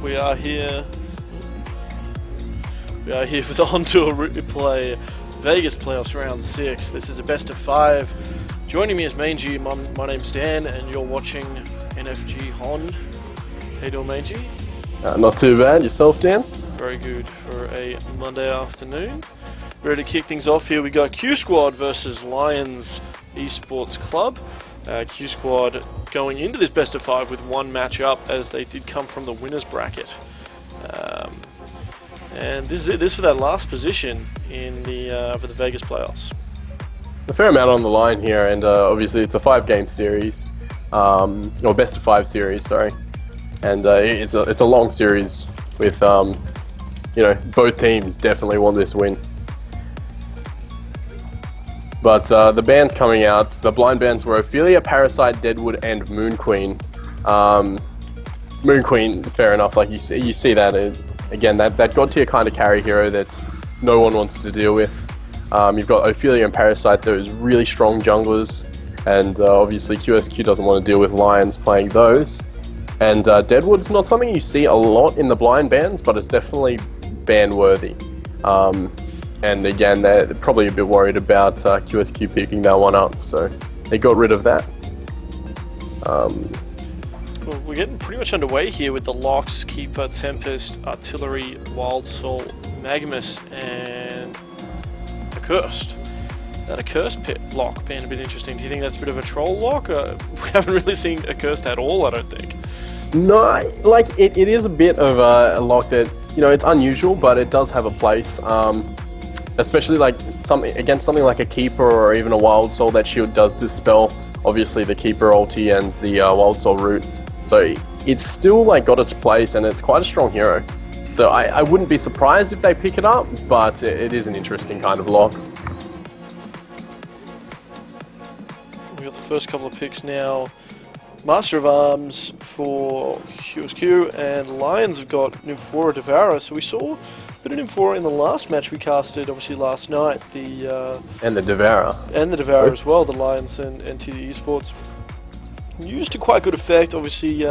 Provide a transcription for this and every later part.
We are here. We are here for the HoNTour replay Vegas playoffs round 6. This is a best of 5. Joining me is Mangy. My name's Dan, and you're watching nfgHoN. How you doing, Mangy? Not too bad. Yourself, Dan? Very good for a Monday afternoon. Ready to kick things off here. We got Q Squad versus Lions Esports Club. Q Squad going into this best of 5 with one match up, as they did come from the winners bracket. And this is it. This for that last position in the for the Vegas playoffs. A fair amount on the line here, and obviously it's a 5-game series, or best of 5 series, sorry. And it's a long series with both teams definitely want this win. But the bands coming out, the blind bands were Ophelia, Parasite, Deadwood, and Moon Queen. Moon Queen, fair enough. Like you see that again, that god tier kind of carry hero that no one wants to deal with. You've got Ophelia and Parasite, those really strong junglers, and obviously QSQ doesn't want to deal with Lions playing those. And Deadwood's not something you see a lot in the blind bands, but it's definitely ban worthy. And again, they're probably a bit worried about QSQ picking that one up, so they got rid of that. Well, we're getting pretty much underway here with the locks: Keeper, Tempest, Artillery, Wild Soul, Magmus, and Accursed. That Accursed lock being a bit interesting. Do you think that's a bit of a troll lock? We haven't really seen Accursed at all, I don't think. No, like it is a bit of a lock that, it's unusual, but it does have a place. Especially like against something like a Keeper or even a Wild Soul. That shield does dispel obviously the Keeper ulti and the Wild Soul root. So it's still got its place, and it's quite a strong hero. So I wouldn't be surprised if they pick it up, but it is an interesting kind of lock. We got the first couple of picks now. Master of Arms for QSQ, and Lions have got Nymphora Devourer. So we saw a bit of Nymphora in the last match we casted, obviously last night. And the Devourer. And the Devourer as well, the Lions and TD Esports. Used to quite good effect. Obviously,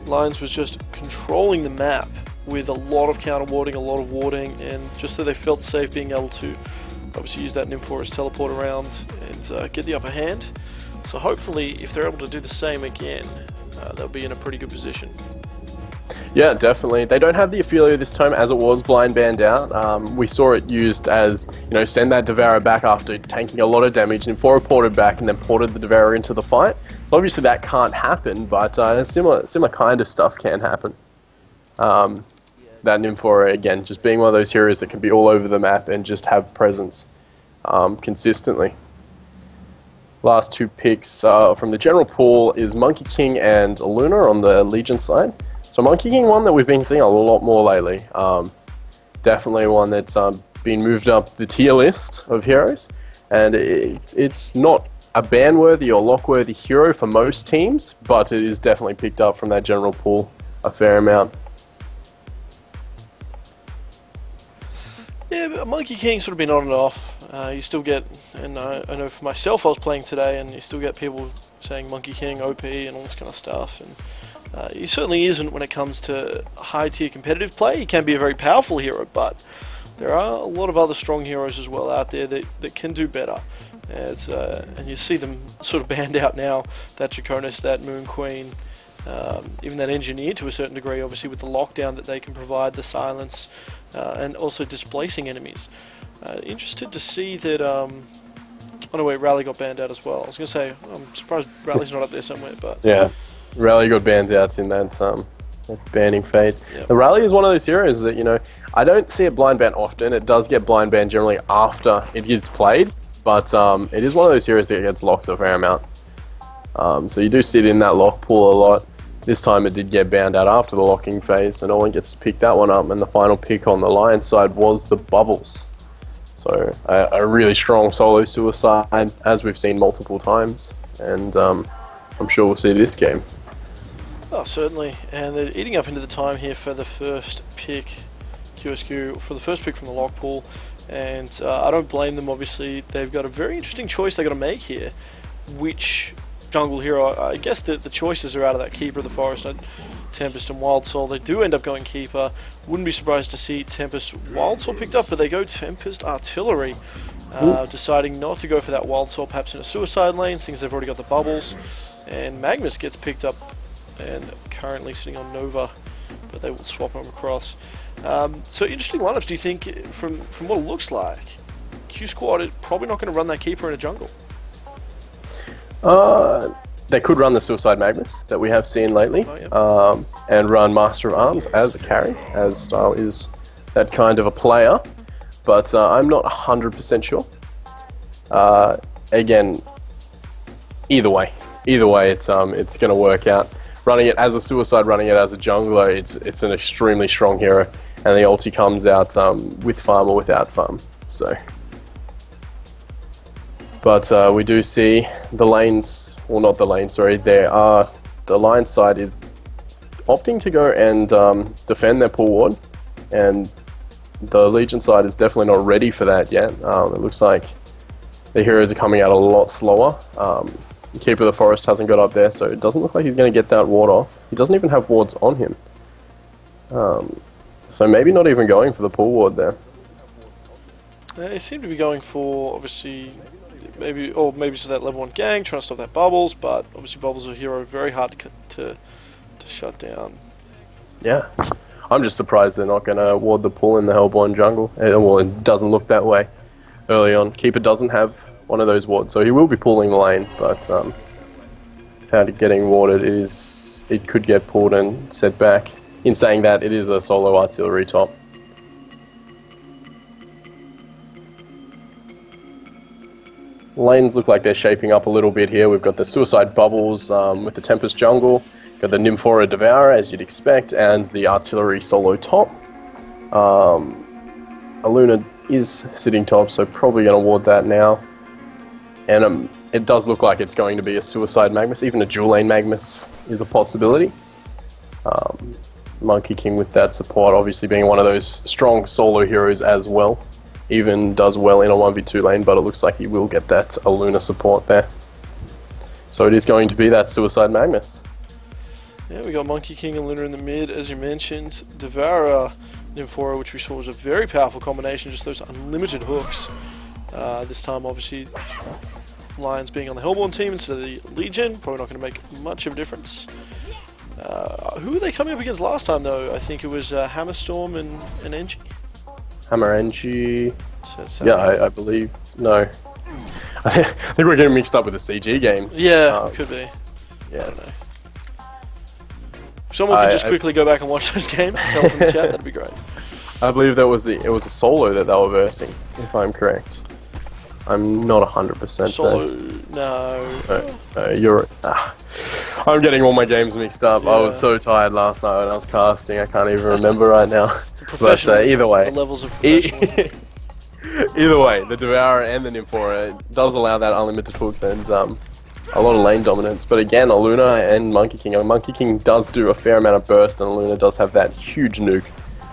Lions was just controlling the map with a lot of counter warding, a lot of warding, and just so they felt safe being able to obviously use that Nymphora's teleport around and get the upper hand. So hopefully, if they're able to do the same again, they'll be in a pretty good position. Yeah, definitely. They don't have the Ophelia this time, as it was blind banned out. We saw it used as, send that Devourer back after tanking a lot of damage, and Nymphora ported back and then ported the Devourer into the fight. So obviously that can't happen, but similar kind of stuff can happen. That Nymphora, again, just being one of those heroes that can be all over the map and just have presence consistently. Last 2 picks from the general pool is Monkey King and Luna on the Legion side. So Monkey King, one that we've been seeing a lot more lately. Definitely one that's been moved up the tier list of heroes. And it's not a ban-worthy or lock-worthy hero for most teams, but it is definitely picked up from that general pool a fair amount. Yeah, but Monkey King's sort of been on and off. You still get, and I know for myself I was playing today, and you still get people saying Monkey King OP and all this kind of stuff. And he certainly isn't when it comes to high-tier competitive play. He can be a very powerful hero, but there are a lot of other strong heroes as well out there that can do better. And you see them sort of banned out now. That Draconis, that Moon Queen, even that Engineer to a certain degree, obviously with the lockdown that they can provide, the silence, and also displacing enemies. Interested to see that... oh no, wait, Rally got banned out as well. I was going to say, I'm surprised Rally's not up there somewhere, but... Yeah, Rally got banned out in that banning phase. Yep. The Rally is one of those heroes that, I don't see it blind ban often. It does get blind banned generally after it gets played, but it is one of those heroes that gets locked a fair amount. So you do see it in that lock pool a lot. This time it did get banned out after the locking phase, so no one gets to pick that one up, and the final pick on the Lions side was the Bubbles. So a really strong solo suicide, as we've seen multiple times, and I'm sure we'll see this game. Oh, certainly, and they're eating up into the time here for the first pick, QSQ, for the first pick from the lock pool, and I don't blame them. Obviously, they've got a very interesting choice they've got to make here. Which jungle hero? I guess the choices are out of that Keeper of the Forest. Tempest and Wild Soul. They do end up going Keeper. Wouldn't be surprised to see Tempest Wild Soul picked up, but they go Tempest Artillery. Deciding not to go for that Wild Soul, perhaps in a suicide lane, since they've already got the bubbles. And Magnus gets picked up and currently sitting on Nova, but they will swap him across. So interesting lineups, do you think, from what it looks like? Q Squad is probably not going to run that Keeper in a jungle. They could run the Suicide Magnus that we have seen lately, and run Master of Arms as a carry, as Style is that kind of a player, but I'm not 100% sure. Again, either way, it's going to work out. Running it as a Suicide, running it as a jungler, it's an extremely strong hero, and the ulti comes out with farm or without farm. So, but we do see the lanes. Well, not the lane, sorry. The line side is opting to go and defend their pull ward, and the Legion side is definitely not ready for that yet. It looks like the heroes are coming out a lot slower. Keeper of the Forest hasn't got up there, so it doesn't look like he's going to get that ward off. He doesn't even have wards on him. So maybe not even going for the pull ward there. They seem to be going for, obviously, maybe so that level 1 gang, trying to stop that Bubbles, but obviously Bubbles are a hero very hard to shut down. Yeah. I'm just surprised they're not going to ward the pull in the Hellborn jungle. Well, it doesn't look that way early on. Keeper doesn't have one of those wards, so he will be pulling the lane, but without it getting warded, it could get pulled and set back. In saying that, it is a solo artillery top. Lanes look like they're shaping up a little bit here. We've got the Suicide Bubbles with the Tempest jungle, got the Nymphora Devourer as you'd expect, and the artillery solo top. Aluna is sitting top, so probably going to ward that now. And it does look like it's going to be a Suicide Magnus. Even a dual lane Magnus is a possibility. Monkey King with that support, obviously being one of those strong solo heroes as well. Even does well in a 1v2 lane, but it looks like he will get that Aluna support there. So it is going to be that Suicide Magnus. Yeah, we got Monkey King and Luna in the mid, as you mentioned. Devourer, Nymphora, which we saw was a very powerful combination, just those unlimited hooks. This time, obviously, Lions being on the Hellborn team instead of the Legion, probably not going to make much of a difference. Who were they coming up against last time, though? I think it was Hammerstorm and NG. Hammer NG. Yeah, I believe. No. I think we're getting mixed up with the CG games. Yeah, could be. Yes. If someone could just quickly go back and watch those games and tell us in the chat, that'd be great. I believe it was a solo that they were versing, if I'm correct. I'm not 100% solo? there. No. You're... I'm getting all my games mixed up. Yeah. I was so tired last night when I was casting, I can't even remember right now. But either way... The levels of professionalism. Either way, the Devourer and the Nymphora does allow that unlimited hooks and a lot of lane dominance. But again, Aluna and Monkey King. Monkey King does do a fair amount of burst, and Aluna does have that huge nuke.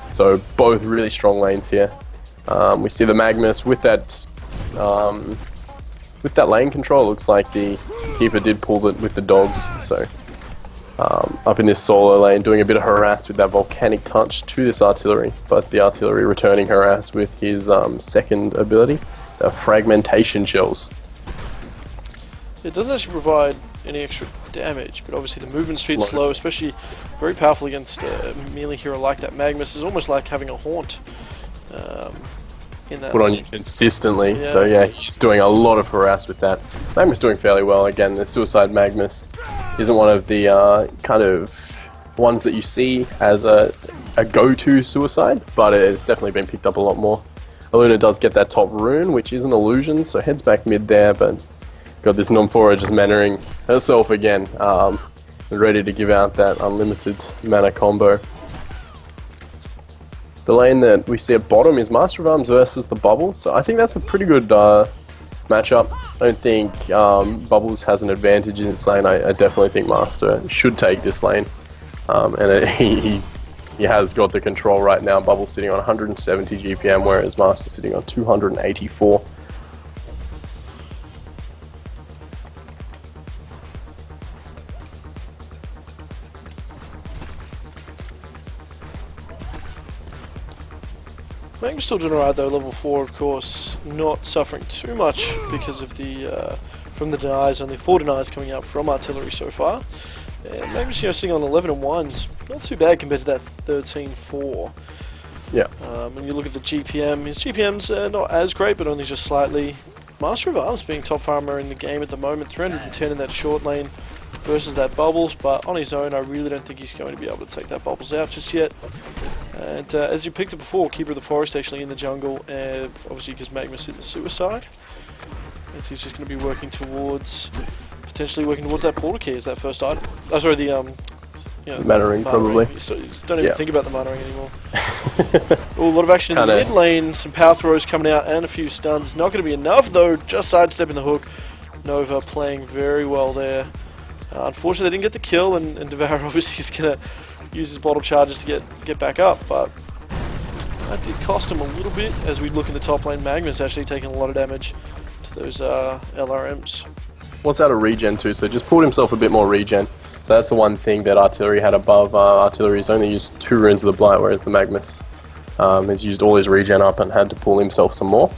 So both really strong lanes here. We see the Magnus with that lane control. Looks like the Keeper did pull it with the dogs. So up in this solo lane, doing a bit of harass with that volcanic touch to this artillery, but the artillery returning harass with his second ability, the fragmentation shells. It doesn't actually provide any extra damage, but obviously the movement speed's slow, especially very powerful against a melee hero like that. Magnus is almost like having a haunt in that. Put on you consistently, yeah. So yeah, he's doing a lot of harass with that. Magnus doing fairly well. Again, the Suicide Magnus isn't one of the kind of ones that you see as a go-to suicide, but it's definitely been picked up a lot more. Aluna does get that top rune, which is an illusion, so heads back mid there, but got this Nymphora just mannering herself again, ready to give out that unlimited mana combo. The lane that we see at bottom is Master of Arms versus the Bubbles, so I think that's a pretty good matchup. I don't think Bubbles has an advantage in this lane. I definitely think Master should take this lane, and he has got the control right now. Bubbles sitting on 170 GPM, whereas Master sitting on 284. Magma's still doing alright though, level 4 of course, not suffering too much because of the from the denies, only 4 denies coming out from artillery so far. And Magma's sitting on 11 and 1s, not too bad compared to that 13-4. Yeah. When you look at the GPM, his GPM's not as great, but only just slightly. Master of Arms being top farmer in the game at the moment, 310 in that short lane versus that Bubbles, but on his own I really don't think he's going to be able to take that Bubbles out just yet. And as you picked it before, Keeper of the Forest actually in the jungle, obviously because Magma's hit the suicide. And he's just going to be working towards, potentially working towards that portal key as that first item. Oh, sorry, the mana ring, probably. You just don't even think about the mana ring anymore. Ooh, a lot of action in the mid lane, some power throws coming out and a few stuns. Not going to be enough though, just sidestepping the hook. Nova playing very well there. Unfortunately they didn't get the kill, and Devour obviously is going to use his bottle charges to get back up, but that did cost him a little bit. As we look in the top lane, Magma's actually taking a lot of damage to those LRMs. Was out of regen too, so just pulled himself a bit more regen. So that's the one thing that Artillery had above. Artillery's only used 2 runes of the Blight, whereas the Magmus has used all his regen up and had to pull himself some more.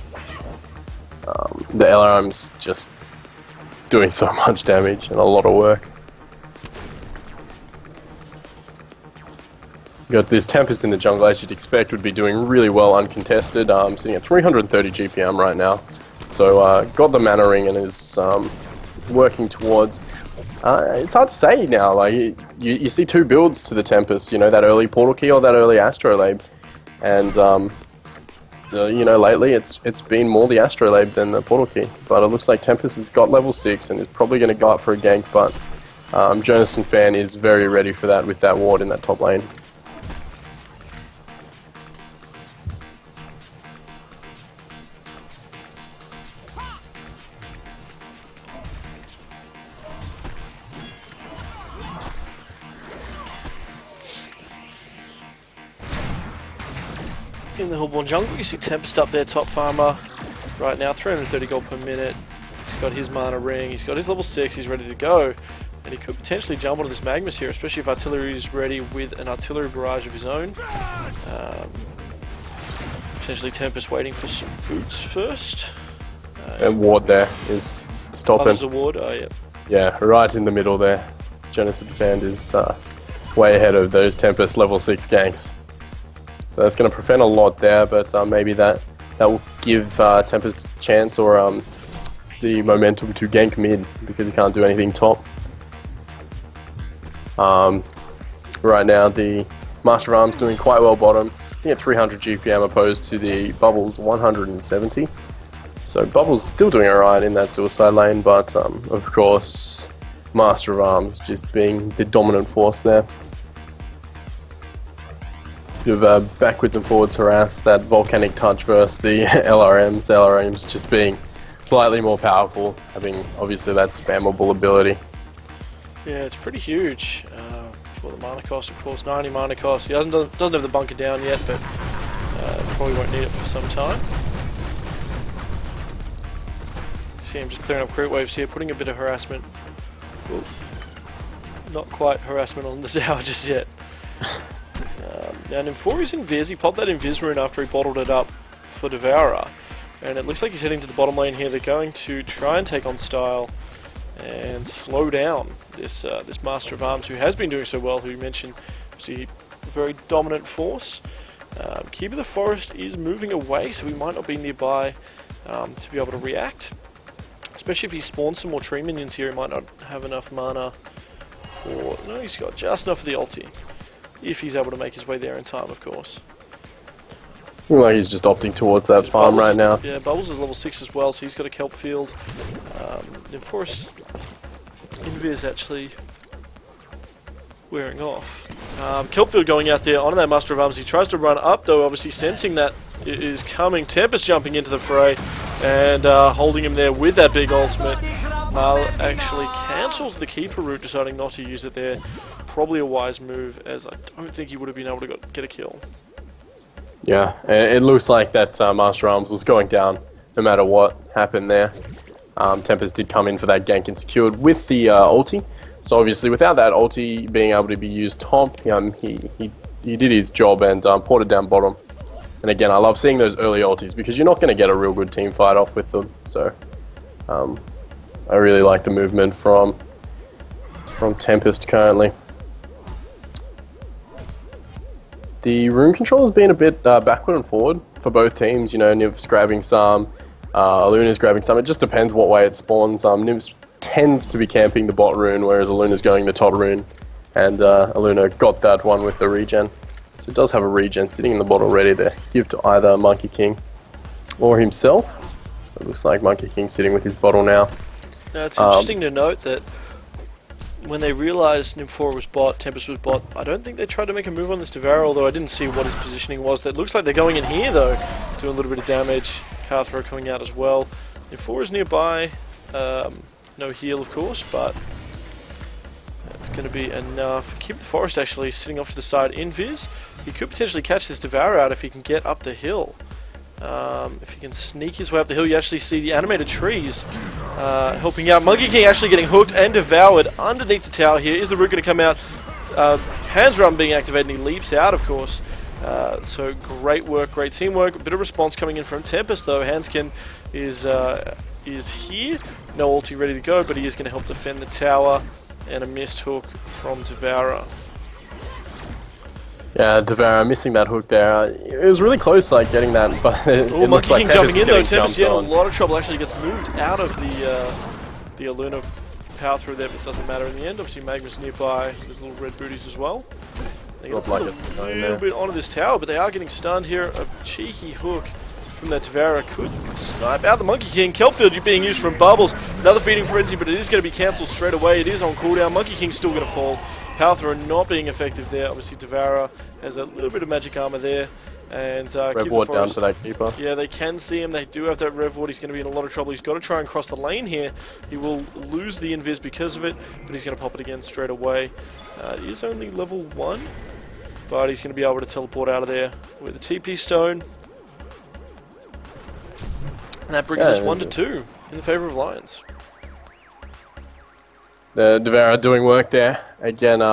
The LRM's just doing so much damage and a lot of work. Got this Tempest in the jungle, as you'd expect, would be doing really well uncontested, sitting at 330 GPM right now. So got the mana ring and is working towards... it's hard to say now, like you see 2 builds to the Tempest, you know, that early Portal Key or that early Astrolabe, and you know, lately it's been more the Astrolabe than the Portal Key, but it looks like Tempest has got level 6 and is probably going to go up for a gank, but Jonathan Fan is very ready for that with that ward in that top lane. In the Hillborn jungle, you see Tempest up there, top farmer right now, 330 gold per minute. He's got his mana ring, he's got his level 6, he's ready to go, and he could potentially jump onto this Magmus here, especially if Artillery is ready with an artillery barrage of his own. Potentially Tempest waiting for some boots first. And ward there is stopping. There's a ward, oh yeah. Yeah, right in the middle there. Jonathan Fan is way ahead of those Tempest level 6 ganks. So that's going to prevent a lot there, but maybe that will give Tempest a chance or the momentum to gank mid, because he can't do anything top. Right now the Master of Arms doing quite well bottom, sitting at 300 GPM opposed to the Bubbles 170. So Bubbles still doing alright in that suicide lane, but of course Master of Arms just being the dominant force there. Of backwards and forwards harass, that volcanic touch versus the LRMs. The LRMs just being slightly more powerful, having obviously that spammable ability. Yeah, it's pretty huge for the mana cost, of course. 90 mana cost. He doesn't have the bunker down yet, but probably won't need it for some time. See him just clearing up crit waves here, putting a bit of harassment. Ooh, not quite harassment on the Zao just yet. Now Nymphoria's Invis, he popped that Invis rune after he bottled it up for Devourer, and it looks like he's heading to the bottom lane here. They're going to try and take on Style and slow down this this Master of Arms, who has been doing so well, who you mentioned is a very dominant force. Keeper of the Forest is moving away, so he might not be nearby to be able to react. Especially if he spawns some more tree minions here, he might not have enough mana for... No, he's got just enough for the ulti. If he's able to make his way there in time, of course. Looks like he's just opting towards that farm Bubbles, right now. Yeah, Bubbles is level 6 as well, so he's got a kelp field. Forest Invis actually wearing off. Kelp field going out there onto that Master of Arms. He tries to run up, though, obviously sensing that it is coming. Tempest jumping into the fray and holding him there with that big ultimate. Actually cancels the Keeper route, deciding not to use it there. Probably a wise move, as I don't think he would have been able to get a kill. Yeah, it looks like that Master Arms was going down no matter what happened there. Tempest did come in for that gank and secured with the ulti. So obviously without that ulti being able to be used top, he did his job and ported down bottom. And again, I love seeing those early ultis because you're not going to get a real good team fight off with them. So I really like the movement from Tempest currently. The rune control has been a bit backward and forward for both teams. You know, Nymph's grabbing some, Aluna's grabbing some. It just depends what way it spawns. Nymph's tends to be camping the bot rune, whereas Aluna's going the top rune. And Aluna got that one with the regen. So it does have a regen sitting in the bot already to give to either Monkey King or himself. It looks like Monkey King sitting with his bottle now. Now it's interesting to note that when they realised Nymphora was bot, Tempest was bot, I don't think they tried to make a move on this Devourer, although I didn't see what his positioning was. That looks like they're going in here though, doing a little bit of damage. Power throw coming out as well. Nymphora is nearby, no heal of course, but that's going to be enough. Keep the Forest actually sitting off to the side. Invis, he could potentially catch this Devourer out if he can get up the hill. If he can sneak his way up the hill, you actually see the animated trees helping out. Monkey King actually getting hooked and devoured underneath the tower here. Is the root going to come out? Hands Run being activated and he leaps out, of course. So great work, great teamwork. A bit of response coming in from Tempest though. Hanskin is here. No ulti ready to go, but he is going to help defend the tower. And a missed hook from Devourer. Yeah, Devourer missing that hook there. It was really close, like getting that, but it looks like Monkey King jumping in though. Tempest in a lot of trouble. Actually gets moved out of the Aluna power through there, but it doesn't matter in the end. Obviously, Magma's nearby. There's little red booties as well. They got like a little bit onto this tower, but they are getting stunned here. A cheeky hook from that Devourer could snipe out the Monkey King. Kelfield being used from Bubbles. Another feeding frenzy, but it is going to be cancelled straight away. It is on cooldown. Monkey King's still going to fall. Power throw not being effective there. Obviously, Devourer has a little bit of magic armor there. And Rev Ward down to that keeper. Yeah, they can see him. They do have that Rev Ward. He's going to be in a lot of trouble. He's got to try and cross the lane here. He will lose the invis because of it, but he's going to pop it again straight away. He is only level 1, but he's going to be able to teleport out of there with a TP stone. And that brings us 1-2 in the favour of Lions. The Devourer doing work there. Again,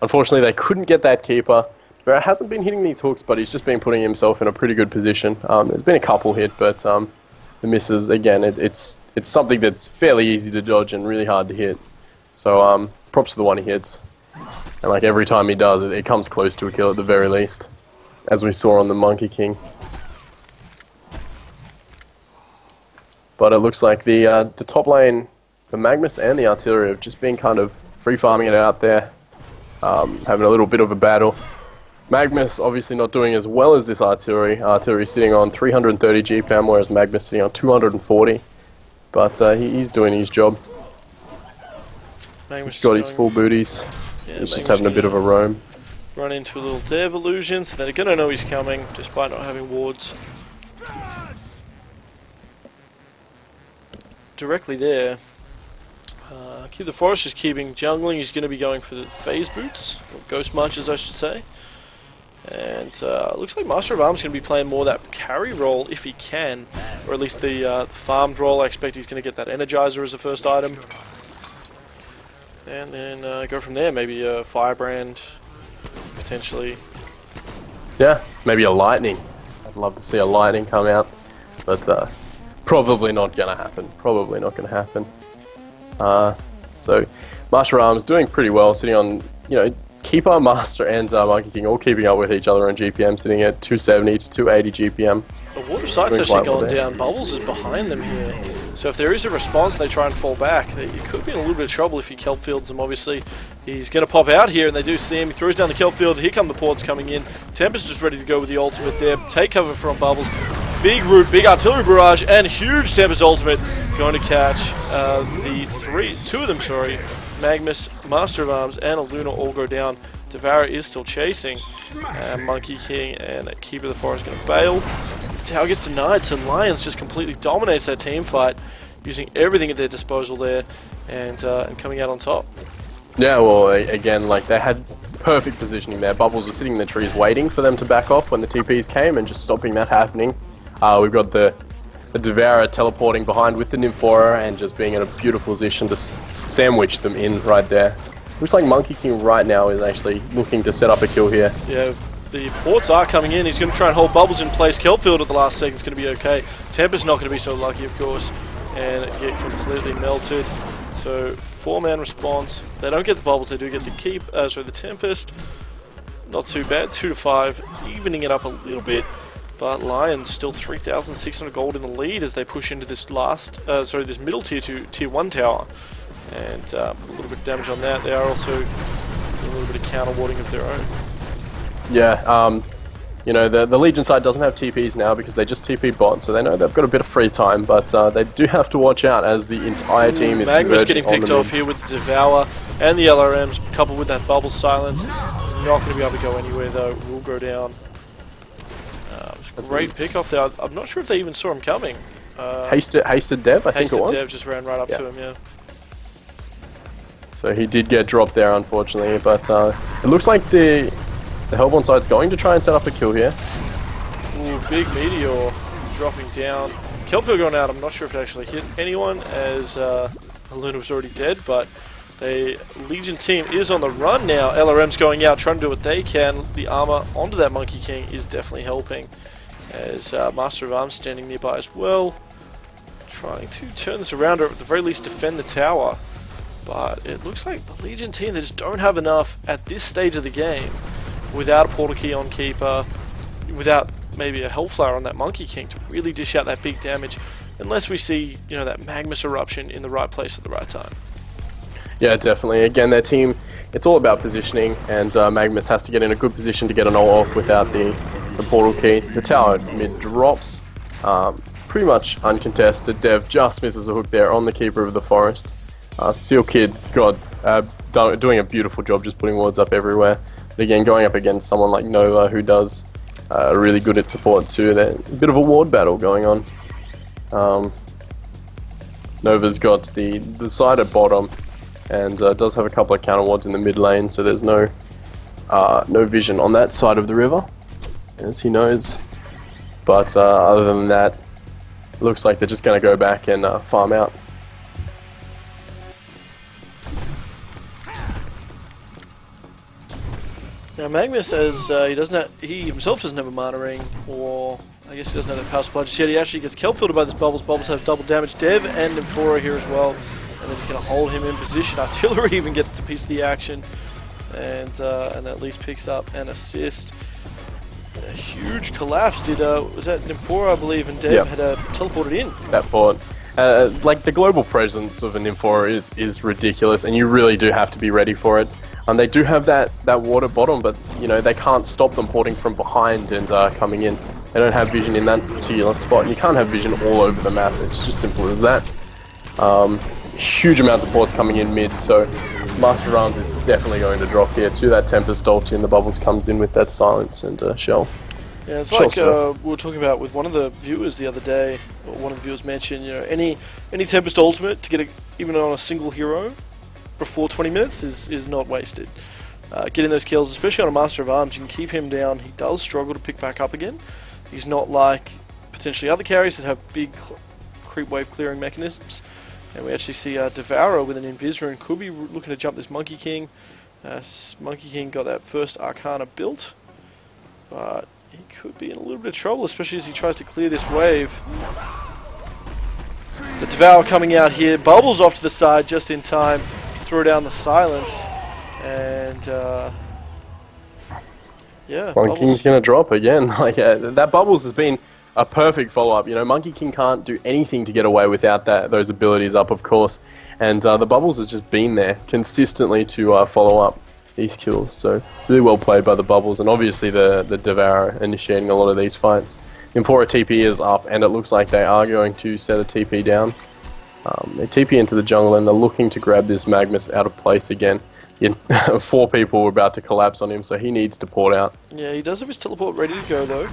unfortunately they couldn't get that keeper. Devourer hasn't been hitting these hooks, but he's just been putting himself in a pretty good position. There's been a couple hit, but the misses, again, it's something that's fairly easy to dodge and really hard to hit. So props to the one he hits. And like every time he does, it comes close to a kill at the very least, as we saw on the Monkey King. But it looks like the top lane, the Magnus and the Artillery have just been kind of free farming it out there, having a little bit of a battle. Magnus obviously not doing as well as this Artillery. Artillery sitting on 330 GPM, whereas Magnus sitting on 240. But he's doing his job. He's got his full booties. Yeah, he's just having a bit of a roam. Run into a little Dev illusion, so they're going to know he's coming, despite not having wards. Directly there. Keep the Forest is keeping jungling. He's going to be going for the phase boots, or ghost marches I should say. And looks like Master of Arms is going to be playing more that carry role if he can, or at least the farmed role. I expect he's going to get that Energizer as the first item. And then go from there, maybe a Firebrand, potentially. Yeah, maybe a Lightning. I'd love to see a Lightning come out, but probably not going to happen. Probably not going to happen. So, Master Arms doing pretty well, sitting on, Keeper, Master, and Monkey King all keeping up with each other on GPM, sitting at 270 to 280 GPM. The Water Sight's actually gone down. Bubbles is behind them here. So if there is a response, they try and fall back. You could be in a little bit of trouble if he kelp fields them, obviously. He's going to pop out here, and they do see him. He throws down the kelp field. Here come the ports coming in. Tempest just ready to go with the ultimate there. Take cover from Bubbles. Big root, big artillery barrage, and huge Tempest ultimate. Going to catch two of them, Magnus, Master of Arms, and Aluna all go down. Devourer is still chasing. Monkey King and Keeper of the Forest going to bail. The tower gets denied, so Lions just completely dominates that team fight, using everything at their disposal there, and coming out on top. Yeah, well, again, like they had perfect positioning there. Bubbles was sitting in the trees waiting for them to back off when the TPs came and just stopping that happening. We've got the Devourer teleporting behind with the Nymphora and just being in a beautiful position to sandwich them in right there. Looks like Monkey King right now is actually looking to set up a kill here. Yeah, the ports are coming in. He's going to try and hold Bubbles in place. Kelfield at the last second is going to be okay. Tempest not going to be so lucky, of course, and get completely melted. So 4-man response. They don't get the Bubbles. They do get the keep. So the Tempest, not too bad. 2 to 5, evening it up a little bit. But Lions still 3,600 gold in the lead as they push into this this middle tier 2, tier 1 tower, and put a little bit of damage on that. They are also doing a little bit of counter warding of their own. Yeah, you know, the Legion side doesn't have TPs now because they just TP bot, so they know they've got a bit of free time, but they do have to watch out as the entire team is Magma's getting picked off here with the Devour and the LRMs, coupled with that Bubble Silence. He's not going to be able to go anywhere though. Will go down. Great pick off there. I'm not sure if they even saw him coming. Hasted Dev, I think it was. Hasted Dev just ran right up to him, yeah. So he did get dropped there, unfortunately, but it looks like the Hellborn side's going to try and set up a kill here. Ooh, big meteor dropping down. Kelfield going out. I'm not sure if it actually hit anyone, as Luna was already dead, but the Legion team is on the run now. LRM's going out, trying to do what they can. The armor onto that Monkey King is definitely helping, as Master of Arms standing nearby as well, trying to turn this around, or at the very least defend the tower. But it looks like the Legion team, they just don't have enough at this stage of the game, without a Portal Key on Keeper, without maybe a Hellflower on that Monkey King, to really dish out that big damage, unless we see, you know, that Magmus eruption in the right place at the right time. Yeah, definitely. Again, their team, it's all about positioning, and Magmus has to get in a good position to get an ult off without the Portal Key. The tower mid drops, pretty much uncontested. Dev just misses a hook there on the Keeper of the Forest. Seal Kid's got doing a beautiful job just putting wards up everywhere. But again, going up against someone like Nova, who does really good at support too. There's a bit of a ward battle going on. Nova's got the side at bottom, and does have a couple of counter wards in the mid lane, so there's no vision on that side of the river, as he knows. But other than that, it looks like they're just going to go back and farm out. Now Magmus says he himself doesn't have a Mana Ring, or I guess he doesn't have that Power Supply just yet. He actually gets Kelfielded by this Bubbles. Bubbles have double damage. Dev and Nymphora here as well. And they're just going to hold him in position. Artillery even gets a piece of the action, and at least picks up an assist. A huge collapse. Was that Nymphora, I believe, and Dev had teleported in. That port. Like, the global presence of a Nymphora is ridiculous, and you really do have to be ready for it. They do have that water bottom, but you know, they can't stop them porting from behind and coming in. They don't have vision in that particular spot, and you can't have vision all over the map. It's just simple as that. Huge amounts of ports coming in mid, so Master of Arms is definitely going to drop here to that Tempest ulti, and the Bubbles comes in with that Silence and Shell. Yeah, it's like we were talking about with one of the viewers the other day, or one of the viewers mentioned, you know, any Tempest ultimate to get even on a single hero before 20 minutes is not wasted. Getting those kills, especially on a Master of Arms, you can keep him down. He does struggle to pick back up again. He's not like potentially other carries that have big creep wave clearing mechanisms. And we actually see Devourer with an Invis Rune could be looking to jump this Monkey King. Monkey King got that first Arcana built, but he could be in a little bit of trouble, especially as he tries to clear this wave. The Devourer coming out here, Bubbles off to the side just in time, throw down the Silence, and yeah, Monkey King's gonna drop again. Like that Bubbles has been a perfect follow-up. You know, Monkey King can't do anything to get away without those abilities up, of course, and the Bubbles has just been there consistently to follow up these kills. So really well played by the Bubbles, and obviously the Devourer initiating a lot of these fights. Nymphora TP is up, and it looks like they are going to set a TP down. They TP into the jungle, and they're looking to grab this Magmus out of place again. 4 people were about to collapse on him, so he needs to port out. Yeah, he does have his teleport ready to go, though.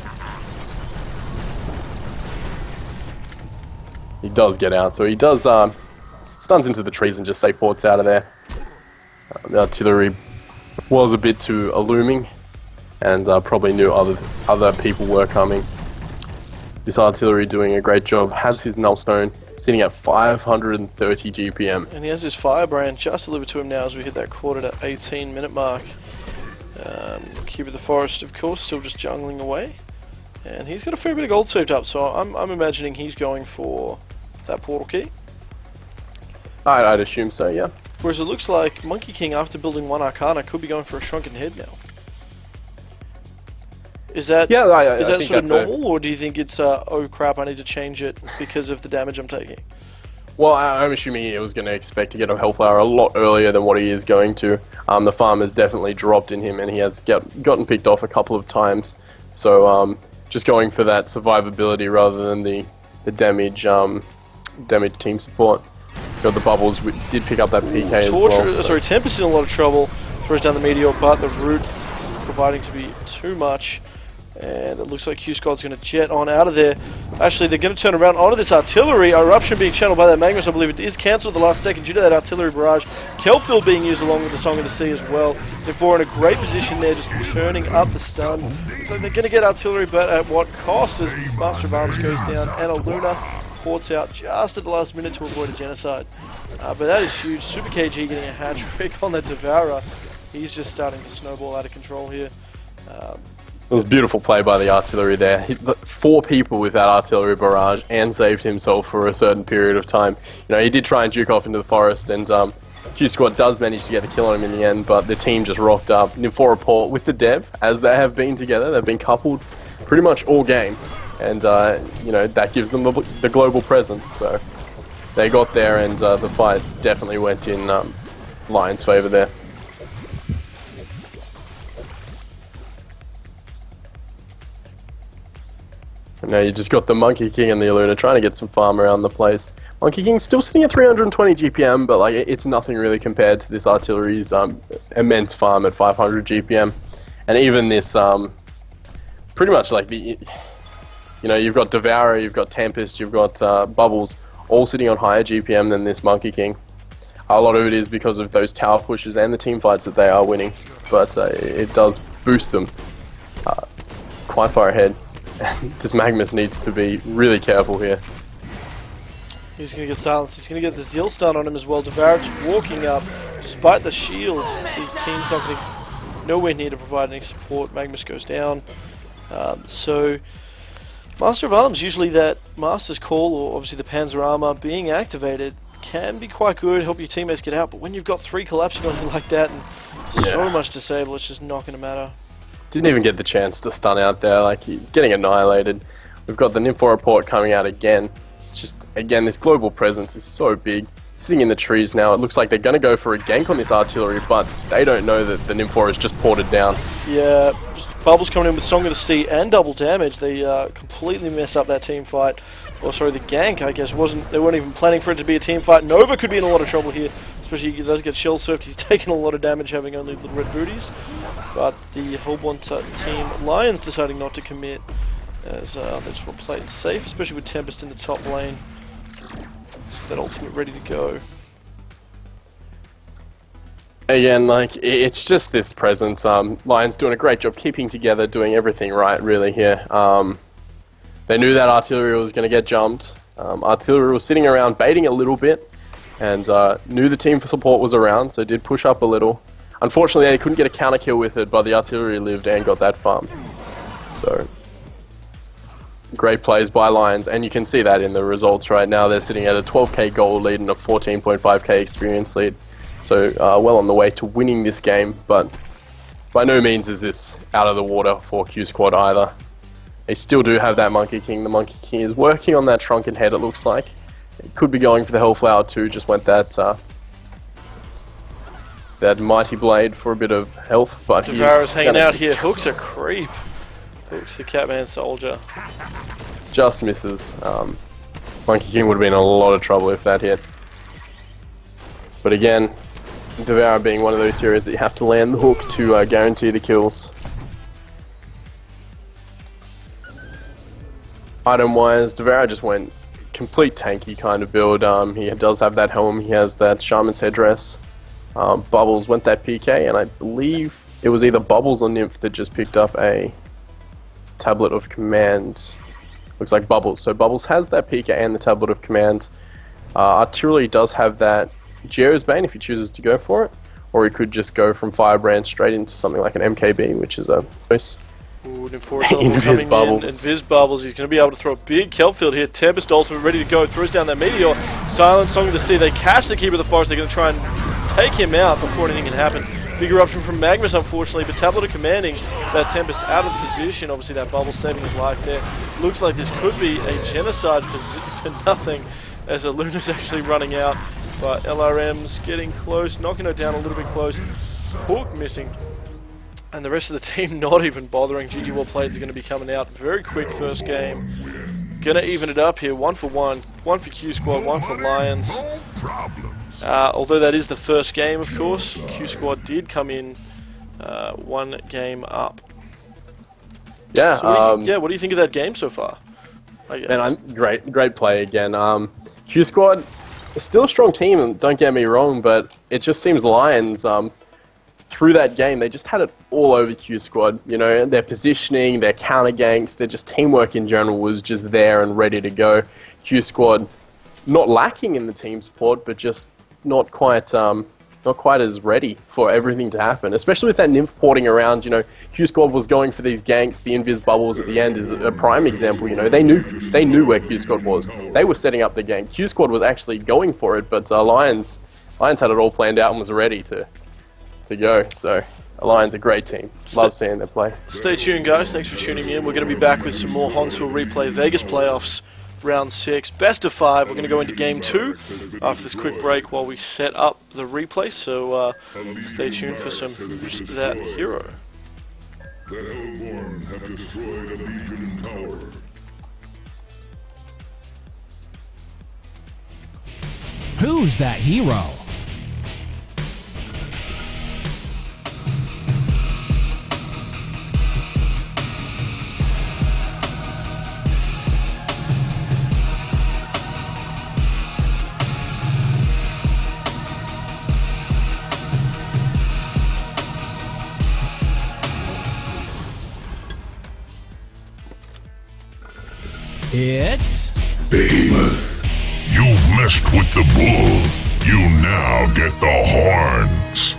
He does get out, so he does stuns into the trees and just safe ports out of there. The artillery was a bit too illuming, and probably knew other people were coming. This artillery doing a great job, has his Nullstone sitting at 530 GPM. And he has his Firebrand just delivered to him now as we hit that quarter to 18-minute mark. Cube of the Forest, of course, still just jungling away. And he's got a fair bit of gold saved up, so I'm imagining he's going for that portal key. I'd assume so, yeah. Whereas it looks like Monkey King, after building one Arcana, could be going for a Shrunken Head now. Is that, is that sort of normal, or do you think it's, oh crap, I need to change it because of the damage I'm taking? Well, I'm assuming he was going to expect to get a Hellflower a lot earlier than what he is going to. The farm has definitely dropped in him, and he has gotten picked off a couple of times. So, just going for that survivability rather than the damage team support. Got the bubbles, we did pick up that PK as well. So. Sorry, Tempest in a lot of trouble. Throws down the Meteor, but the root providing to be too much. And it looks like Q Squad's going to jet on out of there. Actually, they're going to turn around onto this artillery. Eruption being channeled by that Magnus, I believe it is cancelled at the last second due to that artillery barrage. Kelfield being used along with the Song of the Sea as well. Therefore, in a great position there, just turning up the stun. So they're going to get artillery, but at what cost as Master of Arms goes down and Aluna ports out just at the last minute to avoid a genocide. But that is huge. Super KG getting a hat trick on the Devourer. He's just starting to snowball out of control here. It was a beautiful play by the artillery there. Hit 4 people with that artillery barrage and saved himself for a certain period of time. You know, he did try and juke off into the forest, and Q Squad does manage to get the kill on him in the end, but the team just rocked up. Nymphora Port with the Dev, as they have been together. They've been coupled pretty much all game, and you know, that gives them the global presence. So they got there, and the fight definitely went in Lion's favour there. Now you just got the Monkey King and the Aluna trying to get some farm around the place. Monkey King's still sitting at 320 GPM, but like it's nothing really compared to this artillery's immense farm at 500 GPM. And even this, pretty much like the, you know, you've got Devourer, you've got Tempest, you've got Bubbles, all sitting on higher GPM than this Monkey King. A lot of it is because of those tower pushes and the team fights that they are winning, but it does boost them quite far ahead. This Magnus needs to be really careful here. He's going to get silenced. He's going to get the Zeal stun on him as well. Devourer just walking up, despite the shield. His team's not going to nowhere near to provide any support. Magnus goes down. So Master of Arms, usually that Master's Call, or obviously the Panzer Armor being activated, can be quite good, help your teammates get out. But when you've got 3 collapsing on you like that and so much disable, it's just not going to matter. Didn't even get the chance to stun out there, like he's getting annihilated. We've got the Nymphora Port coming out again. It's just, again, this global presence is so big. Sitting in the trees now, it looks like they're going to go for a gank on this artillery, but they don't know that the Nymphora is just ported down. Yeah, Bubbles coming in with Song of the Sea and double damage. They completely mess up that team fight. Or sorry, the gank, I guess, they weren't even planning for it to be a team fight. Nova could be in a lot of trouble here. Especially he does get shell surfed. He's taken a lot of damage having only the red booties. But the Hellborn team Lions deciding not to commit as they just want to play it safe, especially with Tempest in the top lane. So that ultimate ready to go. Again, like, it's just this presence. Lions doing a great job keeping together, doing everything right, really, here. They knew that artillery was going to get jumped. Artillery was sitting around baiting a little bit, and knew the team for support was around, so did push up a little. Unfortunately, they couldn't get a counter kill with it, but the artillery lived and got that farm. So, great plays by Lions, and you can see that in the results right now. They're sitting at a 12k gold lead and a 14.5k experience lead. So, well on the way to winning this game, but by no means is this out of the water for Q Squad either. They still do have that Monkey King. The Monkey King is working on that Shrunken Head, it looks like. It could be going for the Hellflower too, just went that that Mighty Blade for a bit of health, but Devourer's hanging out here. Hook's a creep. Hook's the Catman Soldier. Just misses. Monkey King would have been in a lot of trouble if that hit. But again, Devourer being one of those heroes that you have to land the hook to guarantee the kills. Item-wise, Devourer just went complete tanky kind of build. He does have that helm, he has that Shaman's headdress. Bubbles went that PK, and I believe it was either Bubbles or Nymph that just picked up a Tablet of Command. Looks like Bubbles. So Bubbles has that PK and the Tablet of Command. Artillery does have that Geo's Bane if he chooses to go for it. or he could just go from Firebrand straight into something like an MKB, which is a nice Invis Bubbles. Invis Bubbles. He's going to be able to throw a big kelp field here. Tempest ultimate ready to go. Throws down that Meteor. Silence, something to see. They catch the Keeper of the Forest. They're going to try and take him out before anything can happen. Big eruption from Magnus, unfortunately, but Tablet commanding that Tempest out of position. Obviously, that bubble saving his life there. Looks like this could be a genocide for nothing, as a Luna's actually running out. But LRM's getting close, knocking her down a little bit close. Hook missing. And the rest of the team not even bothering. GG World Players are going to be coming out. Very quick first game. Going to even it up here. 1 for 1. 1 for Q Squad, 1 for Lions. Although that is the first game, of course. Q Squad did come in 1 game up. Yeah. So what do you think of that game so far? And great play again. Q Squad is still a strong team, and don't get me wrong, but it just seems Lions, through that game, they just had it all over Q Squad. You know, their positioning, their counter ganks, their just teamwork in general was just there and ready to go. Q Squad not lacking in the team support, but just not quite as ready for everything to happen. Especially with that Nymph porting around. You know, Q Squad was going for these ganks. The Invis Bubbles at the end is a prime example. You know, they knew where Q Squad was. They were setting up the gank. Q Squad was actually going for it, but Lions had it all planned out and was ready to go. So Lions a great team. Love seeing them play. Stay tuned, guys. Thanks for tuning in. We're going to be back with some more HoNTour replay. Vegas playoffs, round 6, best of 5. We're going to go into game 2 after this quick break while we set up the replay. So stay tuned for some that hero. The Hellborn have destroyed a Legion tower. Who's that hero? It's Behemoth, you've messed with the bull. You now get the horns.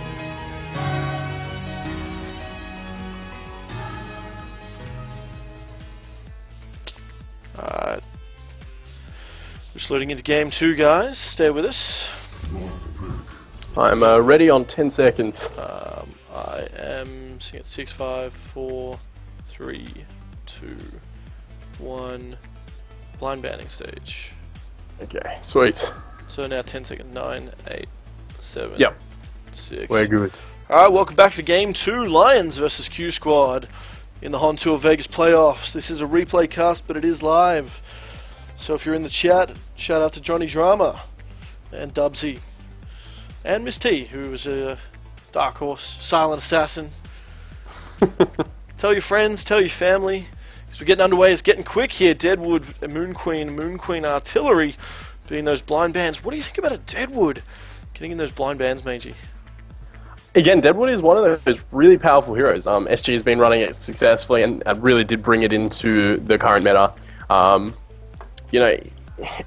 Just loading into game 2, guys. Stay with us. I'm ready on 10 seconds. I am seeing at 6, 5, 4, 3, 2, 1. Blind banding stage. Okay, sweet. So now 10 seconds. 9, 8, 7, Yep. 6. We're good. Alright, welcome back for game 2. Lions versus Q Squad in the HoNTour Vegas playoffs. This is a replay cast, but it is live. So if you're in the chat, shout out to Johnny Drama and Dubsy and Miss T, who was a Dark Horse silent assassin. Tell your friends, tell your family. We're getting underway. It's getting quick here. Deadwood, Moon Queen Artillery being those blind bands. What do you think about a Deadwood getting in those blind bands, Meiji? Again, Deadwood is one of those really powerful heroes. SG has been running it successfully and really did bring it into the current meta. You know,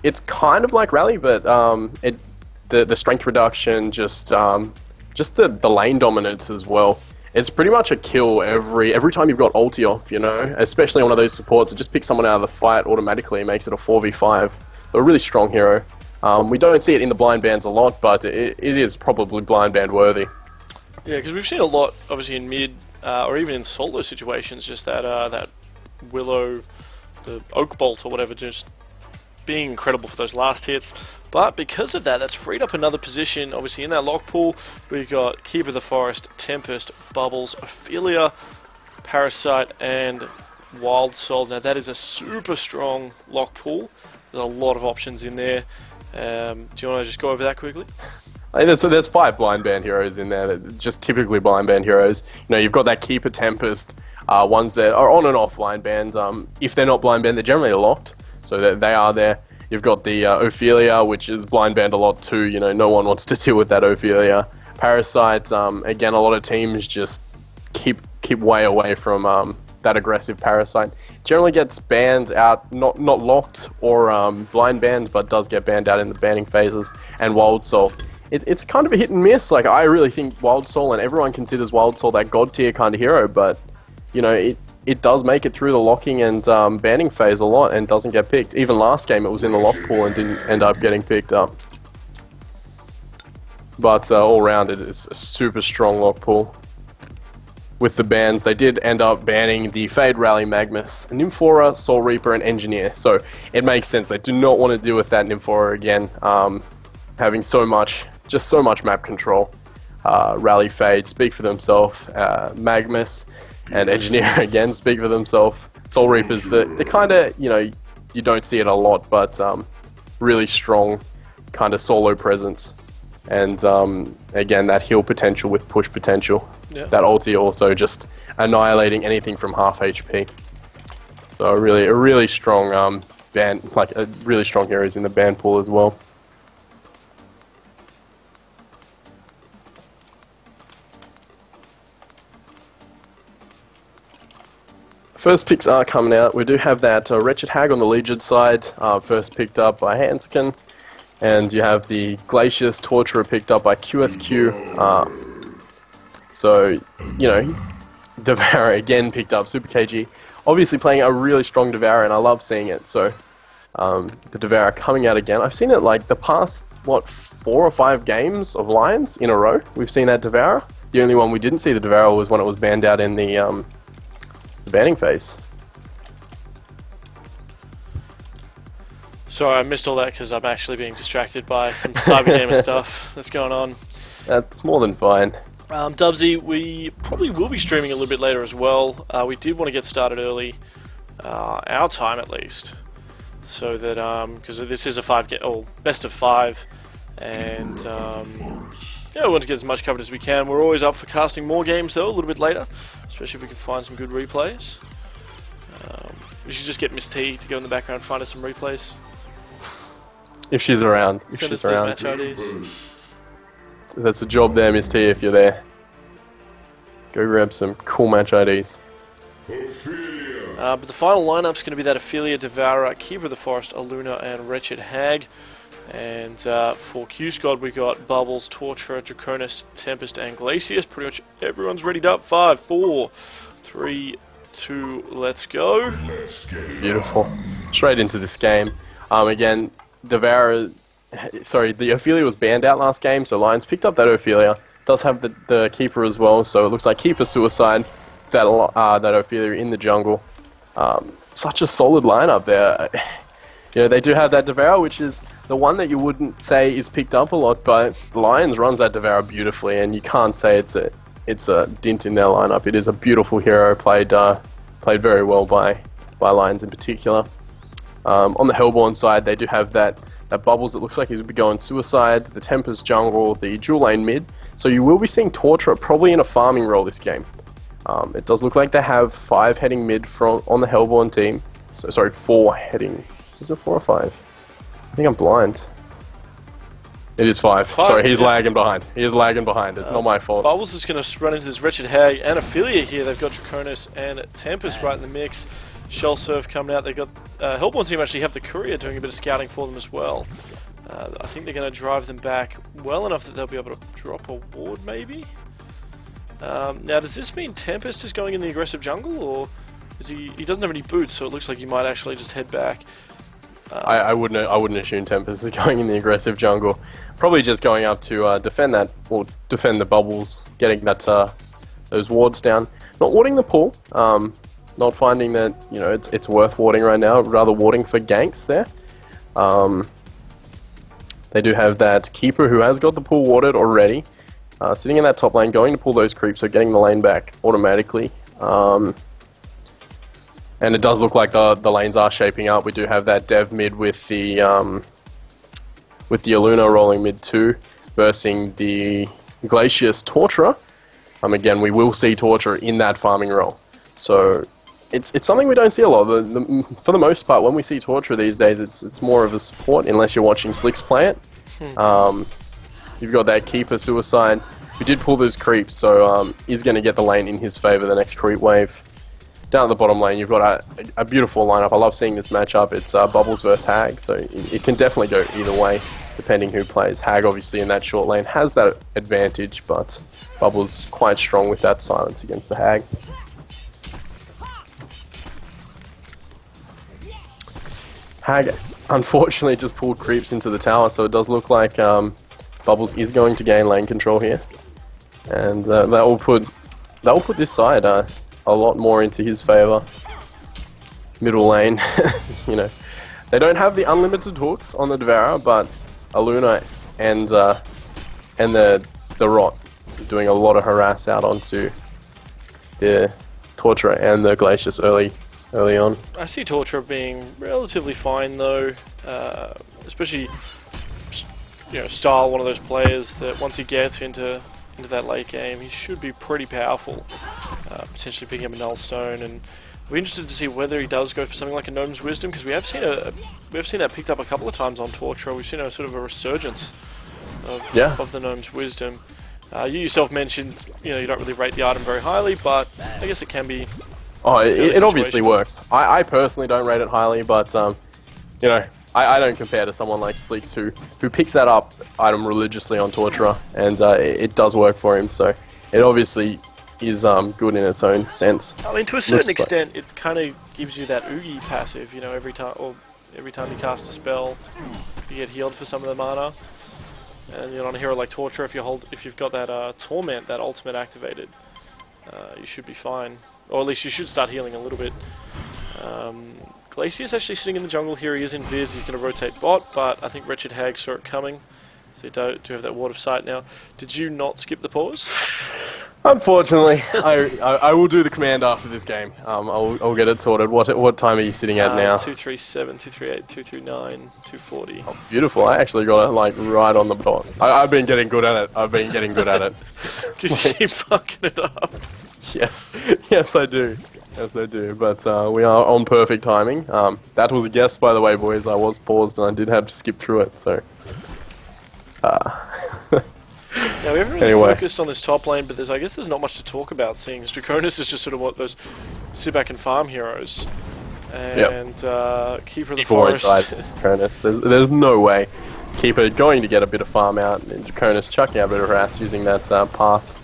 it's kind of like Rally, but the strength reduction, just the lane dominance as well. It's pretty much a kill every time you've got ulti off, you know, especially on one of those supports. It just picks someone out of the fight automatically and makes it a 4v5. So a really strong hero. We don't see it in the blind bands a lot, but it is probably blind band worthy. Yeah, because we've seen a lot, obviously, in mid or even in solo situations, just that Willow, the Oak Bolt or whatever, just being incredible for those last hits. But because of that, that's freed up another position. Obviously, in that lock pool, we've got Keeper of the Forest, Tempest, Bubbles, Ophelia, Parasite, and Wild Soul. Now, that is a super strong lock pool. There's a lot of options in there. Do you want to just go over that quickly? So there's 5 blind band heroes in there, just typically blind band heroes. You know, you've got that Keeper, Tempest, ones that are on and off blind bands. If they're not blind band, they're generally locked, so they are there. You've got the Ophelia, which is blind band a lot too. You know, no one wants to deal with that Ophelia. Parasite, again, a lot of teams just keep way away from that aggressive Parasite. Generally gets banned out, not locked or blind banned, but does get banned out in the banning phases. And Wild Soul. it's kind of a hit and miss. Like, I really think Wild Soul, and everyone considers Wild Soul that god tier kind of hero, but, you know, it does make it through the locking and banning phase a lot and doesn't get picked. Even last game it was in the lock pool and didn't end up getting picked up. But all round it is a super strong lock pool. With the bans, they did end up banning the Fade Rally Magmus, Nymphora, Soul Reaper, and Engineer. So it makes sense. They do not want to deal with that Nymphora again, having so much map control. Rally Fade speak for themselves. Magmus and Engineer again speak for themselves. Soul Reaper's the kind of, you know, you don't see it a lot, but really strong kind of solo presence. And again, that heal potential with push potential. Yeah. That ulti also just annihilating anything from half HP. So a really strong ban, like a really strong heroes in the ban pool as well. First picks are coming out. We do have that Wretched Hag on the Legion side, first picked up by Hanskin. And you have the Glacius Torturer picked up by QSQ. So, you know, Devourer again picked up, Super KG. Obviously playing a really strong Devourer, and I love seeing it. So, the Devourer coming out again. I've seen it like the past, what, 4 or 5 games of Lions in a row. We've seen that Devourer. The only one we didn't see the Devourer was when it was banned out in the banning phase. Sorry, I missed all that because I'm actually being distracted by some Cybergamer stuff that's going on. That's more than fine. Dubsy, we probably will be streaming a little bit later as well. We did want to get started early, our time at least, so that because this is a best of 5, and yeah, we want to get as much covered as we can. We're always up for casting more games though, a little bit later, especially if we can find some good replays. We should just get Miss T to go in the background and find us some replays. If she's around. Send us those match IDs. That's a job there, Miss T, if you're there. Go grab some cool match IDs. But the final lineup's going to be that Ophelia, Devourer, Keeper of the Forest, Aluna, and Wretched Hag. And for QSQ, we got Bubbles, Torturer, Draconis, Tempest, and Glacius. Pretty much everyone's readied up. 5, 4, 3, 2, let's go. Beautiful. Straight into this game. Again, Devourer, sorry, the Ophelia was banned out last game, so Lions picked up that Ophelia. Does have the Keeper as well, so it looks like Keeper Suicide, that Ophelia in the jungle. Such a solid lineup there. You know, they do have that Devourer, which is the one that you wouldn't say is picked up a lot, but Lions runs that Devourer beautifully, and you can't say it's a dint in their lineup. It is a beautiful hero, played very well by Lions in particular. On the Hellborn side, they do have that Bubbles that looks like he's going to be going Suicide, the Tempest jungle, the dual lane mid. So you will be seeing Torturer probably in a farming role this game. It does look like they have 5 heading mid on the Hellborn team. So, sorry, 4 heading. Is it 4 or 5? I think I'm blind. It is 5. Sorry, he's lagging behind. He is lagging behind. It's not my fault. Bubbles is going to run into this Wretched Hag and Ophelia here. They've got Draconis and Tempest right in the mix. Shell Surf coming out. They've got Hellborn team actually have the Courier doing a bit of scouting for them as well. I think they're going to drive them back well enough that they'll be able to drop a ward maybe. Now does this mean Tempest is going in the aggressive jungle, or is he doesn't have any boots, so it looks like he might actually just head back. I wouldn't assume Tempest is going in the aggressive jungle. Probably just going up to defend that, or defend the Bubbles, getting that those wards down. Not warding the pool. Not finding that, you know, it's worth warding right now. Rather warding for ganks there. They do have that Keeper who has got the pool warded already. Sitting in that top lane, going to pull those creeps, so getting the lane back automatically. And it does look like the lanes are shaping up. We do have that Dev mid with the Aluna rolling mid 2, versing the Glacius Torturer. Again, we will see Torturer in that farming role. So it's something we don't see a lot. For the most part, when we see Torturer these days, it's more of a support, unless you're watching Slicks play it. You've got that Keeper Suicide. We did pull those creeps, so he's going to get the lane in his favour the next creep wave. Down at the bottom lane, you've got a beautiful lineup. I love seeing this matchup. It's Bubbles versus Hag, so it can definitely go either way. depending who plays. Hag obviously in that short lane has that advantage, but Bubbles quite strong with that silence against the Hag. Hag unfortunately just pulled creeps into the tower, so it does look like Bubbles is going to gain lane control here, and that will put this side a lot more into his favour. Middle lane, you know, they don't have the unlimited hooks on the Devera, but Aluna and the Rot doing a lot of harass out onto the Torturer and the Glacius early on. I see Torturer being relatively fine though, especially Style, one of those players that once he gets into that late game, he should be pretty powerful, potentially picking up a Null Stone. And we're interested to see whether he does go for something like a Gnome's Wisdom, because we have seen that picked up a couple of times on Torturer. We've seen a sort of a resurgence of the Gnome's Wisdom. You yourself mentioned, you don't really rate the item very highly, but I guess it can be. Oh, it obviously works. I personally don't rate it highly, but I don't compare to someone like Sleeks who picks that up item religiously on Torturer, and it does work for him. So it obviously is good in its own sense. I mean, to a certain extent, it kind of gives you that Oogie passive. Every time you cast a spell, you get healed for some of the mana. And on a hero like Torturer, if you've got that Torment, that ultimate activated, you should be fine. Or at least you should start healing a little bit. Glacius actually sitting in the jungle here. He is in Viz. He's going to rotate bot, but I think Wretched Hag saw it coming. So you do have that Ward of Sight now. Did you not skip the pause? Unfortunately, I will do the command after this game. I'll get it sorted. What time are you sitting at now? 237, 238, 239, 240. Oh, beautiful. I actually got it like right on the dot. I've been getting good at it. Because you keep fucking it up. Yes, I do. Yes, I do. But we are on perfect timing. That was a guess, by the way, boys. I was paused and I did have to skip through it. So. Now, we haven't really focused on this top lane, but I guess there's not much to talk about, seeing as Draconis is just sort of what those sit back and farm heroes. And Keeper of the Forest. Draconis. There's no way Keeper going to get a bit of farm out, and Draconis chucking out a bit of harass using that path.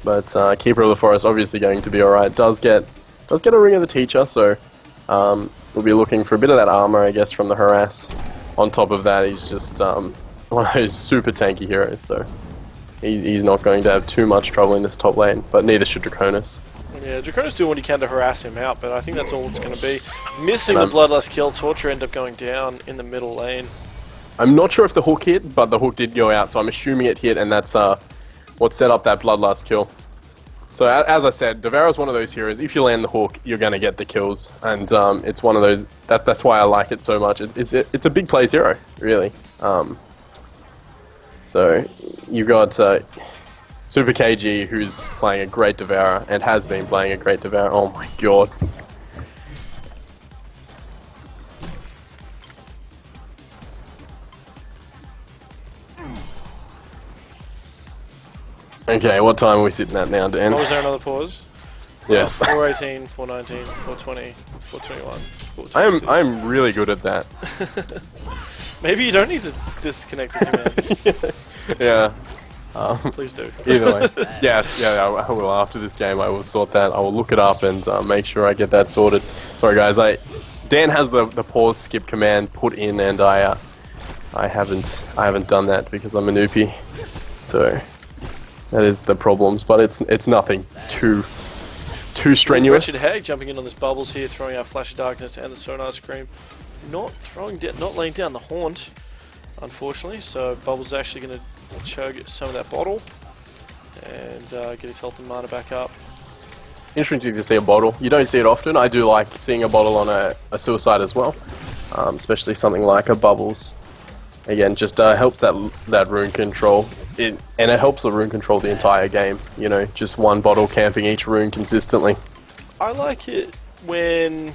But Keeper of the Forest obviously going to be alright. Does get a Ring of the Teacher, so we'll be looking for a bit of that armor, I guess, from the harass. On top of that, he's just one of those super tanky heroes, so he's not going to have too much trouble in this top lane, but neither should Draconis. Yeah, Draconis doing what he can to harass him out, but I think that's all it's going to be. Missing the Bloodlust kill, Torture end up going down in the middle lane. I'm not sure if the hook hit, but the hook did go out, so I'm assuming it hit, and that's what set up that Bloodlust kill. So as I said, Devera's one of those heroes. If you land the hook, you're going to get the kills, and it's one of those. That's why I like it so much. It's a big plays hero, really. So you got Super KG, who's playing a great Devera and has been playing a great Devera. Oh my god. Okay, what time are we sitting at now, Dan? Oh, was there another pause? Yes. 418, 419, 420, 421, 422. I'm really good at that. Maybe you don't need to disconnect the command. Yeah. Please do. Either way. Yes, I will. After this game, I will sort that. I will look it up and make sure I get that sorted. Sorry, guys. Dan has the pause skip command put in, and I haven't done that because I'm a noopy. So that is the problems, but it's nothing too strenuous. Wretched Hag jumping in on this Bubbles here, throwing out Flash of Darkness and the Sonar Scream. Not laying down the Haunt, unfortunately. So Bubbles is actually going to chug some of that bottle and get his health and mana back up. Interesting to see a bottle. You don't see it often. I do like seeing a bottle on a suicide as well, especially something like a Bubbles. Again, just helps that rune control. And it helps the rune control the entire game. You know, just one bottle camping each rune consistently. I like it when,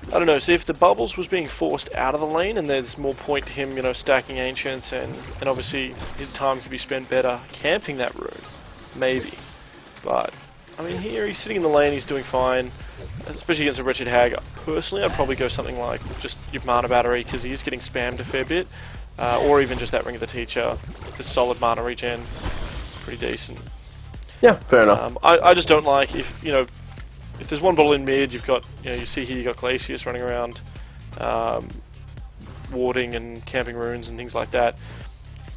I don't know, see if the Bubbles was being forced out of the lane and there's more point to him, stacking Ancients and obviously his time could be spent better camping that rune. Maybe. But, I mean, here he's sitting in the lane, he's doing fine. Especially against a Wretched Hag. Personally, I'd probably go something like just your Mana Battery because he is getting spammed a fair bit. or even just that Ring of the Teacher. The solid mana regen, pretty decent. Yeah, fair enough. I just don't like if there's one bottle in mid, you've got you see here you got Glacius running around, warding and camping runes and things like that.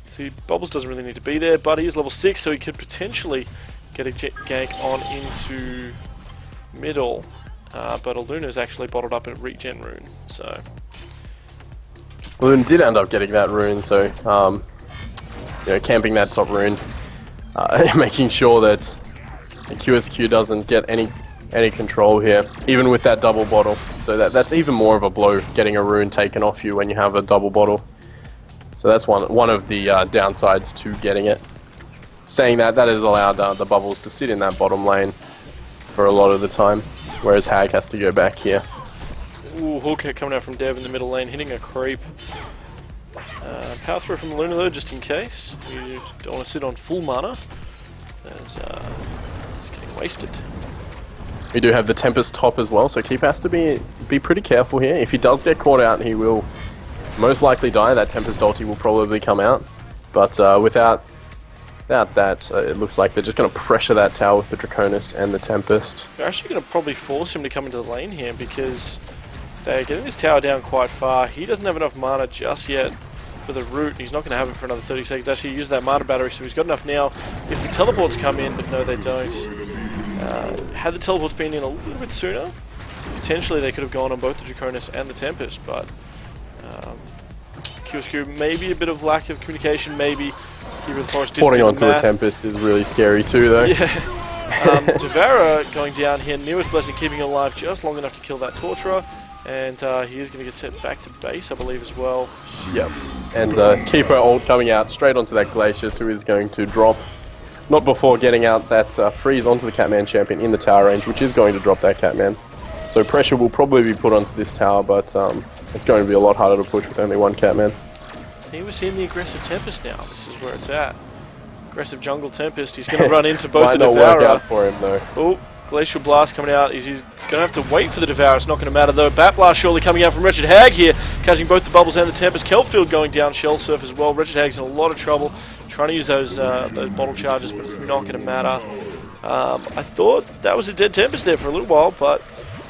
See, Bubbles doesn't really need to be there, but he is level 6, so he could potentially get a gank on into middle. But Aluna's actually bottled up a regen rune, so. Luna did end up getting that rune, so camping that top rune, making sure that the QSQ doesn't get any control here, even with that double bottle. So that's even more of a blow, getting a rune taken off you when you have a double bottle. So that's one of the downsides to getting it. Saying that has allowed the Bubbles to sit in that bottom lane for a lot of the time, whereas Hag has to go back here. Ooh, hook hit coming out from Dev in the middle lane, hitting a creep. Power throw from Luna though, just in case. You don't want to sit on full mana, as it's getting wasted. We do have the Tempest top as well, so Keep has to be pretty careful here. If he does get caught out, he will most likely die. That Tempest ulti will probably come out, but without that, it looks like they're just going to pressure that tower with the Draconis and the Tempest. They're actually going to probably force him to come into the lane here, because they're getting this tower down quite far. He doesn't have enough mana just yet for the root. He's not going to have it for another 30 seconds. Actually, he used that mana battery, so he's got enough now if the teleports come in, but no, they don't. Had the teleports been in a little bit sooner, potentially they could have gone on both the Draconis and the Tempest, but QSQ, maybe a bit of lack of communication, maybe Keeper of the Forest didn't Porting do the onto math. a Tempest is really scary too, though. Yeah. Devara going down here, Nearest Blessing keeping him alive just long enough to kill that Torturer, and he is going to get sent back to base, I believe, as well. Yep. And Keeper ult coming out straight onto that Glacius, who is going to drop, not before getting out that freeze onto the Catman champion in the tower range, which is going to drop that Catman. So pressure will probably be put onto this tower, but it's going to be a lot harder to push with only one Catman. See, we're seeing the aggressive Tempest now. This is where it's at. Aggressive jungle Tempest. He's going to run into both the Might not Devourer. work out for him though. Oh, Glacial Blast coming out. He's going to have to wait for the Devourer. It's not going to matter though. Bat Blast surely coming out from Wretched Hag here, catching both the Bubbles and the Tempest. Kelpfield going down Shell Surf as well. Wretched Hag's in a lot of trouble trying to use those bottle charges, but it's not going to matter. I thought that was a dead Tempest there for a little while, but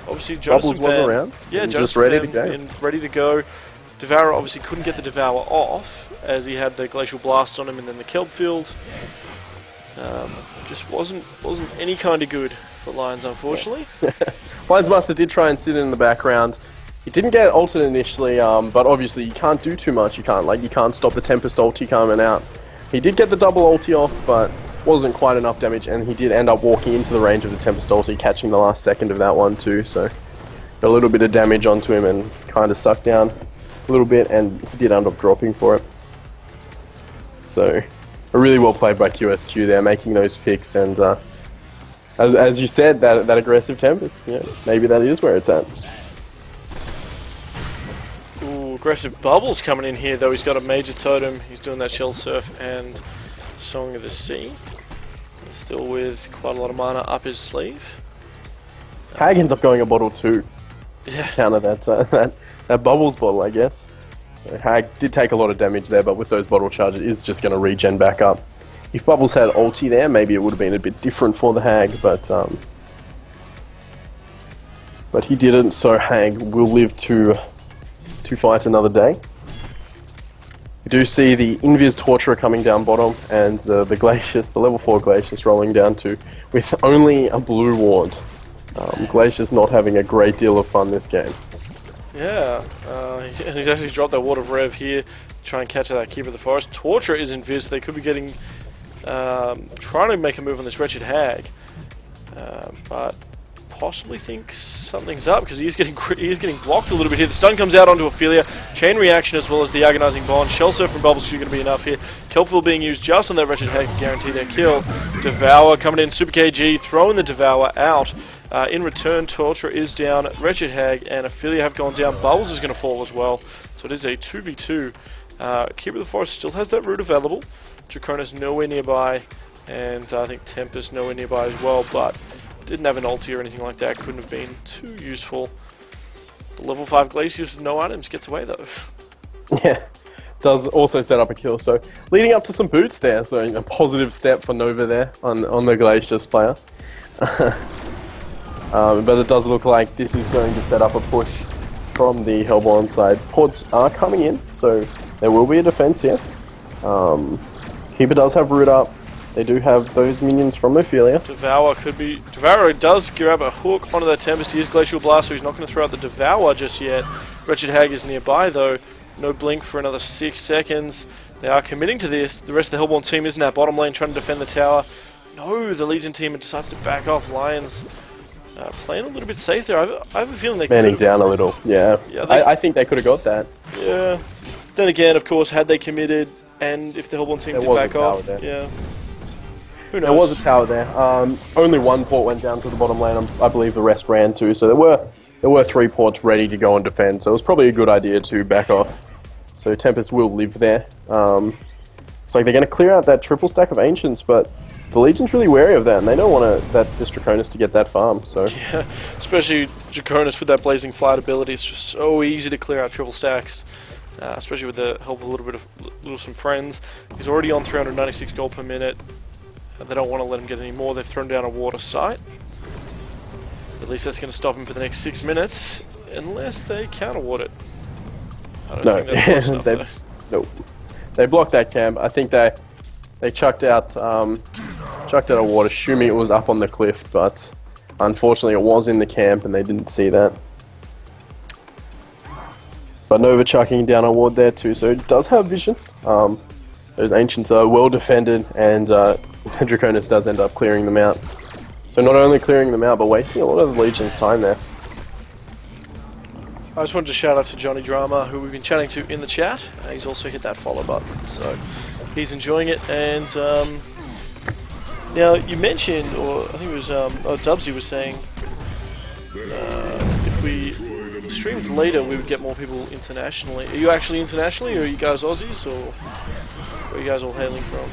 obviously Bubbles was around. Yeah, just ready to go. Ready to go. Devourer obviously couldn't get the Devourer off as he had the Glacial Blast on him, and then the Kelpfield just wasn't any kind of good for Lions, unfortunately. Lions Master did try and sit in the background. He didn't get ulted initially, but obviously you can't do too much. You can't stop the Tempest ulti coming out. He did get the double ulti off, but wasn't quite enough damage, and he did end up walking into the range of the Tempest ulti, catching the last second of that one too. So got a little bit of damage onto him and kind of sucked down a little bit, and he did end up dropping for it. So really well played by QSQ there, making those picks, and as you said, that aggressive Tempest, yeah, maybe that is where it's at. Ooh, aggressive Bubbles coming in here though. He's got a major totem. He's doing that Shell Surf and Song of the Sea. He's still with quite a lot of mana up his sleeve. Hag ends up going a bottle too. Yeah. Counter that Bubbles bottle, I guess. So Hag did take a lot of damage there, but with those bottle charges, it is just going to regen back up. If Bubbles had ulti there, maybe it would have been a bit different for the Hag, but he didn't, so Hag will live to fight another day. We do see the Invis Torturer coming down bottom, and the Glacius, the level 4 Glacius rolling down to, with only a blue ward. Glacius not having a great deal of fun this game. Yeah, and he's actually dropped that Ward of Rev here to try and catch that Keeper of the Forest. Torturer is invis. They could be getting, trying to make a move on this Wretched Hag, but possibly think something's up, because he is getting blocked a little bit here. The stun comes out onto Ophelia. Chain reaction as well as the agonizing bond. Shell Surf from Bubbles is going to be enough here. Kelphill being used just on that Wretched Hag to guarantee their kill. Devour coming in, Super KG throwing the Devour out. In return, Torturer is down, Wretched Hag and Ophelia have gone down. Bubbles is going to fall as well. So it is a 2v2. Keeper of the Forest still has that root available. Draconis nowhere nearby, and I think Tempest nowhere nearby as well, but didn't have an ulti or anything like that. Couldn't have been too useful. The level 5 Glacius with no items gets away though. Yeah, does also set up a kill. So leading up to some boots there. So a positive step for Nova there on the Glacius player. But it does look like this is going to set up a push from the Hellborn side. Ports are coming in, so there will be a defense here. Keeper does have root up. They do have those minions from Ophelia. Devour could be... Devour does grab a hook onto that Tempest. He is Glacial Blast, so he's not going to throw out the Devour just yet. Wretched Hag is nearby, though. No blink for another 6 seconds. They are committing to this. The rest of the Hellborn team is in that bottom lane trying to defend the tower. No, the Legion team decides to back off. Lions playing a little bit safe there. I have a feeling they could Manning down a little, yeah. I think they could have got that. Yeah. Then again, of course, had they committed, and if the Hellborn team did back off, yeah. Who knows? There was a tower there. Only one port went down to the bottom lane. I believe the rest ran too. So there were 3 ports ready to go and defend. So it was probably a good idea to back off. So Tempest will live there. It's like they're going to clear out that triple stack of Ancients, but the Legion's really wary of that, and they don't want this Draconis to get that farm. So yeah, especially Draconis with that Blazing Flight ability. It's just so easy to clear out triple stacks. Especially with the help of a little bit of some friends. He's already on 396 gold per minute. They don't want to let him get any more. They've thrown down a water site. At least that's going to stop him for the next 6 minutes, unless they counter-ward it. I don't think that's close enough, no. They blocked that camp. I think they chucked out a ward, assuming it was up on the cliff, but unfortunately it was in the camp and they didn't see that. But Nova chucking down a ward there too, so it does have vision. Those Ancients are well defended, and Draconis does end up clearing them out. So not only clearing them out, but wasting a lot of the Legion's time there. I just wanted to shout out to Johnny Drama, who we've been chatting to in the chat. He's also hit that follow button, so he's enjoying it. And now you mentioned, or I think it was Dubsy was saying, if we streamed later, we would get more people internationally. Are you actually internationally, or are you guys Aussies, or where are you guys all hailing from?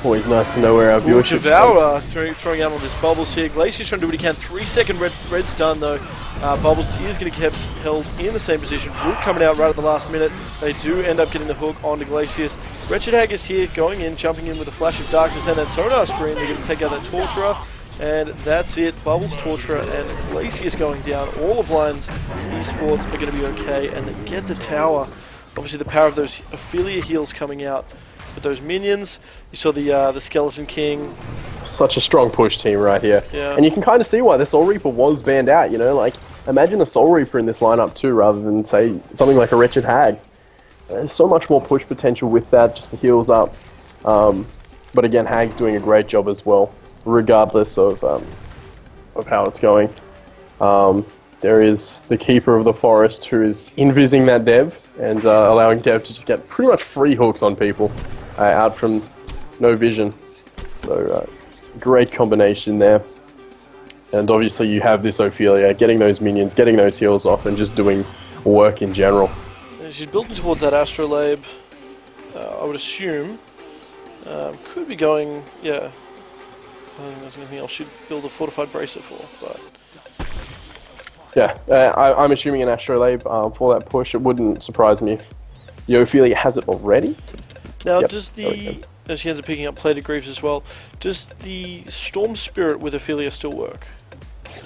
Always nice to know where our viewership is. Devour throwing out all these bubbles here. Glacier's trying to do what he can. 3-second red stun though. Bubbles is going to get held in the same position. Root coming out right at the last minute. They do end up getting the hook onto Glacius. Wretched Hag is here, going in, jumping in with a flash of darkness and that sonar screen. They're going to take out that Torturer. And that's it. Bubbles, Torturer, and Glacius going down. All of Lions Esports are going to be okay, and they get the tower. Obviously the power of those Ophelia heals coming out with those minions. You saw the Skeleton King. Such a strong push team right here. Yeah. And you can kind of see why the Soul Reaper was banned out, you know? Like, imagine a Soul Reaper in this lineup too, rather than, say, something like a Wretched Hag. There's so much more push potential with that, just the heals up. But again, Hag's doing a great job as well, regardless of how it's going. There is the Keeper of the Forest who is invising that Dev and allowing Dev to just get pretty much free hooks on people out from no vision. So great combination there. And obviously you have this Ophelia getting those minions, getting those heals off, and just doing work in general. She's building towards that Astrolabe, I would assume. Could be going, yeah. I don't think there's anything else she'd build a fortified bracelet for, but... Yeah, I'm assuming an Astrolabe for that push. It wouldn't surprise me if the Ophelia has it already. Now, does the... As she ends up picking up Plated Greaves as well, does the Storm Spirit with Ophelia still work?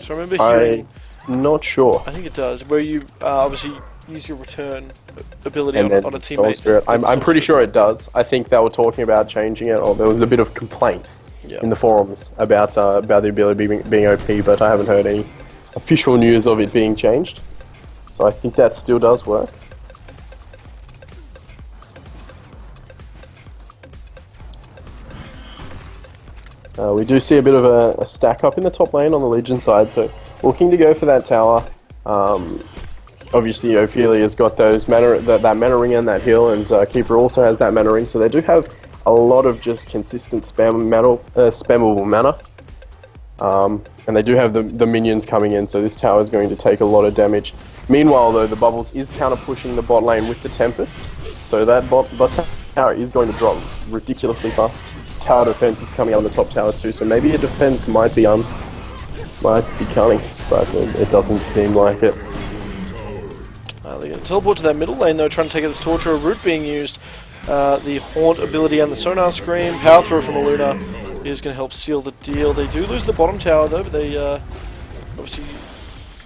So I remember hearing... I'm not sure. I think it does, where you obviously use your return ability and on a Storm teammate. Spirit. I'm pretty sure it does. I think they were talking about changing it, or there was a bit of complaints in the forums about the ability being OP, but I haven't heard any official news of it being changed. So I think that still does work. We do see a bit of a stack up in the top lane on the Legion side, so looking to go for that tower. Obviously Ophelia's got those that mana ring and that heal, and Keeper also has that mana ring, so they do have a lot of just consistent spammable mana. And they do have the minions coming in, so this tower is going to take a lot of damage. Meanwhile though, the Bubbles is counter pushing the bot lane with the Tempest, so that bot tower is going to drop ridiculously fast. Tower defense is coming on the top tower too, so maybe a defense might be coming, but it doesn't seem like it. They're going to teleport to that middle lane though, trying to take out this Torture. Root being used. The Haunt ability and the Sonar Scream. Power Throw from Aluna is going to help seal the deal. They do lose the bottom tower though, but they obviously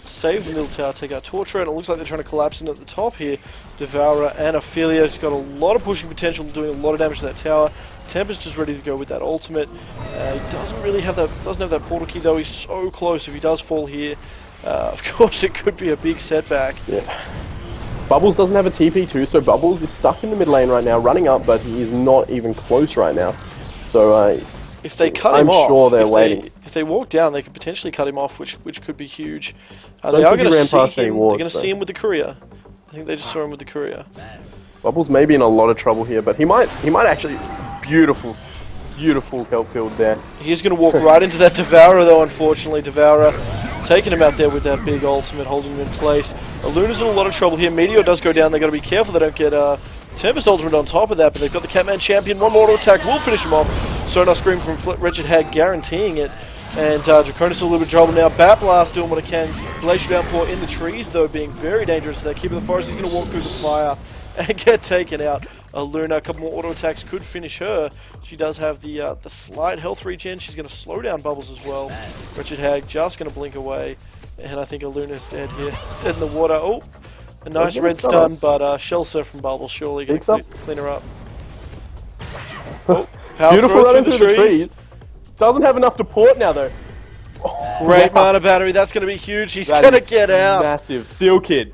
save the middle tower, take out Torture, and it looks like they're trying to collapse in at the top here. Devourer and Ophelia has got a lot of pushing potential, doing a lot of damage to that tower. Tempest is ready to go with that ultimate. He doesn't really have that, doesn't have that portal key though. He's so close. If he does fall here, of course it could be a big setback. Yeah. Bubbles doesn't have a TP too, so Bubbles is stuck in the mid lane right now, running up, but he is not even close right now. So if they cut him off, sure they're waiting. If they walk down, they could potentially cut him off, which could be huge. They are going to see him. They're going to see him with the courier. I think they just saw him with the courier. Bubbles may be in a lot of trouble here, but he might actually. Beautiful help field there. He's going to walk right into that Devourer though, unfortunately. Devourer taking him out there with that big ultimate, holding him in place. Luna's in a lot of trouble here. Meteor does go down. They've got to be careful they don't get Tempest ultimate on top of that, but they've got the Catman champion. One more auto attack will finish him off. Sonar Scream from Wretched Hag guaranteeing it. And Draconis a little bit of trouble now. Bat Blast doing what it can. Glacial Downpour in the trees though, being very dangerous. That Keeper of the Forest is going to walk through the fire and get taken out. Luna, a couple more auto attacks could finish her. She does have the slight health regen. She's going to slow down Bubbles as well. Wretched Hag just going to blink away. And I think Luna's dead here. Dead in the water. Oh, a nice red stun, but Shell Surf from Bubbles surely going to clean her up. Oh, beautiful running through the trees. Doesn't have enough to port now though. Great mana battery. That's going to be huge. He's going to get out. Massive. Seal Kid,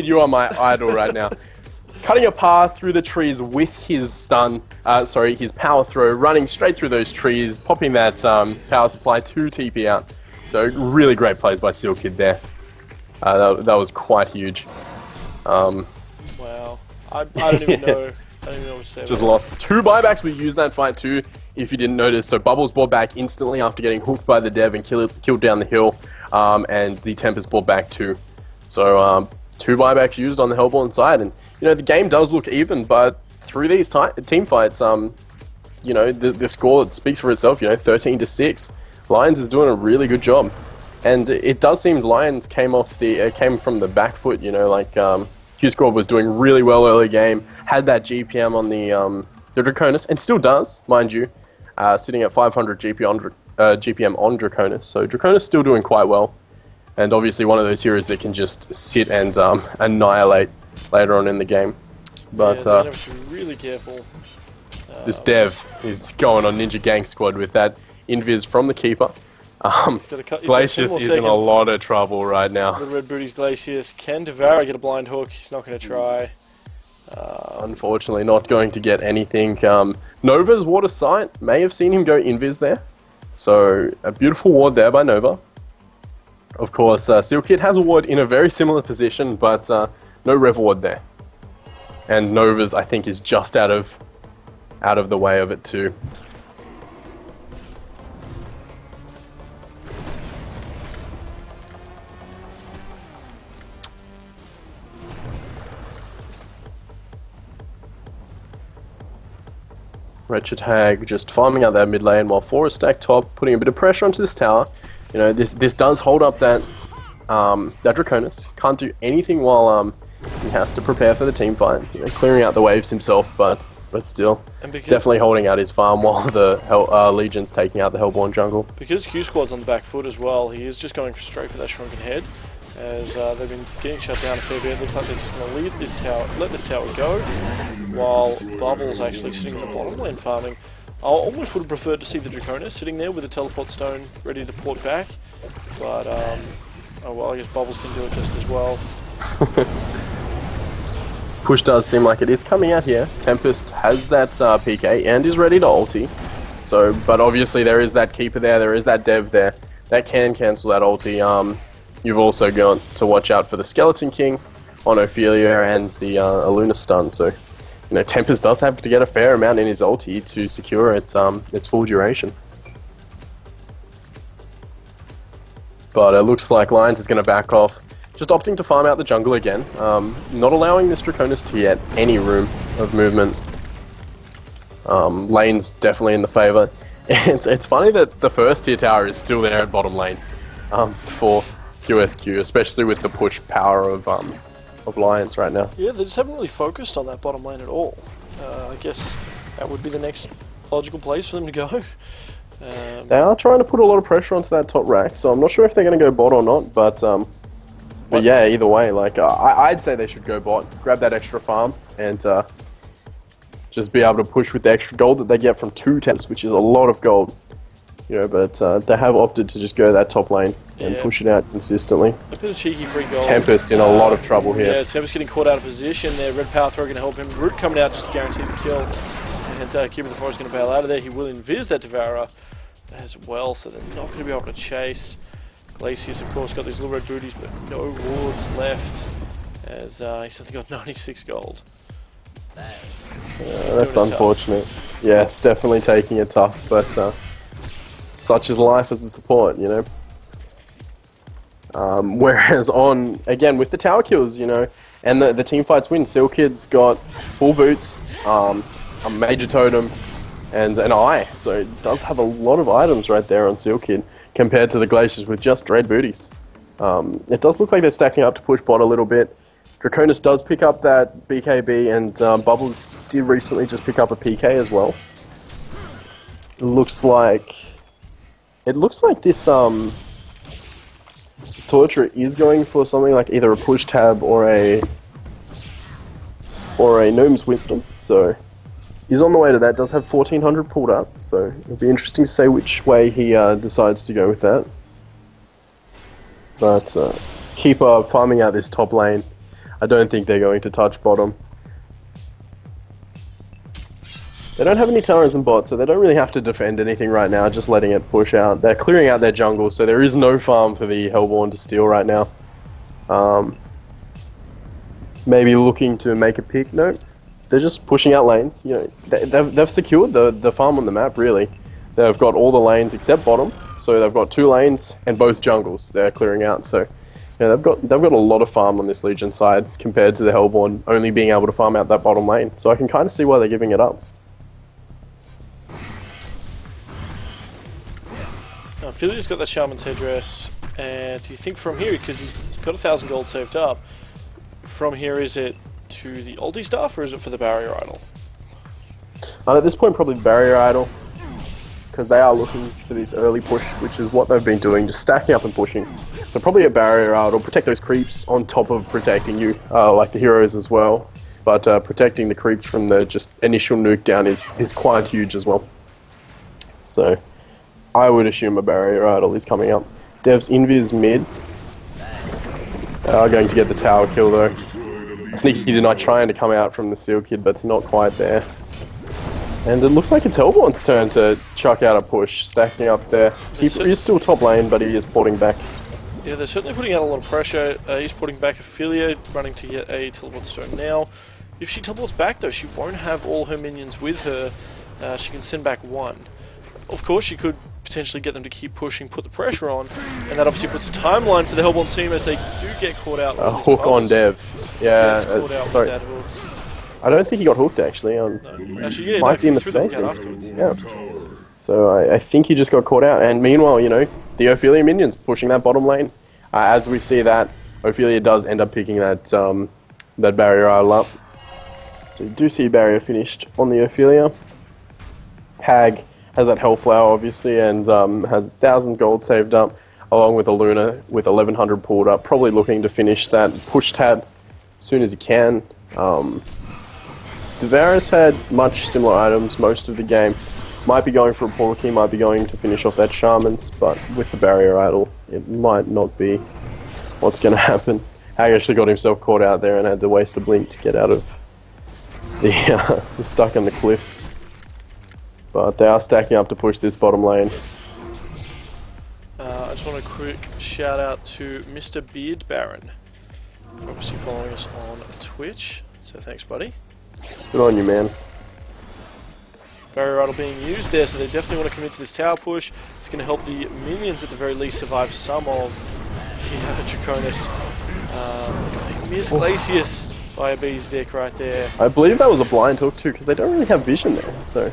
you are my idol right now. Cutting a path through the trees with his stun, his power throw, running straight through those trees, popping that power supply to TP out. So really great plays by Seal Kid there. That was quite huge. Wow. I don't even know. I don't even know what to say. Just lost. 2 buybacks we used that fight too, if you didn't notice. So Bubbles brought back instantly after getting hooked by the Dev and killed down the hill, and the Tempest brought back 2. So 2 buybacks used on the Hellborn side, and you know the game does look even, but through these team fights, you know the score speaks for itself. You know, 13-6. Lions is doing a really good job, and it does seem Lions came from the back foot. You know, like QSQ was doing really well early game, had that GPM on the Draconis, and still does, mind you, sitting at 500 GPM on Draconis. So Draconis still doing quite well. And obviously one of those heroes that can just sit and annihilate later on in the game. But yeah, have to be really careful. This Dev is going on Ninja Gang Squad with that invis from the Keeper. Glacius is in a lot of trouble right now. The Red Booty's Glacius. Can Devourer get a blind hook? He's not going to try. Unfortunately not going to get anything. Nova's Water Sight may have seen him go invis there. So a beautiful ward there by Nova. Of course, Seal Kid has a ward in a very similar position, but no Rev ward there. And Nova's, I think, is just out of the way of it too. Wretched Hag just farming out that mid lane while 4 is stacked top, putting a bit of pressure onto this tower. You know, this does hold up that Draconis. Can't do anything while he has to prepare for the team fight. You know, clearing out the waves himself, but still definitely holding out his farm while the Legion's taking out the Hellborn jungle. Because Q Squad's on the back foot as well, he is just going straight for that Shrunken Head. As they've been getting shut down a fair bit, it looks like they're just going to let this tower go, while Bubble's actually sitting in the bottom lane farming. I almost would have preferred to see the Draconis sitting there with a teleport stone ready to port back, but oh well, I guess Bubbles can do it just as well. Push does seem like it is coming out here. Tempest has that PK and is ready to ulti. So, but obviously there is that Keeper there is that Dev there. That can cancel that ulti. You've also got to watch out for the Skeleton King on Ophelia and the Aluna stun, so you know, Tempest does have to get a fair amount in his ulti to secure its full duration. But it looks like Lions is going to back off, just opting to farm out the jungle again, not allowing this Draconis to get any room of movement. Lane's definitely in the favour. It's funny that the first tier tower is still there at bottom lane for QSQ, especially with the push power of of Lions right now. Yeah, they just haven't really focused on that bottom lane at all. I guess that would be the next logical place for them to go. They are trying to put a lot of pressure onto that top rack, so I'm not sure if they're going to go bot or not, but yeah, either way, like, I'd say they should go bot, grab that extra farm, and just be able to push with the extra gold that they get from 2 taps, which is a lot of gold. You know, but they have opted to just go that top lane and push it out consistently. A bit of cheeky free gold. Tempest in a lot of trouble here. Yeah, Tempest getting caught out of position there. Red Power Throw going to help him. Root coming out just to guarantee the kill. And Cube of the Forest going to bail out of there. He will invis that Devourer as well, so they're not going to be able to chase. Glacius, of course, got these little red booties, but no wards left, as he's only got 96 gold. That's unfortunate. Yeah, it's definitely taking it tough, but such is life as a support, you know. Whereas on, again, with the tower kills, you know, and the team fights win, Seal Kid's got full boots, a major totem, and an eye. So it does have a lot of items right there on Seal Kid, compared to the Glaciers with just red booties. It does look like they're stacking up to push bot a little bit. Draconis does pick up that BKB, and Bubbles did recently just pick up a PK as well. It looks like this this Torturer is going for something like either a push tab or a Gnome's Wisdom. So he's on the way to that. Does have 1400 pulled up, so it'll be interesting to see which way he decides to go with that. But keep farming out this top lane. I don't think they're going to touch bottom. They don't have any towers in bot, so they don't really have to defend anything right now, just letting it push out. They're clearing out their jungle, so there is no farm for the Hellborn to steal right now. Maybe looking to make a pick. No, they're just pushing out lanes. You know, they've secured the farm on the map, really. They've got all the lanes except bottom, so they've got 2 lanes and both jungles they're clearing out. So yeah, they've got a lot of farm on this Legion side compared to the Hellborn only being able to farm out that bottom lane. So I can kind of see why they're giving it up. Philly's got that Shaman's Headdress, and do you think from here, because he's got 1,000 gold saved up, from here is it to the ulti staff or is it for the barrier idol? At this point, probably the barrier idol, because they are looking for this early push, which is what they've been doing, just stacking up and pushing. So probably a barrier idol, protect those creeps on top of protecting you, like the heroes as well. But protecting the creeps from the just initial nuke down is quite huge as well. So I would assume a barrier idol is coming up. Dev's invis mid. They are going to get the tower kill though. Sneaky Deny trying to come out from the Seal Kid, but it's not quite there. And it looks like it's Hellborn's turn to chuck out a push, stacking up there. He's still top lane, but he is porting back. Yeah, they're certainly putting out a lot of pressure. He's putting back Ophelia, running to get a teleport stone now. If she teleports back though, she won't have all her minions with her. She can send back 1. Of course, she could potentially get them to keep pushing, put the pressure on, and that obviously puts a timeline for the Hellborn team as they do get caught out. A hook on Dev. Yeah, sorry. I don't think he got hooked actually. Actually, might be a mistake. Yeah. So I think he just got caught out. And meanwhile, you know, the Ophelia minions pushing that bottom lane. As we see that, Ophelia does end up picking that that barrier idol up. So you do see barrier finished on the Ophelia. Hag has that Hellflower obviously, and has 1,000 gold saved up, along with a Luna with 1,100 pulled up, probably looking to finish that push tab as soon as he can. Devouris had much similar items most of the game. Might be going for a Portal Key, might be going to finish off that Shamans, but with the barrier idol, it might not be what's going to happen. Hag actually got himself caught out there and had to waste a blink to get out of the stuck on the cliffs. But they are stacking up to push this bottom lane. I just want a quick shout out to Mr. Beard Baron for obviously following us on Twitch. So thanks, buddy. Good on you, man. Barrier idol being used there, so they definitely want to commit to this tower push. It's going to help the minions at the very least survive some of the Draconis. Miss Glacius by a bee's dick right there. I believe that was a blind hook too, because they don't really have vision there, so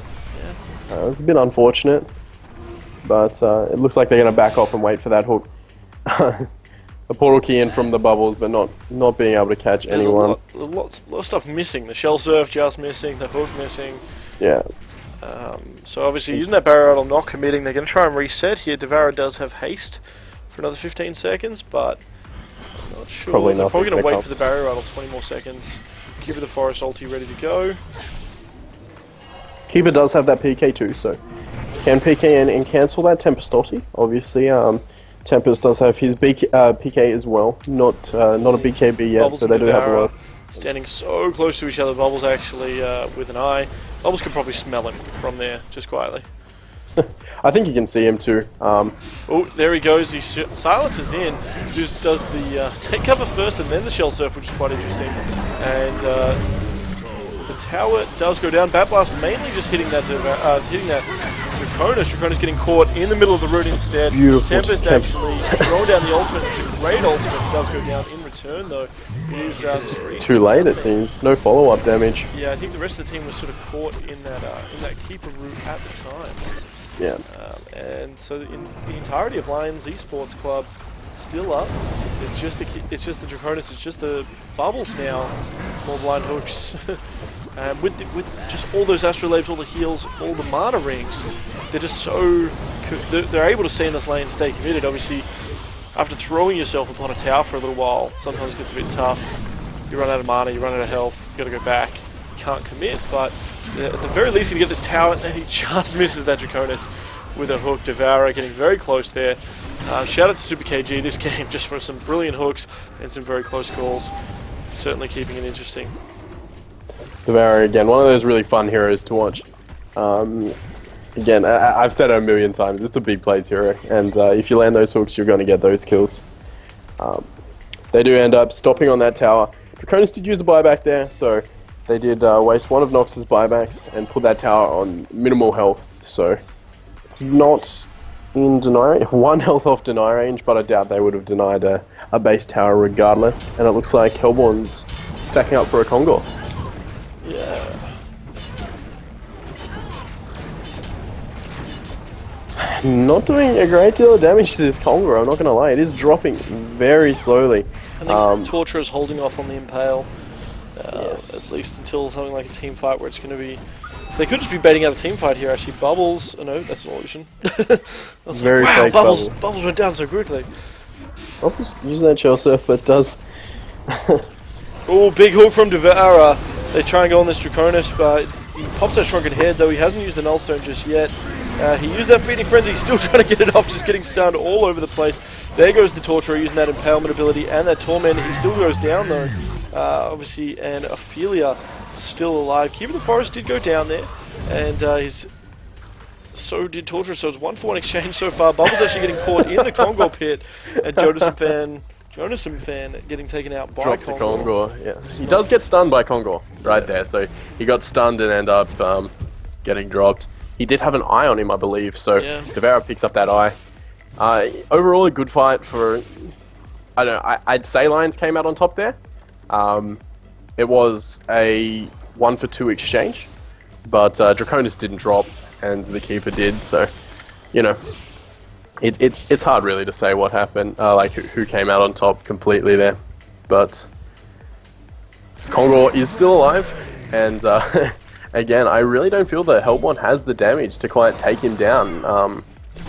it's a bit unfortunate. But it looks like they're going to back off and wait for that hook. the portal key in from the bubbles, but not being able to catch There's anyone. a lot of stuff missing. The shell surf just missing, the hook missing. Yeah. So obviously using that barrier rattle, not committing. They're going to try and reset here. Devara does have haste for another 15 seconds, but I'm not sure. Probably They're probably going to nothing. wait for the barrier rattle 20 more seconds. Keeper the Forest ulti ready to go. Keeper does have that PK too, so can PK in and cancel that Tempest ulti. Obviously, Tempest does have his PK as well. Not a big KB yet, Bubbles so they and do have a Devara lot. standing so close to each other. Bubbles actually with an eye. Bubbles could probably smell him from there, just quietly. I think you can see him too. Oh, there he goes. He silences in. Just does the take cover first and then the shell surf, which is quite interesting. And the tower does go down. Bat Blast mainly just hitting that Draconis. Draconis getting caught in the middle of the route instead. Beautiful. Tempest actually throwing down the ultimate. It's a great ultimate. It does go down in return though. It is It's just too late, it seems. No follow-up damage. Yeah, I think the rest of the team was sort of caught in that keeper route at the time. Yeah. And so in the entirety of Lions Esports Club still up. It's just the Draconis. It's just the Bubbles now. More blind hooks. with just all those astrolabes, all the heals, all the mana rings, they're just so they're able to stay in this lane, stay committed. Obviously, after throwing yourself upon a tower for a little while, sometimes it gets a bit tough. You run out of mana, you run out of health, you got to go back. You can't commit, but at the very least, you get this tower, and he just misses that Draconis with a hook. Devara getting very close there. Shout out to Super KG this game just for some brilliant hooks and some very close calls. Certainly keeping it interesting. Devara again, one of those really fun heroes to watch. Again, I've said it a million times, it's a big plays hero, and if you land those hooks, you're going to get those kills. They do end up stopping on that tower. Draconis did use a buyback there, so they did waste one of Nox's buybacks and put that tower on minimal health, so it's not in deny, one health off deny range, but I doubt they would have denied a base tower regardless, and it looks like Hellborn's stacking up for a Kongor. Yeah. Not doing a great deal of damage to this Kongor, I'm not going to lie. It is dropping very slowly. I think Torture is holding off on the Impale, yes. at least until something like a team fight where it's going to be... So they could just be baiting out a team fight here, actually. Bubbles... Oh, no, that's an illusion. Very wow, fake Bubbles went down so quickly. Bubbles using that shell surf, but does... Oh, big hook from Devara. They try and go on this Draconis, but he pops that Shrunken Head, though he hasn't used the Nullstone just yet. He used that Feeding Frenzy, still trying to get it off, just getting stunned all over the place. There goes the Torturer using that Impalement ability and that Torment. He still goes down, though, obviously, and Ophelia still alive. Keeper of the Forest did go down there, and so did Torturer, so it's 1-for-1 exchange so far. Bubbles actually getting caught in the Kongor pit, and Jonasum fan getting taken out by Dropped to Kongor. Kongor, yeah. He does get stunned by Kongor right there, so he got stunned and ended up getting dropped. He did have an eye on him, I believe, so Yeah. Devara picks up that eye. Overall, a good fight for... I don't know, I'd say Lions came out on top there. It was a 1-for-2 exchange, but Draconis didn't drop, and the Keeper did, so, you know, it's hard really to say what happened, like who came out on top completely there, but Kongor is still alive, and again, I really don't feel that Hellborn has the damage to quite take him down.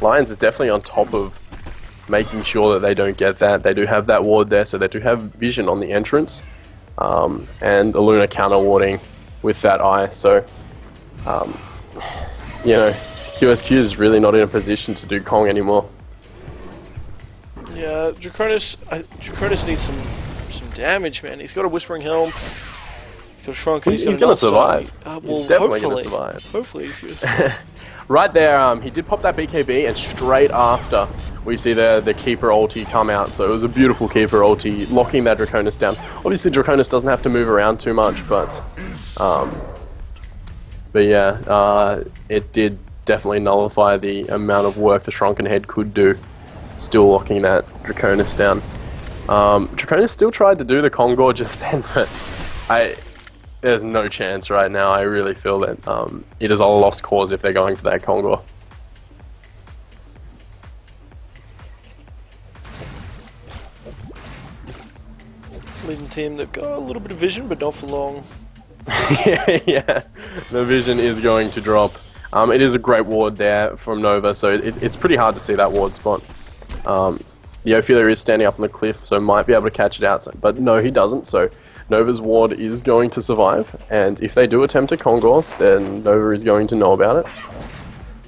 Lions is definitely on top of making sure that they don't get that. They do have that ward there, so they do have vision on the entrance, and a Luna counter warding with that eye, so you know, QSQ is really not in a position to do Kong anymore. Yeah, Draconis needs some damage, man. He's got a Whispering Helm. He's got Shrunken. He's got going to a Nullstone. survive. Well, He's definitely going hopefully. to survive. Hopefully he's good. Right there, he did pop that BKB, and straight after, we see the Keeper ulti come out. So it was a beautiful Keeper ulti, locking that Draconis down. Obviously, Draconis doesn't have to move around too much, but yeah, it did definitely nullify the amount of work the Shrunken Head could do, still locking that Draconis down. Draconis still tried to do the Kongor just then, but there's no chance right now. I really feel that it is a lost cause if they're going for that Kongor. leading team. They've got a little bit of vision, but not for long. Yeah, the vision is going to drop. It is a great ward there from Nova, so it's pretty hard to see that ward spot. The Ophelia is standing up on the cliff, so might be able to catch it out, but no, he doesn't, so Nova's ward is going to survive, and if they do attempt a Kongor, then Nova is going to know about it.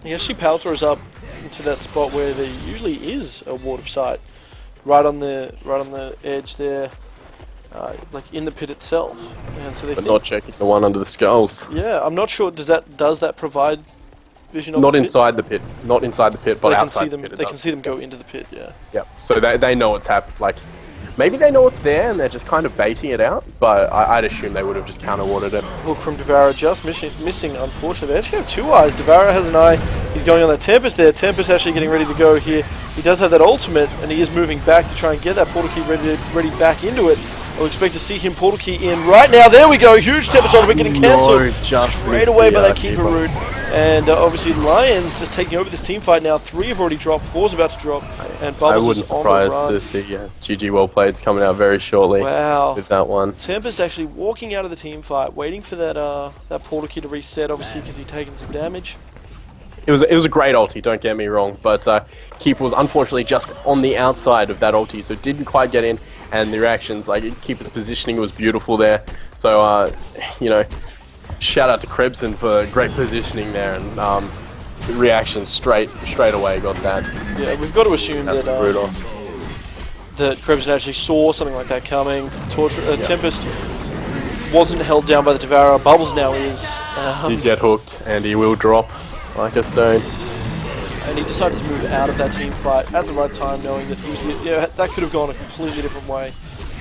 He actually power throws up into that spot where there usually is a ward of sight, right on the edge there, like in the pit itself. And so they But not checking the one under the skulls. Yeah, I'm not sure. Does that provide vision of Not the inside the pit. Not inside the pit, but they outside can see them. the pit. They can see them go into the pit. Yeah. Yeah. So they know what's happened. Like, maybe they know what's there and they're just kind of baiting it out. But I'd assume they would have just counter-warded it. Hook from Devara just missing, unfortunately. They actually have two eyes. Devara has an eye. He's going on that Tempest there. Tempest actually getting ready to go here. He does have that ultimate, and he is moving back to try and get that portal key ready back into it. I'll expect to see him portal key in right now. There we go. Huge Tempest ultimate getting cancelled straight away by that Keeper route. And obviously Lions just taking over this team fight now. 3 have already dropped. 4's about to drop. And Bubbles I wouldn't is on the run. surprise to see GG well played's coming out very shortly. Wow. With that one. Tempest actually walking out of the team fight, waiting for that that portal key to reset, obviously because he'd taken some damage. It was a great ulti, don't get me wrong, but Keeper was unfortunately just on the outside of that ulti, so didn't quite get in, and the reactions, like Keeper's positioning was beautiful there. So you know, shout out to Krebson for great positioning there, and the reactions straight away got that. Yeah, we've got to assume that that Krebson actually saw something like that coming. Tempest wasn't held down by the Devara. Bubbles now is. Did get hooked, and he will drop like a stone. And he decided to move out of that team fight at the right time, knowing that he was, that could have gone a completely different way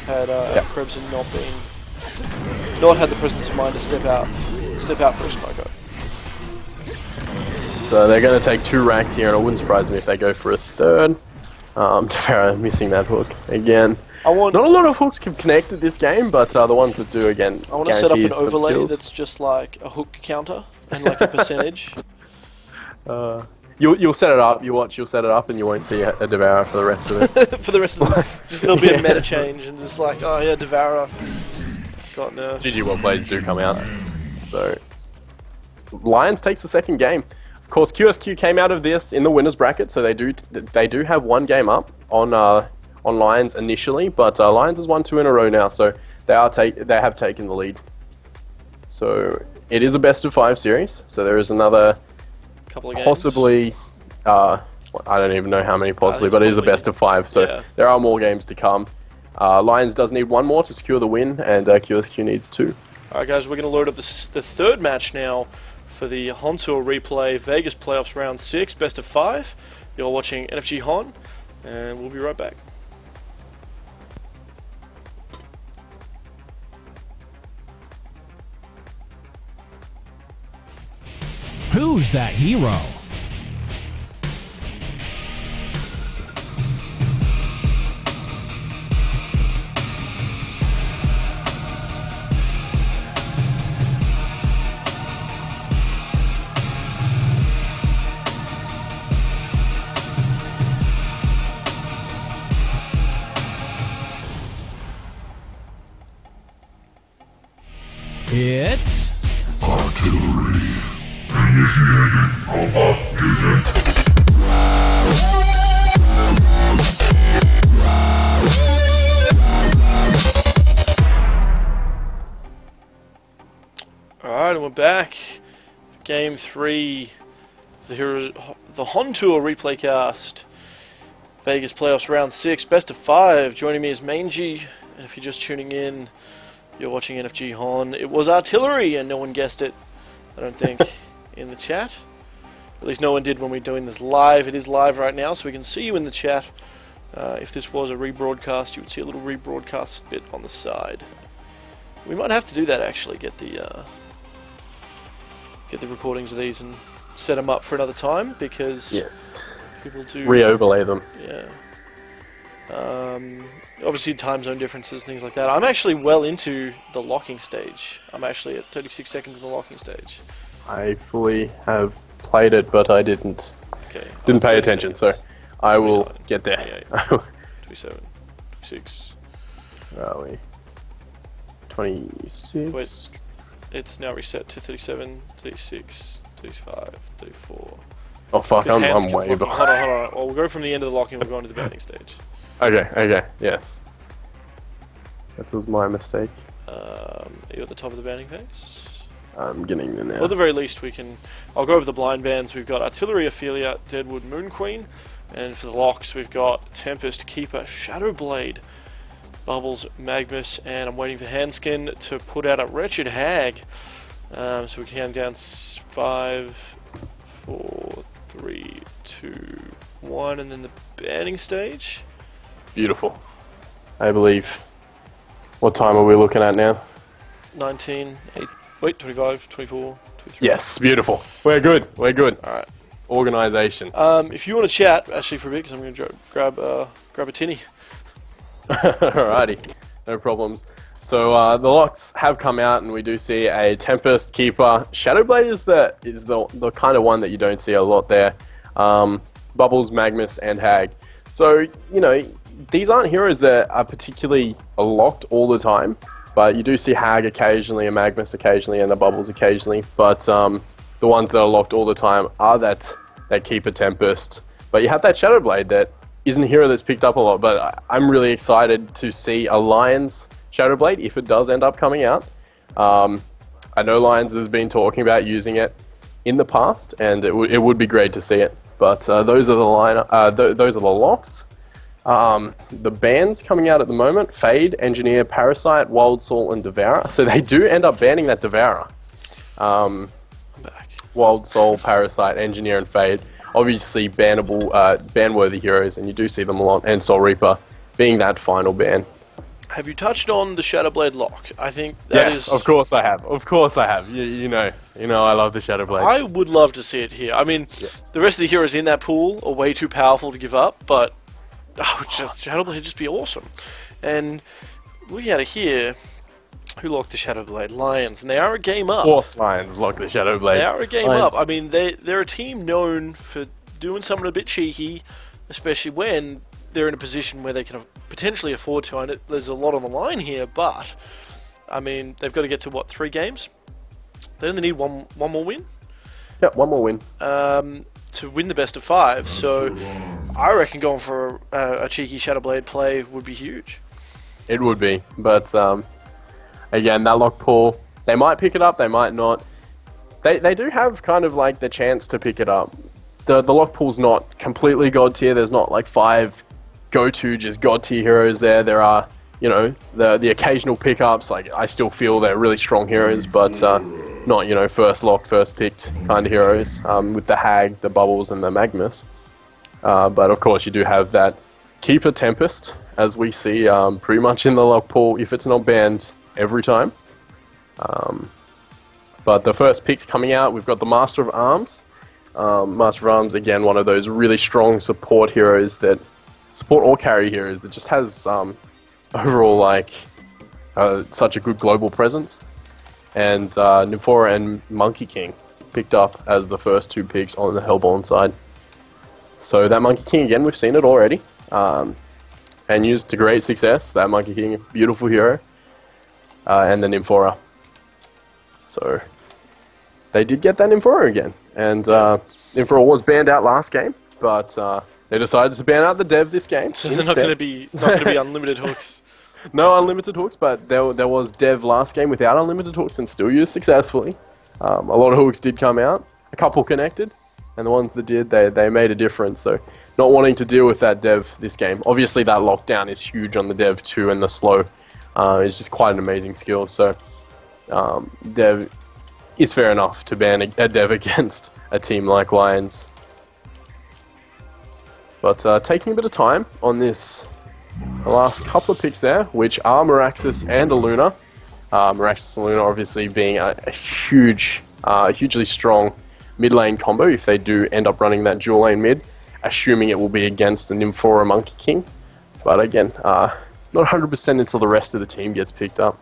had Krebson not had the presence of mind to step out for a smoko. So they're going to take 2 racks here, and it wouldn't surprise me if they go for a third. Devara missing that hook again. Not a lot of hooks can connect at this game, but the ones that do, again, I want to set up an overlay that's just like a hook counter and like a percentage. You'll set it up. You'll set it up, and you won't see a Devara for the rest of it. For the rest of the just there'll be a meta change, and just like, oh yeah, Devara got nerfed. GG well plays do come out. So Lions takes the second game. Of course, QSQ came out of this in the winners bracket, so they do have 1 game up on Lions initially, but Lions has won 2 in a row now, so they have taken the lead. So it is a best of 5 series. So there is another. Couple of games. Possibly, I don't even know how many possibly, but it is a best of 5, so there are more games to come. Lions does need 1 more to secure the win, and QSQ needs 2. Alright guys, we're going to load up the third match now for the HoNTour replay, Vegas Playoffs Round 6, best of 5. You're watching nfgHoN, and we'll be right back. Who's that hero? It's Artillery. Initiating robot fusion. Alright, and we're back. Game 3 the HoNTour replay cast. Vegas Playoffs Round 6, best of 5. Joining me is Mangy, and if you're just tuning in, you're watching nfgHoN. It was Artillery, and no one guessed it, I don't think, in the chat. At least no one did when we're doing this live. It is live right now, so we can see you in the chat. If this was a rebroadcast, you would see a little rebroadcast bit on the side. We might have to do that, actually, get the recordings of these and set them up for another time, because people do re-overlay them. Yeah. Obviously time zone differences, things like that. I'm actually well into the locking stage. I'm actually at 36 seconds in the locking stage. I fully have played it, but I didn't pay attention, so I will get there. 27, 26. Where are we? 26. Wait, it's now reset to 37, 36, 35, 34. Oh fuck, Because I'm hands way keeps locking. behind. Hold on, hold on. Well, we'll go from the end of the locking, we'll go into the banding stage. Okay, yes. That was my mistake. Are you at the top of the banding phase? I'm getting there now. Well, at the very least, we can... I'll go over the blind bands. We've got Artillery, Ophelia, Deadwood, Moon Queen. And for the locks, we've got Tempest, Keeper, Shadowblade, Bubbles, Magnus, and I'm waiting for Handskin to put out a Wretched Hag. So we can count down 5, 4, 3, 2, 1, and then the banning stage. Beautiful. I believe. What time are we looking at now? 19, 8, wait, 25, 24, 23. Yes, beautiful. We're good. We're good. Alright. Organisation. If you want to chat, actually, for a bit, because I'm going to grab a tinny. Alrighty, no problems. So the locks have come out, and we do see a Tempest, Keeper. Shadowblade is the kind of one that you don't see a lot there. Bubbles, Magnus, and Hag. So these aren't heroes that are particularly locked all the time, but you do see Hag occasionally, a Magnus occasionally, and a Bubbles occasionally. But the ones that are locked all the time are that Keeper, Tempest. But you have that Shadowblade that isn't a hero that's picked up a lot, but I'm really excited to see a Lions Shadowblade if it does end up coming out. I know Lions has been talking about using it in the past, and it would be great to see it. But those are the locks. The bans coming out at the moment: Fade, Engineer, Parasite, Wild Soul, and Devourer. So they do end up banning that Devourer. I'm back. Wild Soul, Parasite, Engineer, and Fade. Obviously bannable, ban-worthy heroes, and you do see them a lot, and Soul Reaper being that final ban. Have you touched on the Shadowblade lock? I think that is... Yes, of course I have. Of course I have. You know I love the Shadowblade. I would love to see it here. I mean, Yes. the rest of the heroes in that pool are way too powerful to give up, but Shadowblade would just be awesome. And looking at it here, who locked the Shadowblade? Lions, and they are a game up. Of course Lions lock the Shadowblade. They are a game Lions. up. I mean, they're a team known for doing something a bit cheeky, especially when they're in a position where they can potentially afford to. And there's a lot on the line here, but I mean, they've got to get to what, 3 games? They only need one more win. Yep, one more win. To win the best of 5. So I reckon going for a cheeky Shadowblade play would be huge. It would be, but again, that lock pool, they might pick it up, they might not. They do have kind of like the chance to pick it up. The lock pool's not completely god tier. There's not like 5 go-to just god tier heroes there. There are, the occasional pickups. Like, I still feel they're really strong heroes, but not, first lock, first picked kind of heroes, with the Hag, the Bubbles, and the Magnus. But of course, you do have that Keeper, Tempest, as we see pretty much in the lock pool, if it's not banned, every time. But the first picks coming out, we've got the Master of Arms. Master of Arms, again, one of those really strong support heroes that support or carry heroes that just has overall such a good global presence. And Nymphora and Monkey King picked up as the first 2 picks on the Hellborn side. So that Monkey King, again, we've seen it already, and used to great success. That Monkey King, beautiful hero, and the Nymphora. So they did get that Nymphora again, and Nymphora was banned out last game, but they decided to ban out the Dev this game. So they're not going to be unlimited hooks. No unlimited hooks, but there was Dev last game without unlimited hooks and still used successfully. A lot of hooks did come out, a couple connected, and the ones that did, they made a difference. So not wanting to deal with that Dev this game. Obviously that lockdown is huge on the Dev too, and the slow is just quite an amazing skill. So Dev is fair enough to ban a Dev against a team like Lions. But taking a bit of time on this, the last couple of picks there, which are Meraxis and a Luna. Meraxis and Luna obviously being a hugely strong mid lane combo if they do end up running that dual lane mid, assuming it will be against a Nymphora Monkey King. But again, not 100% until the rest of the team gets picked up.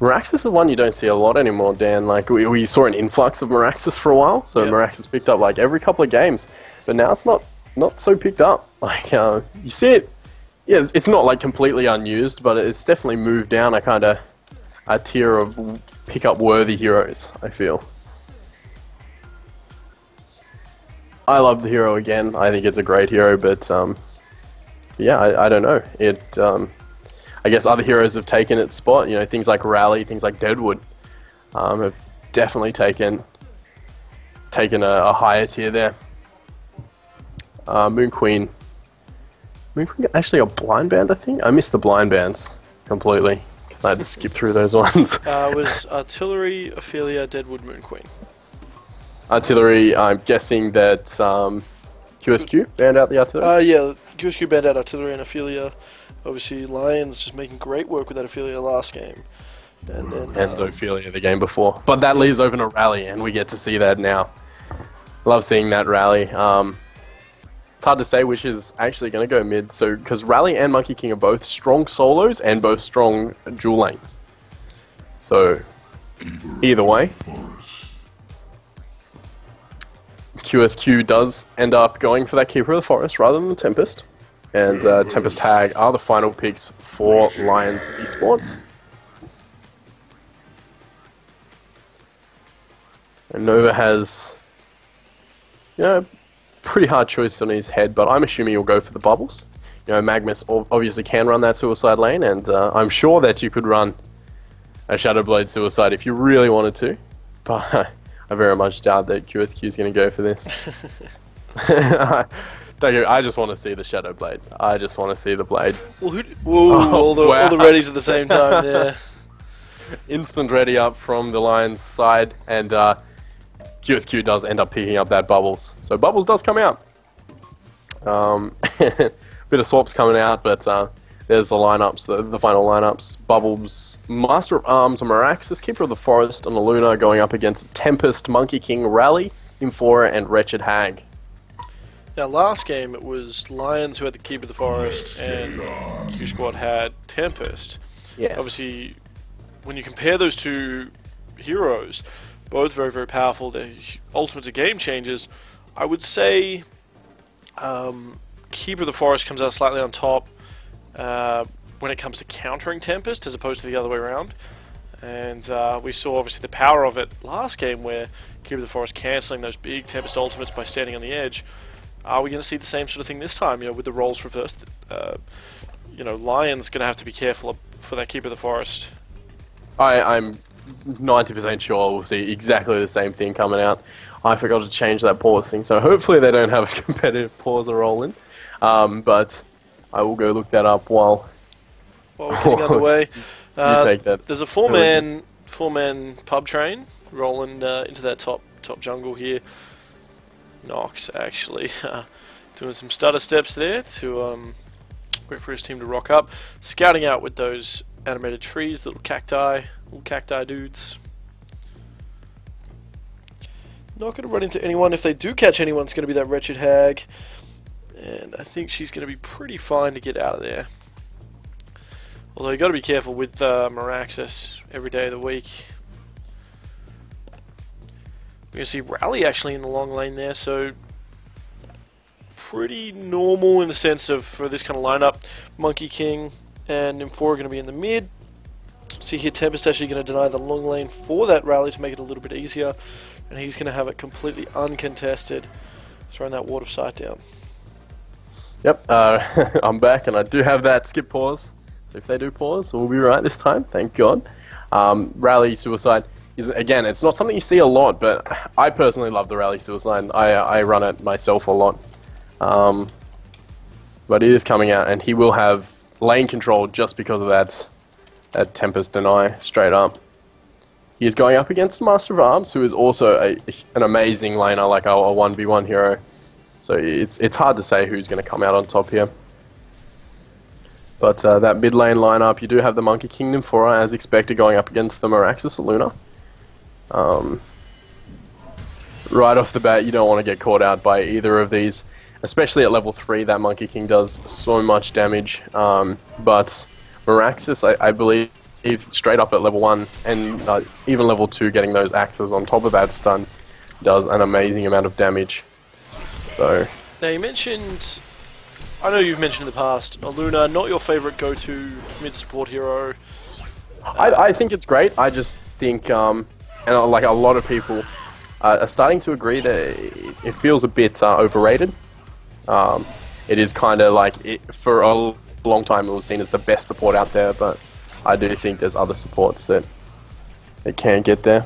Meraxis is one you don't see a lot anymore, Dan. Like, we saw an influx of Meraxis for a while, so yep. Meraxis picked up like every couple of games. but now it's not so picked up. Like you see it, yeah, it's not like completely unused, but it's definitely moved down a tier of pickup worthy heroes, I feel. I love the hero again. I think it's a great hero, but yeah, I don't know. I guess other heroes have taken its spot. You know, things like Rally, things like Deadwood, have definitely taken a higher tier there. Moon Queen actually a blind band, I think. I missed the blind bands completely because I had to skip through those ones. It was Artillery, Ophelia, Deadwood, Moon Queen. Artillery, I'm guessing that QSQ banned out the artillery? Yeah, QSQ banned out Artillery and Ophelia. Obviously, Lions just making great work with that Ophelia last game. And Ophelia the game before. But that leaves open a Rally, and we get to see that now. Love seeing that Rally. It's hard to say which is actually going to go mid, so because Rally and Monkey King are both strong solos and both strong dual lanes. So, either way. QSQ does end up going for that Keeper of the Forest rather than the Tempest. And Tempest Hag are the final picks for Lions Esports. And Nova has, you know, pretty hard choice on his head, but I'm assuming he'll go for the bubbles. You know, Magnus obviously can run that Suicide lane, and I'm sure that you could run a Shadowblade Suicide if you really wanted to. But I very much doubt that QSQ is going to go for this. I just want to see the Shadowblade. I just want to see the blade. Well, all the readies at the same time, yeah. Instant ready up from the Lions side, and QSQ does end up picking up that Bubbles. So Bubbles does come out. Bit of swaps coming out, but there's the lineups, the final lineups. Bubbles, Master of Arms, Meraxis, Keeper of the Forest, and Luna going up against Tempest, Monkey King, Rally, Infora, and Wretched Hag. Now, last game it was Lions who had the Keeper of the Forest, and Q Squad had Tempest. Yes. Obviously, when you compare those two heroes, both very, very powerful, their ultimates are game changers, I would say Keeper of the Forest comes out slightly on top when it comes to countering Tempest as opposed to the other way around. And we saw obviously the power of it last game where Keeper of the Forest cancelling those big Tempest ultimates by standing on the edge. Are we going to see the same sort of thing this time, you know, with the roles reversed? You know, Lion's going to have to be careful for that Keeper of the Forest. I'm 90% sure we'll see exactly the same thing coming out. I forgot to change that pause thing, so hopefully they don't have a competitive pause or roll in. But I will go look that up while we're getting underway. You take that. There's a four-man pub train rolling into that top jungle here. Nox actually doing some stutter steps there to wait for his team to rock up. Scouting out with those animated trees, little cacti dudes. Not going to run into anyone. If they do catch anyone, it's going to be that Wretched Hag. And I think she's going to be pretty fine to get out of there. Although you got to be careful with Meraxis every day of the week. We're going to see Rally actually in the long lane there, so pretty normal in the sense of for this kind of lineup. Monkey King and Nymphora are going to be in the mid. See here, Tempest actually going to deny the long lane for that Rally to make it a little bit easier, and he's going to have it completely uncontested, throwing that Ward of Sight down. Yep, I'm back, and I do have that skip pause. So if they do pause, we'll be right this time, thank God. Rally Suicide is, again, it's not something you see a lot, but I personally love the Rally Suicide. I run it myself a lot. But it is coming out, and he will have lane control just because of that Tempest deny, straight up. He is going up against Master of Arms, who is also an amazing laner, like a 1v1 hero. So it's hard to say who's going to come out on top here. But that mid lane lineup, you do have the Monkey Kingdom Nymphora, as expected, going up against the Meraxis Luna. Right off the bat, you don't want to get caught out by either of these, especially at level 3. That Monkey King does so much damage, but Meraxis, I believe, straight up at level 1 and even level 2, getting those axes on top of that stun does an amazing amount of damage. So Now you mentioned, I know you've mentioned in the past, Luna, not your favourite go-to mid-support hero. I think it's great. I just think, and like a lot of people are starting to agree that it feels a bit overrated. It is kind of like, for a long time it was seen as the best support out there, but I do think there's other supports that can get there.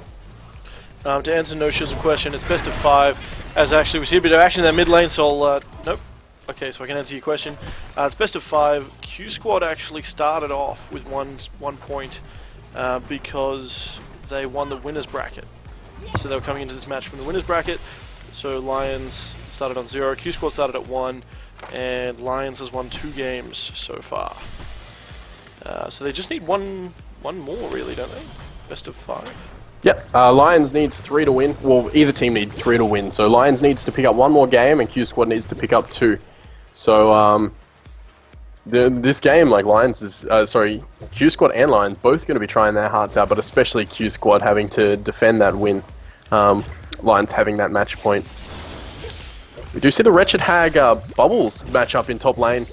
To answer No Shizzle question, it's best of 5, as actually we see a bit of action in that mid lane, so I'll, nope. Okay, so I can answer your question. It's best of 5. Q Squad actually started off with one point because they won the winners bracket. So they were coming into this match from the winners bracket. So Lions started on 0, Q Squad started at 1, and Lions has won 2 games so far. So they just need one more, really, don't they? Best of 5. Yep, Lions needs 3 to win. Well, either team needs 3 to win. So Lions needs to pick up 1 more game, and Q Squad needs to pick up 2. So this game, like Lions is, Q Squad and Lions both going to be trying their hearts out, but especially Q Squad having to defend that win. Lions having that match point. We do see the Wretched Hag Bubbles matchup in top lane.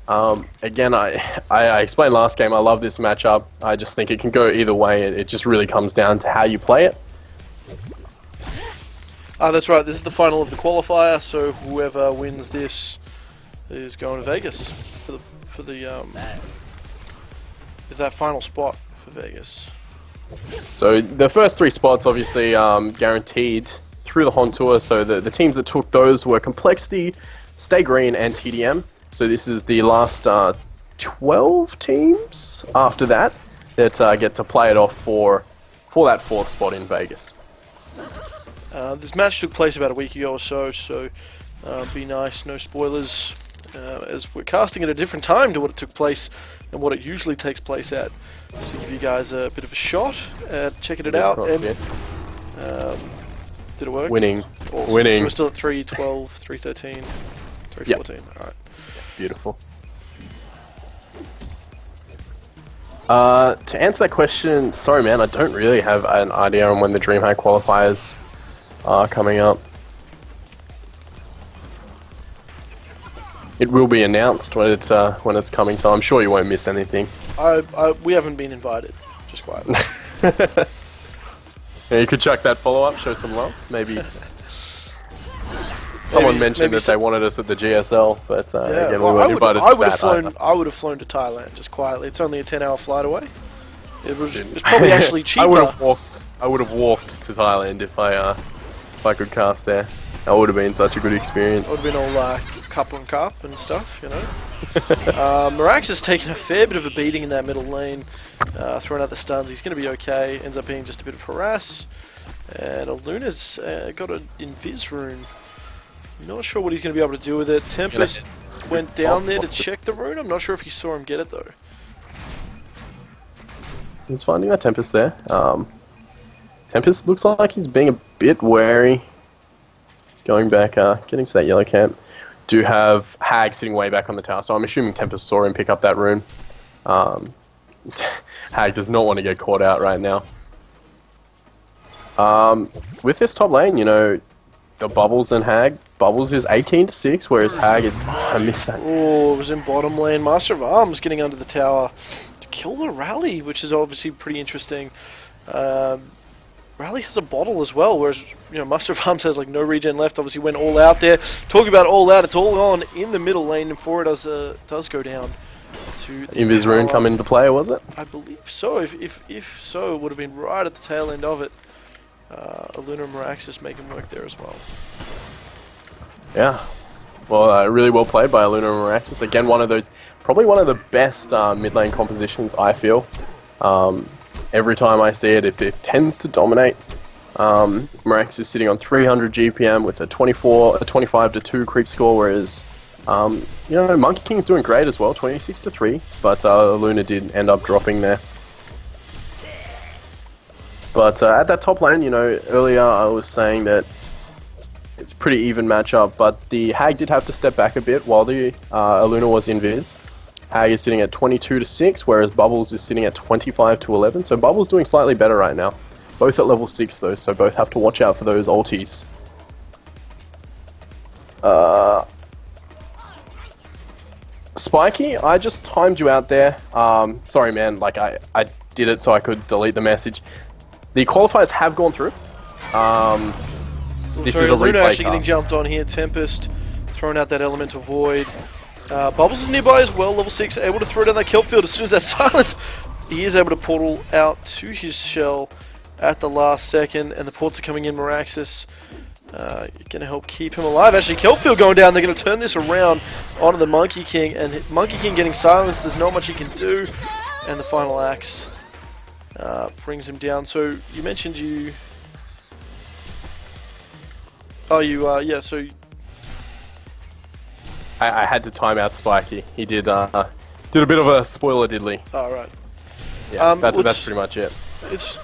Again, I explained last game, I love this matchup. I just think it can go either way. It just really comes down to how you play it. That's right, this is the final of the qualifier, so whoever wins this is going to Vegas for the is that final spot for Vegas. So the first 3 spots obviously guaranteed through the HoNTour, so the teams that took those were Complexity, Stay Green and TDM. So this is the last 12 teams after that get to play it off for that 4th spot in Vegas. This match took place about a week ago or so, so be nice, no spoilers, as we're casting at a different time to what it took place and what it usually takes place at. Just to give you guys a bit of a shot at checking it out. And, did it work? Winning. Awesome. Winning. So we're still at 3-12, 3-13, 3-14. Yep. Alright. Beautiful. To answer that question, sorry man, I don't really have an idea on when the DreamHack qualifiers are coming up. It will be announced when it's coming, so I'm sure you won't miss anything. We haven't been invited, just quietly. Yeah, you could chuck that follow-up, show some love, maybe. Someone mentioned that they wanted us at the GSL, but yeah, again, we weren't invited to that. I would have flown to Thailand just quietly. It's only a 10-hour flight away. It's probably actually cheaper. I would have walked to Thailand if I could cast there. That would have been such a good experience. It would have been all like cup on cup and stuff, you know. Mirax has taken a fair bit of a beating in that middle lane, throwing out the stuns. He's going to be okay. Ends up being just a bit of harass, and Luna's got an invis rune. Not sure what he's going to be able to do with it. Tempest went down there to check the rune. I'm not sure if he saw him get it though. He's finding that Tempest there. Tempest looks like he's being a bit wary. He's going back, getting to that yellow camp. Do have Hag sitting way back on the tower, so I'm assuming Tempest saw him pick up that rune. Hag does not want to get caught out right now. With this top lane, you know, the Bubbles and Hag. Bubbles is 18-6, whereas Hag is... I missed that. Oh, it was in bottom lane. Master of Arms getting under the tower to kill the Rally, which is obviously pretty interesting. Rally has a bottle as well, whereas, you know, Master of Arms has like no regen left. Obviously went all out there. Talking about all out, it's all on in the middle lane, and before it does go down to the Invis rune come into play, was it? I believe so. If so, it would have been right at the tail end of it. Luna and Miraxis make him work there as well. Yeah. Well, really well played by Luna and Miraxis. Again, probably one of the best mid lane compositions, I feel. Every time I see it, it tends to dominate. Miraxis is sitting on 300 GPM with a 25-2 creep score, whereas you know, Monkey King's doing great as well, 26-3, but Luna did end up dropping there. But at that top lane, you know, earlier I was saying that it's a pretty even matchup, but the Hag did have to step back a bit while the Luna was invis. Hag is sitting at 22-6, whereas Bubbles is sitting at 25-11, so Bubbles doing slightly better right now. Both at level 6 though, so both have to watch out for those ultis. Spiky, I just timed you out there. Sorry, man. Like I did it so I could delete the message. The qualifiers have gone through. This is a Luna replay actually getting cast. jumped on here. Tempest throwing out that Elemental Void. Bubbles is nearby as well. Level 6, able to throw down that kelp field as soon as that silence. He is able to portal out to his shell at the last second, and the ports are coming in. Miraxis going to help keep him alive. Actually, kelp field going down. They're going to turn this around onto the Monkey King, and Monkey King getting silenced. There's not much he can do, and the final axe brings him down. So you mentioned you. Oh, yeah. So. I had to time out Spiky. He did a bit of a spoiler diddly. Oh, right. Yeah, that's pretty much it. It's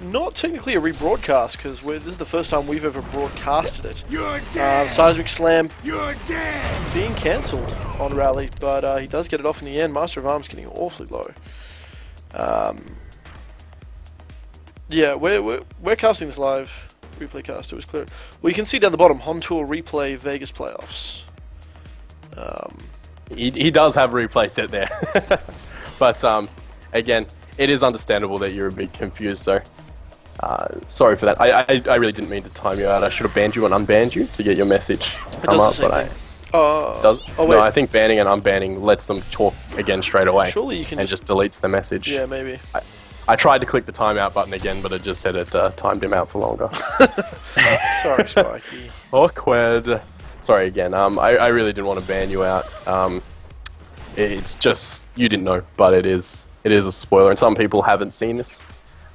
not technically a rebroadcast because this is the first time we've ever broadcasted it. You're dead. Seismic Slam You're dead. being cancelled on Rally, but he does get it off in the end. Master of Arms getting awfully low. Yeah, we're casting this live. Replay cast, it was clear. Well, you can see down the bottom, HoNTour replay Vegas playoffs. He does have a replay set there. But again, it is understandable that you're a bit confused, so sorry for that. I really didn't mean to time you out. I should have banned you and unbanned you to get your message come up, but no, I think banning and unbanning lets them talk again straight away. Surely you can and just deletes the message. Yeah, maybe. I tried to click the timeout button again, but it just said it timed him out for longer. Sorry, Spiky. Awkward. Sorry again. I really didn't want to ban you out. It's just you didn't know, but it is a spoiler, and some people haven't seen this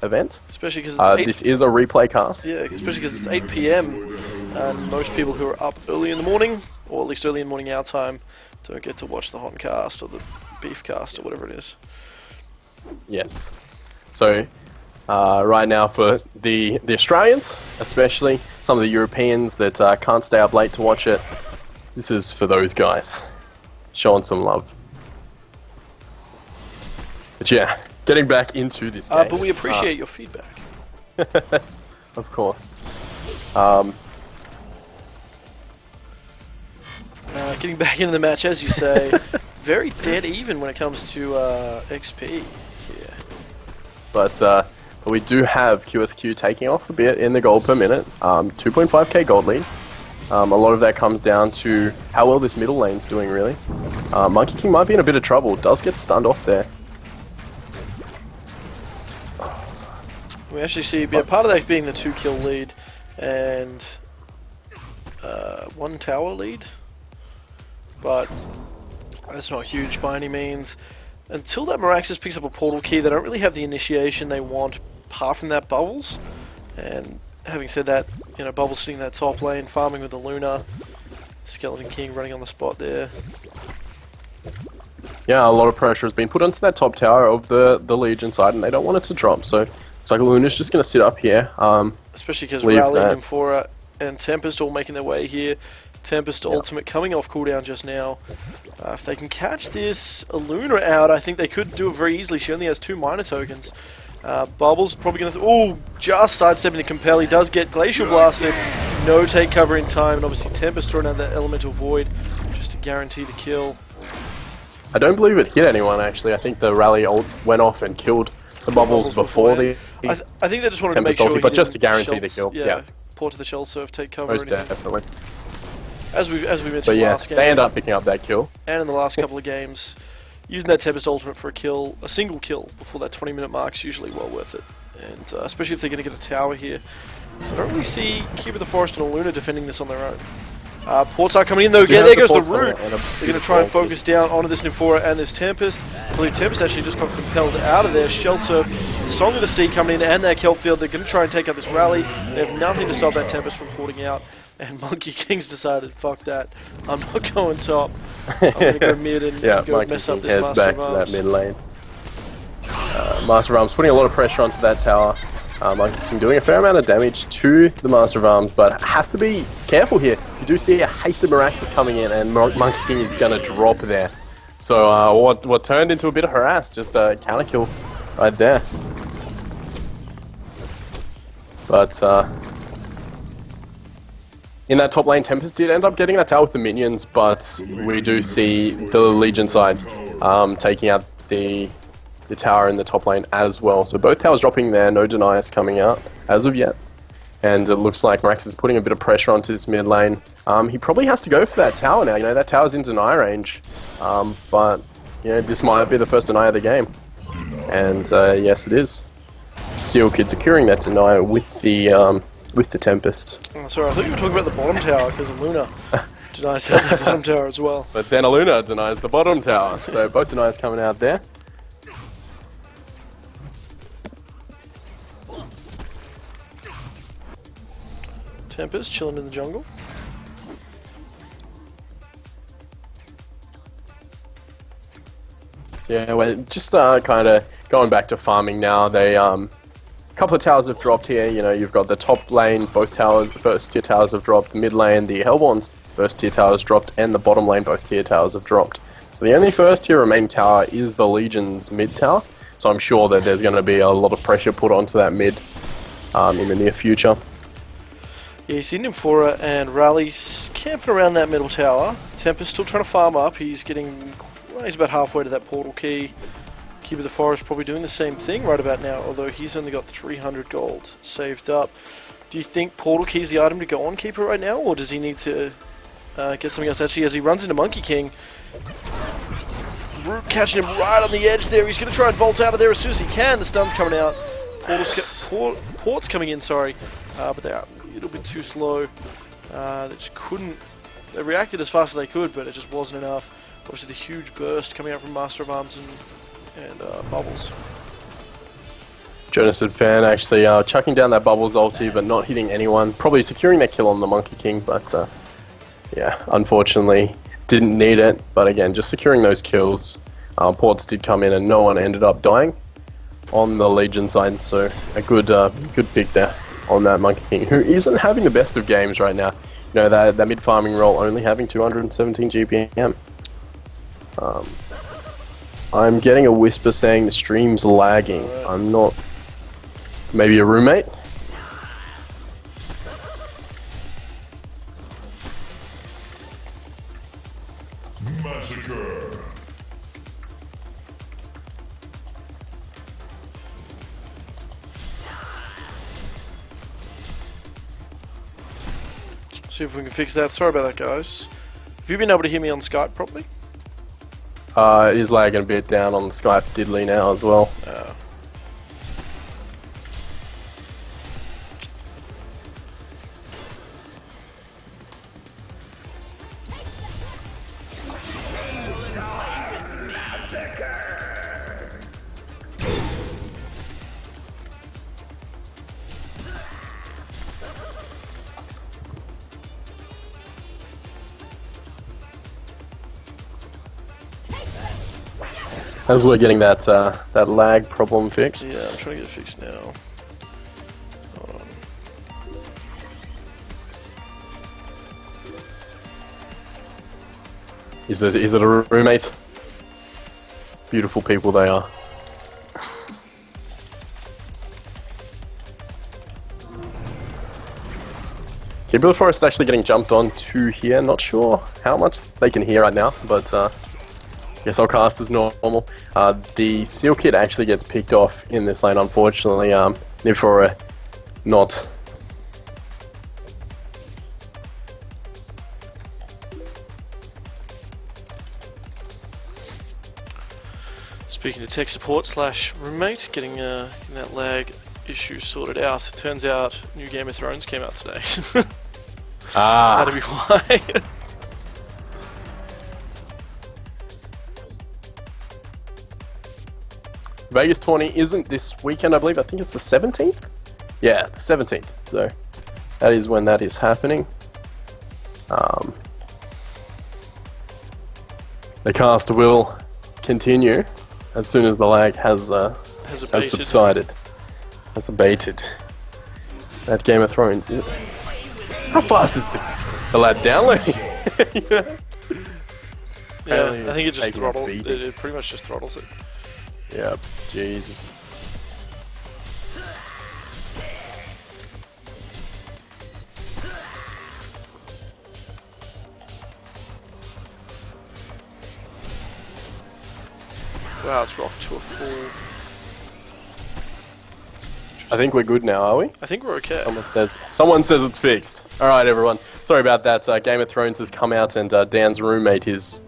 event. Especially because it's this is a replay cast. Yeah, especially because it's 8 PM, and most people who are up early in the morning, or at least early in the morning our time, don't get to watch the HoN cast or the Beef cast or whatever it is. Yes. So right now for the Australians, especially some of the Europeans that can't stay up late to watch it, this is for those guys. Showing some love. But yeah, getting back into this game. But we appreciate your feedback. Of course. Getting back into the match, as you say, very dead even when it comes to XP here. But we do have QSQ taking off a bit in the gold per minute. 2.5k gold lead. A lot of that comes down to how well this middle lane's doing, really. Monkey King might be in a bit of trouble. Does get stunned off there. We actually see part of that being the 2-kill lead and 1 tower lead, but that's not huge by any means. Until that Miraxis picks up a portal key, they don't really have the initiation they want apart from that Bubbles. And having said that, you know, Bubbles sitting in that top lane, farming with the Luna, Skeleton King running on the spot there. Yeah, a lot of pressure has been put onto that top tower of the Legion side, and they don't want it to drop, so it's like Luna's just going to sit up here. Especially because Rally, Nymphora, and Tempest all making their way here. Tempest ultimate coming off cooldown just now. If they can catch this Luna out, I think they could do it very easily. She only has 2 minor tokens. Bubbles probably going to... just sidestepping the Compel. He does get Glacial Blasted. No take cover in time. And obviously Tempest throwing out that Elemental Void just to guarantee the kill. I don't believe it hit anyone, actually. I think the Rally ult went off and killed the Bubbles before the... I think they just wanted Tempest to make sure ulti, but just to guarantee the kill. Yeah, port to the shell surf, take cover. Most definitely. As we mentioned last game, they end up picking up that kill. And in the last couple of games, using that Tempest ultimate for a single kill before that 20-minute mark is usually well worth it. And especially if they're going to get a tower here. So I don't really see Keeper of the Forest and a Luna defending this on their own. Ports are coming in though. Yeah, there goes the root. They're going to try and focus down onto this Nymphora and this Tempest. I believe Tempest actually just got compelled out of there. Shell Surf, Song of the Sea coming in, and that kelp field. They're going to try and take out this Rally. They have nothing to stop that Tempest from porting out. And Monkey King's decided, fuck that. I'm not going top. I'm going to go mid and go Monkey mess King up this Master of Arms. back to that mid lane. Master of Arms putting a lot of pressure onto that tower. Monkey King doing a fair amount of damage to the Master of Arms, but has to be careful here. You do see a hasted Miraxis coming in, and Monkey King is going to drop there. So what turned into a bit of harass, just a counter kill right there. But in that top lane, Tempest did end up getting that tower with the minions, but we do see the Legion side taking out the tower in the top lane as well. So both towers dropping there, no deniers coming out as of yet. And it looks like Marax is putting a bit of pressure onto this mid lane. He probably has to go for that tower now. You know, that tower's in deny range. But, you know, this might be the first deny of the game. And, yes, it is. Seal Kid securing that deny with the Tempest. Oh, sorry, I thought you were talking about the bottom tower, because Luna denies out the bottom tower as well. But then Aluna denies the bottom tower. So both denies coming out there. Tempest chilling in the jungle. So yeah, we're just kind of going back to farming now. They couple of towers have dropped here. You know, you've got the top lane, both towers, the first tier towers have dropped. The mid lane, the Hellborn's first tier towers dropped, and the bottom lane, both tier towers have dropped. So the only first tier remaining tower is the Legion's mid tower. So I'm sure that there's going to be a lot of pressure put onto that mid in the near future. Yeah, you see Nymphora and Rally camping around that middle tower. Tempest still trying to farm up. He's getting, well, he's about halfway to that portal key. Keeper of the Forest probably doing the same thing right about now, although he's only got 300 gold saved up. Do you think portal key is the item to go on Keeper right now, or does he need to get something else? Actually, as he runs into Monkey King, Root catching him right on the edge there. He's going to try and vault out of there as soon as he can. The stun's coming out. Port's coming in, sorry, but they are a little bit too slow. They just couldn't. They reacted as fast as they could, but it just wasn't enough. Obviously, the huge burst coming out from Master of Arms and Bubbles. Jonathan Fan actually chucking down that Bubbles ulti, but not hitting anyone. Probably securing that kill on the Monkey King, but yeah, unfortunately didn't need it. But again, just securing those kills. Ports did come in, and no one ended up dying on the Legion side. So a good pick there on that Monkey King, who isn't having the best of games right now. You know, that mid farming role only having 217 GPM. I'm getting a whisper saying the stream's lagging. I'm not. Maybe a roommate? Massacre. See if we can fix that. Sorry about that, guys. Have you been able to hear me on Skype properly? It is lagging a bit down on the Skype diddly now as well. As we're getting that that lag problem fixed. Yeah, I'm trying to get it fixed now. Hold on. Is it a roommate? Beautiful people they are. Keeper of the Forest actually getting jumped on to here. Not sure how much they can hear right now, but guess I'll cast as normal. The Seal Kit actually gets picked off in this lane, unfortunately. Nymphora not. Speaking to tech support slash roommate, getting that lag issue sorted out. Turns out, new Game of Thrones came out today. That'd be why. Vegas 20 isn't this weekend, I believe. I think it's the 17th? Yeah, the 17th. So that is when that is happening. The cast will continue as soon as the lag has subsided. Has abated. That Game of Thrones. How fast is the lad downloading? Yeah, I think it just throttles. It pretty much just throttles it. Yep, Jesus. Wow, it's rocked to a full. I think we're good now, are we? I think we're okay. Someone says it's fixed. All right, everyone. Sorry about that. Game of Thrones has come out, and Dan's roommate is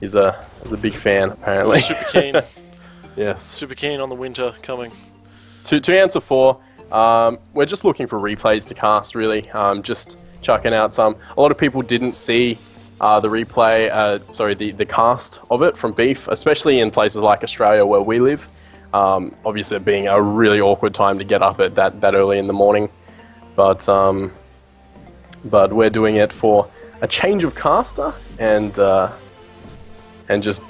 a big fan apparently. Super keen. Yes. Super keen on the winter coming. To answer 4, we're just looking for replays to cast. Really, just chucking out some. A lot of people didn't see the replay. The cast of it from Beef, especially in places like Australia where we live. Obviously, it being a really awkward time to get up at that early in the morning, but we're doing it for a change of caster and just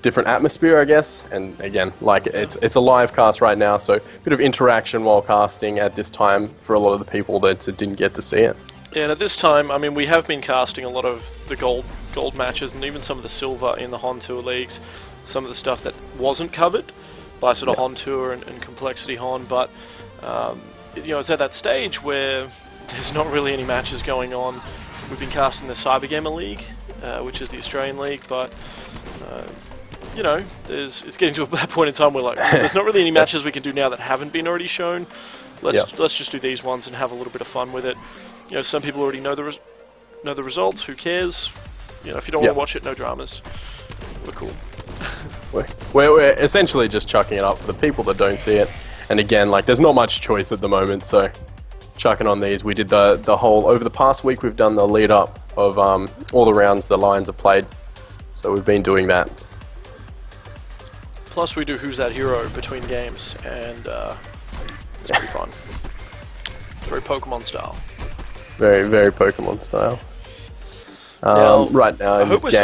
different atmosphere, I guess. And again, like it's a live cast right now, so a bit of interaction while casting at this time for a lot of the people that didn't get to see it. Yeah, and at this time, I mean, we have been casting a lot of the gold matches and even some of the silver in the HoNTour leagues, some of the stuff that wasn't covered by sort of HoNTour and Complexity Hon, but it's at that stage where there's not really any matches going on. We've been casting the Cybergamer League, which is the Australian league, but it's getting to that point in time where there's not really any matches we can do now that haven't been already shown. Let's just do these ones and have a little bit of fun with it. Some people already know the results. Who cares? If you don't want to watch it, no dramas. We're cool. We're essentially just chucking it up for the people that don't see it. And again, there's not much choice at the moment, so chucking on these. We did the whole, over the past week, we've done the lead up of all the rounds the Lions have played. So we've been doing that. Plus we do Who's That Hero between games, and it's pretty fun. It's very Pokemon style. Very, very Pokemon style. Right now in this game,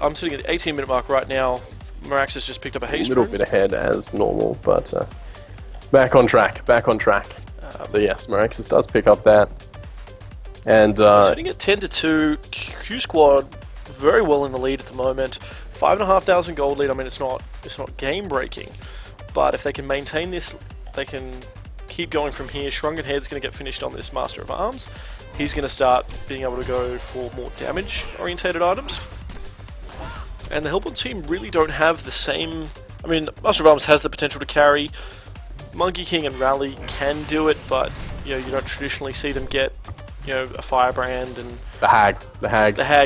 I'm sitting at the 18-minute mark right now. Marax has just picked up a haze. A little bit ahead as normal, but back on track. So yes, Maraxis does pick up that, and sitting at 10-2. Q Squad very well in the lead at the moment. 5,500 gold lead. I mean, it's not game breaking, but if they can maintain this, they can keep going from here. Shrunken Head's going to get finished on this Master of Arms. He's going to start being able to go for more damage-orientated items. And the Hellborn team really don't have the same... I mean, Master of Arms has the potential to carry. Monkey King and Rally can do it, but you don't traditionally see them get a Firebrand and... The Hag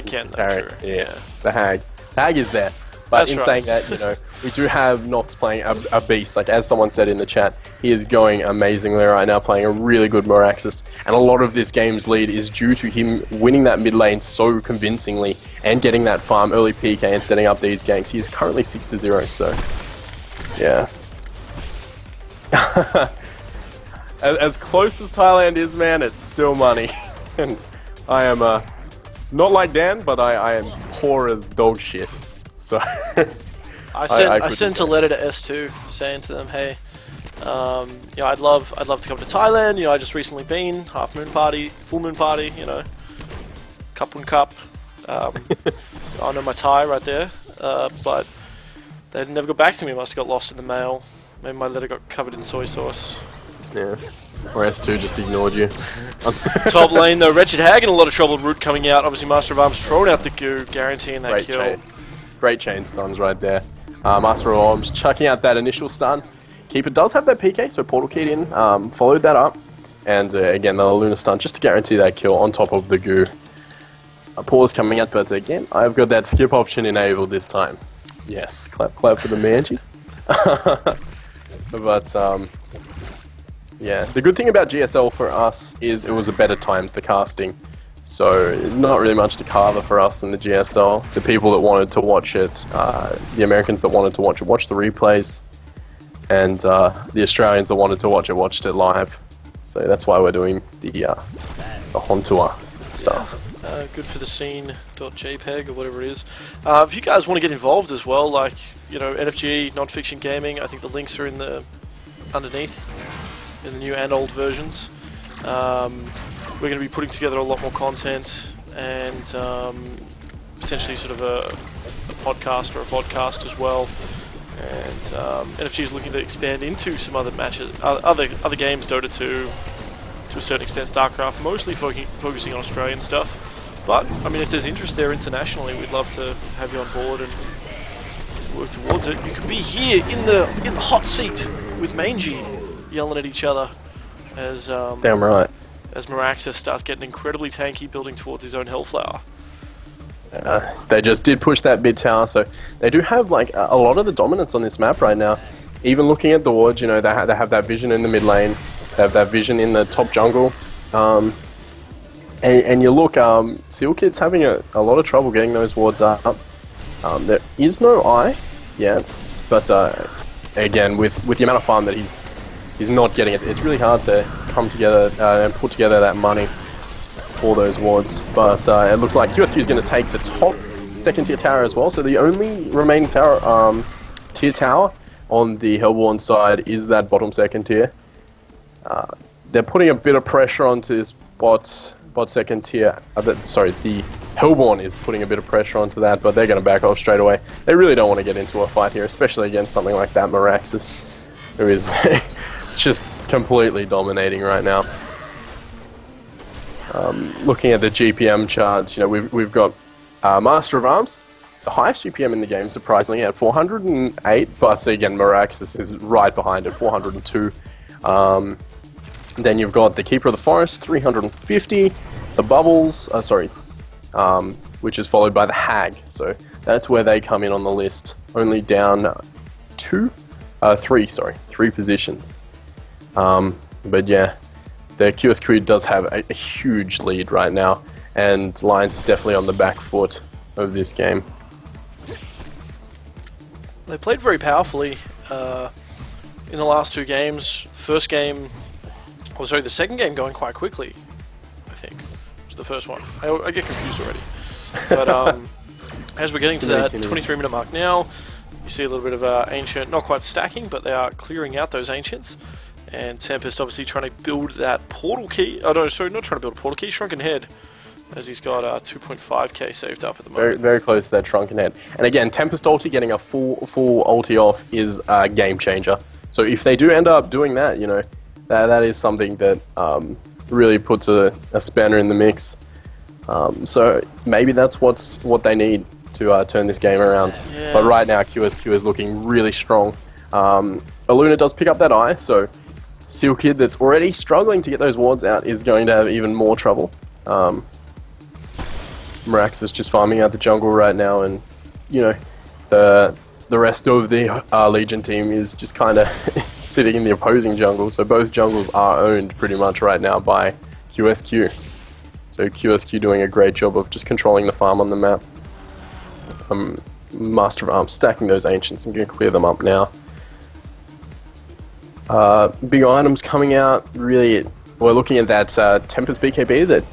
can, carry. though. Yes, yeah. The Hag is there. But That's saying that, we do have Nox playing a beast. As someone said in the chat, he is going amazingly right now, playing a really good Meraxis. And a lot of this game's lead is due to him winning that mid lane so convincingly and getting that farm early PK and setting up these ganks. He is currently 6-0, so yeah. as close as Thailand is, man, it's still money. And I am not like Dan, but I am poor as dog shit. So I sent a letter to S2 saying to them, hey, I'd love to come to Thailand. I just recently been half moon party, full moon party. Cup and cup. I know my Thai right there, but they never got back to me. Must have got lost in the mail. Maybe my letter got covered in soy sauce. Yeah. Or S2 just ignored you. Top lane though, Wretched Hag in a lot of trouble. Root coming out. Obviously, Master of Arms throwing out the goo, guaranteeing that kill. Great chain stuns right there. Master of Arms chucking out that initial stun. Keeper does have that PK, so Portal keyed in, followed that up. And again, the Luna stun just to guarantee that kill on top of the goo. Paul's coming out, but again, I've got that skip option enabled this time. Yes, clap for the Manji. But, yeah, the good thing about GSL for us is it was a better times, the casting. So, not really much to carve for us in the GSL. The people that wanted to watch it, the Americans that wanted to watch it, watched the replays. And the Australians that wanted to watch it, watched it live. So that's why we're doing the HoNTour stuff. Good for the scene.jpg or whatever it is. If you guys want to get involved as well, like, NFG, Non-Fiction Gaming, I think the links are in the underneath, in the new and old versions. We're going to be putting together a lot more content and potentially sort of a podcast or a podcast as well. And NFG is looking to expand into some other matches, other games, Dota 2, to a certain extent, StarCraft, mostly focusing on Australian stuff. But I mean, if there's interest there internationally, we'd love to have you on board and work towards it. You could be here in the hot seat with Mangy yelling at each other as Damn right. as Miraxis starts getting incredibly tanky, building towards his own Hellflower. They just did push that mid tower, so they do have like a lot of the dominance on this map right now. Even looking at the wards, you know, they have that vision in the mid lane, they have that vision in the top jungle. And you look, Seal Kid's having a lot of trouble getting those wards up. There is no eye yet, but again, with the amount of farm that he's not getting it, it's really hard to come together and put together that money for those wards. But it looks like QSQ is going to take the top second tier tower as well. So the only remaining tower, tier tower on the Hellborn side is that bottom second tier. They're putting a bit of pressure onto this bot second tier. Sorry, the Hellborn is putting a bit of pressure onto that, but they're going to back off straight away. They really don't want to get into a fight here, especially against something like that Miraxis, who is just completely dominating right now. Looking at the GPM charts, you know, we've got Master of Arms, the highest GPM in the game, surprisingly, at 408, but again, Miraxis is right behind at 402. Then you've got the Keeper of the Forest, 350, the Bubbles, which is followed by the Hag, so that's where they come in on the list, only down three positions. But yeah, the QSQ does have a huge lead right now, and Lions definitely on the back foot of this game. They played very powerfully in the last two games. First game, the second game going quite quickly, I think. It was the first one. I get confused already. But as we're getting to that 23-minute mark now, you see a little bit of Ancient, not quite stacking, but they are clearing out those Ancients. And Tempest obviously trying to build that portal key. Oh no, sorry, not trying to build a portal key, Shrunken Head. As he's got 2.5k saved up at the moment. Very, very close to that Shrunken Head. And again, Tempest ulti getting a full ulti off is a game changer. So if they do end up doing that, you know, that is something that really puts a spanner in the mix. So maybe that's what they need to turn this game around. Yeah. But right now, QSQ is looking really strong. Aluna does pick up that eye, so Seal Kid, that's already struggling to get those wards out, is going to have even more trouble. Mirax is just farming out the jungle right now, and you know, the rest of the Legion team is just kind of sitting in the opposing jungle. So both jungles are owned pretty much right now by QSQ. So QSQ doing a great job of just controlling the farm on the map. Master of Arms stacking those Ancients and going to clear them up now. Big items coming out. Really, we're looking at that Tempest BKB that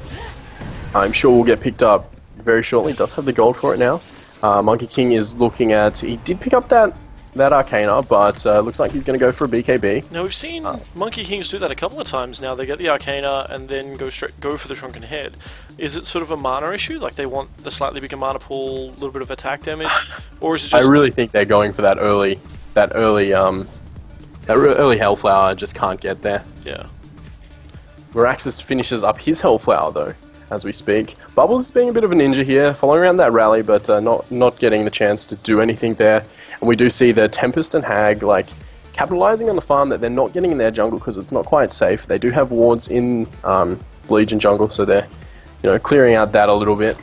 I'm sure will get picked up very shortly. Does have the gold for it now. Monkey King is looking at. He did pick up that Arcana, but looks like he's going to go for a BKB. Now we've seen Monkey Kings do that a couple of times now. They get the Arcana and then go for the Shrunken Head. Is it sort of a mana issue? Like they want the slightly bigger mana pool, a little bit of attack damage, or is it just? I really think they're going for that early Hellflower. Just can't get there. Yeah. Miraxis finishes up his Hellflower though, as we speak. Bubbles is being a bit of a ninja here, following around that rally, but not getting the chance to do anything there. And we do see the Tempest and Hag like capitalizing on the farm that they're not getting in their jungle because it's not quite safe. They do have wards in Legion jungle, so they're clearing out that a little bit.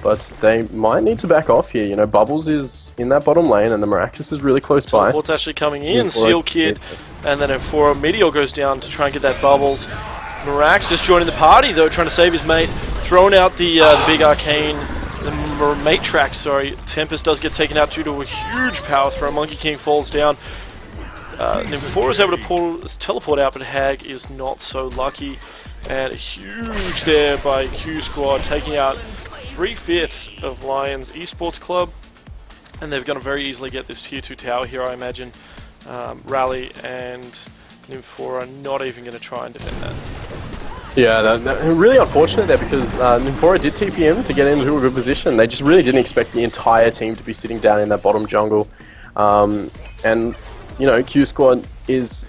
But they might need to back off here. Bubbles is in that bottom lane, and the Miraxis is really close by. What's actually coming in? Seal Kid, and then for a Meteor goes down to try and get that Bubbles. Miraxis joining the party though, trying to save his mate, throwing out the big Arcane, the Matrax. Sorry, Tempest does get taken out due to a huge power throw. Monkey King falls down. Nymphora is able to teleport out, but Hag is not so lucky. And huge there by Q Squad, taking out 3/5 of Lions Esports Club, and they're going to very easily get this tier 2 tower here, I imagine. Rally and Nymphora not even going to try and defend that. Yeah, really unfortunate there because Nymphora did TP him to get into a good position. They just really didn't expect the entire team to be sitting down in that bottom jungle. And, Q Squad is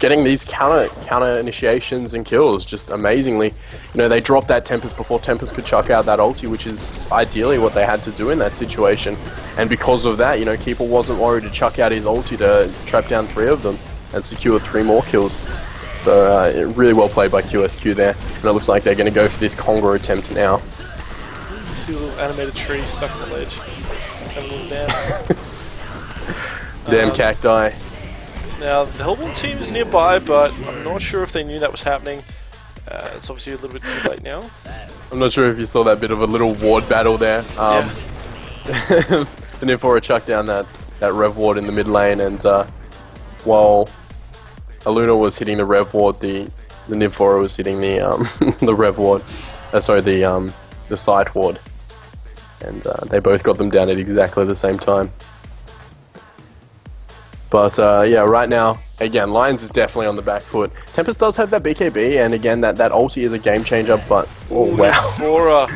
getting these counter initiations and kills just amazingly. You know, they dropped that Tempest before Tempest could chuck out that ulti, which is ideally what they had to do in that situation. And because of that, you know, Keeper wasn't worried to chuck out his ulti to trap down 3 of them and secure 3 more kills. So really well played by QSQ there. And it looks like they're going to go for this Congo attempt now. You see a little animated tree stuck on the ledge. It's having a little dance. Damn cacti. Now, the Hellborn team is nearby, but I'm not sure if they knew that was happening. It's obviously a little bit too late now. I'm not sure if you saw that bit of a little ward battle there. Yeah. The Nymphora chucked down that Rev ward in the mid lane, and while Aluna was hitting the Rev ward, the Nymphora was hitting the the Rev ward. Sorry, the site ward, and they both got them down at exactly the same time. But yeah, right now, again, Lions is definitely on the back foot. Tempest does have that BKB, and again, that ulti is a game changer, but oh wow. Nymphora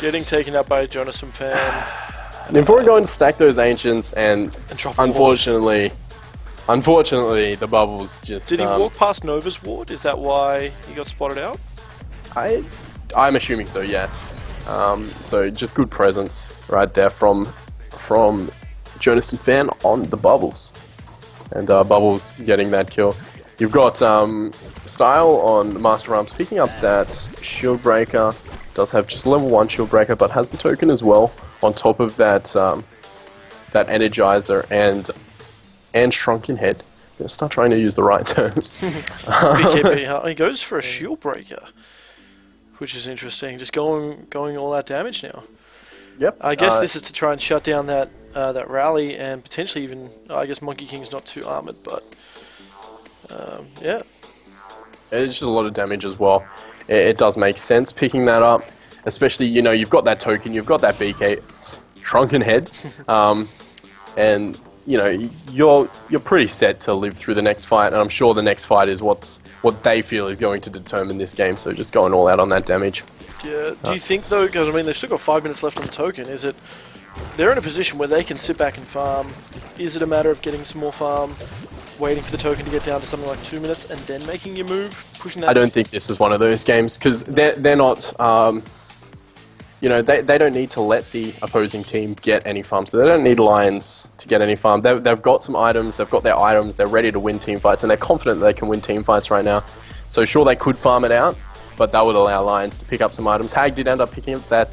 getting taken out by Jonas and Pan. Nymphora going to stack those Ancients, and drop unfortunately, the bubbles just... Did he walk past Nova's ward? Is that why he got spotted out? I'm assuming so, yeah. So just good presence right there from Jonas and Fan on the bubbles. And Bubbles getting that kill. You've got Style on Master Arms picking up that Shield Breaker. Does have just level 1 Shield Breaker, but has the token as well on top of that that Energizer and Shrunken Head. I'm going to start trying to use the right terms. BKB, huh? He goes for a Shield Breaker, which is interesting. Just going all out damage now. Yep. I guess this is to try and shut down that rally, and potentially even, I guess Monkey King's not too armored, but yeah. It's just a lot of damage as well. It does make sense picking that up, especially, you know, you've got that token, you've got that BK, Shrunken Head, and, you know, you're pretty set to live through the next fight, and I'm sure the next fight is what they feel is going to determine this game, so just going all out on that damage. Yeah. Do you think, though, because, I mean, they've still got 5 minutes left on the token, is it... They're in a position where they can sit back and farm. Is it a matter of getting some more farm, waiting for the token to get down to something like 2 minutes, and then making your move, pushing that? I don't think this is one of those games, because they're not... you know, they don't need to let the opposing team get any farm, so they don't need Lions to get any farm. They've got some items, they've got their items, they're ready to win team fights, and they're confident that they can win team fights right now. So sure, they could farm it out, but that would allow Lions to pick up some items. Hag did end up picking up that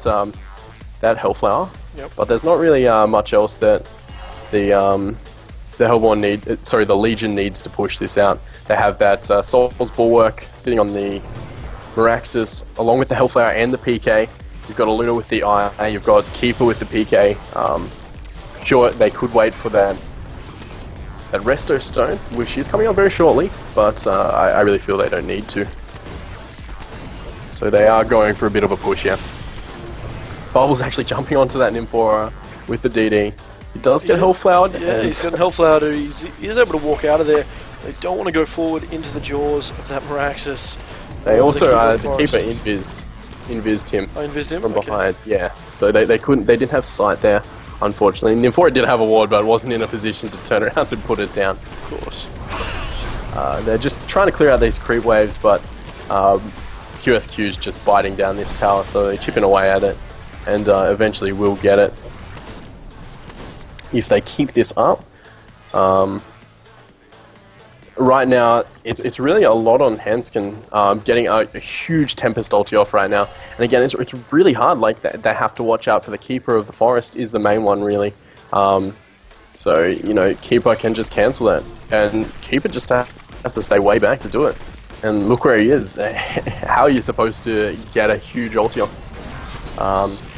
Hellflower, but there's not really much else that the Hellborn the Legion needs to push this out. They have that Soul's Bulwark sitting on the Miraxis, along with the Hellflower and the PK. You've got Aluna with the Eye, you've got Keeper with the PK. Sure, they could wait for that Resto Stone, which is coming up very shortly, but I really feel they don't need to. So they are going for a bit of a push here. Bubble's actually jumping onto that Nymphora with the DD. He does get Hellflowered. Yeah, he's got Hellflowered. He's able to walk out of there. They don't want to go forward into the jaws of that Miraxis. They also, the Keeper invised him. Oh, invised him? From behind, yes. So they didn't have sight there, unfortunately. Nymphora did have a ward, but wasn't in a position to turn around and put it down. Of course. They're just trying to clear out these creep waves, but QSQ's just biting down this tower, so they're chipping away at it, and eventually will get it. If they keep this up, right now it's really a lot on Hanskin getting a huge Tempest ulti off right now, and again it's really hard. Like they have to watch out for the Keeper of the Forest is the main one really. So you know, Keeper can just cancel that, and Keeper just has to stay way back to do it. And look where he is. How are you supposed to get a huge ulti off?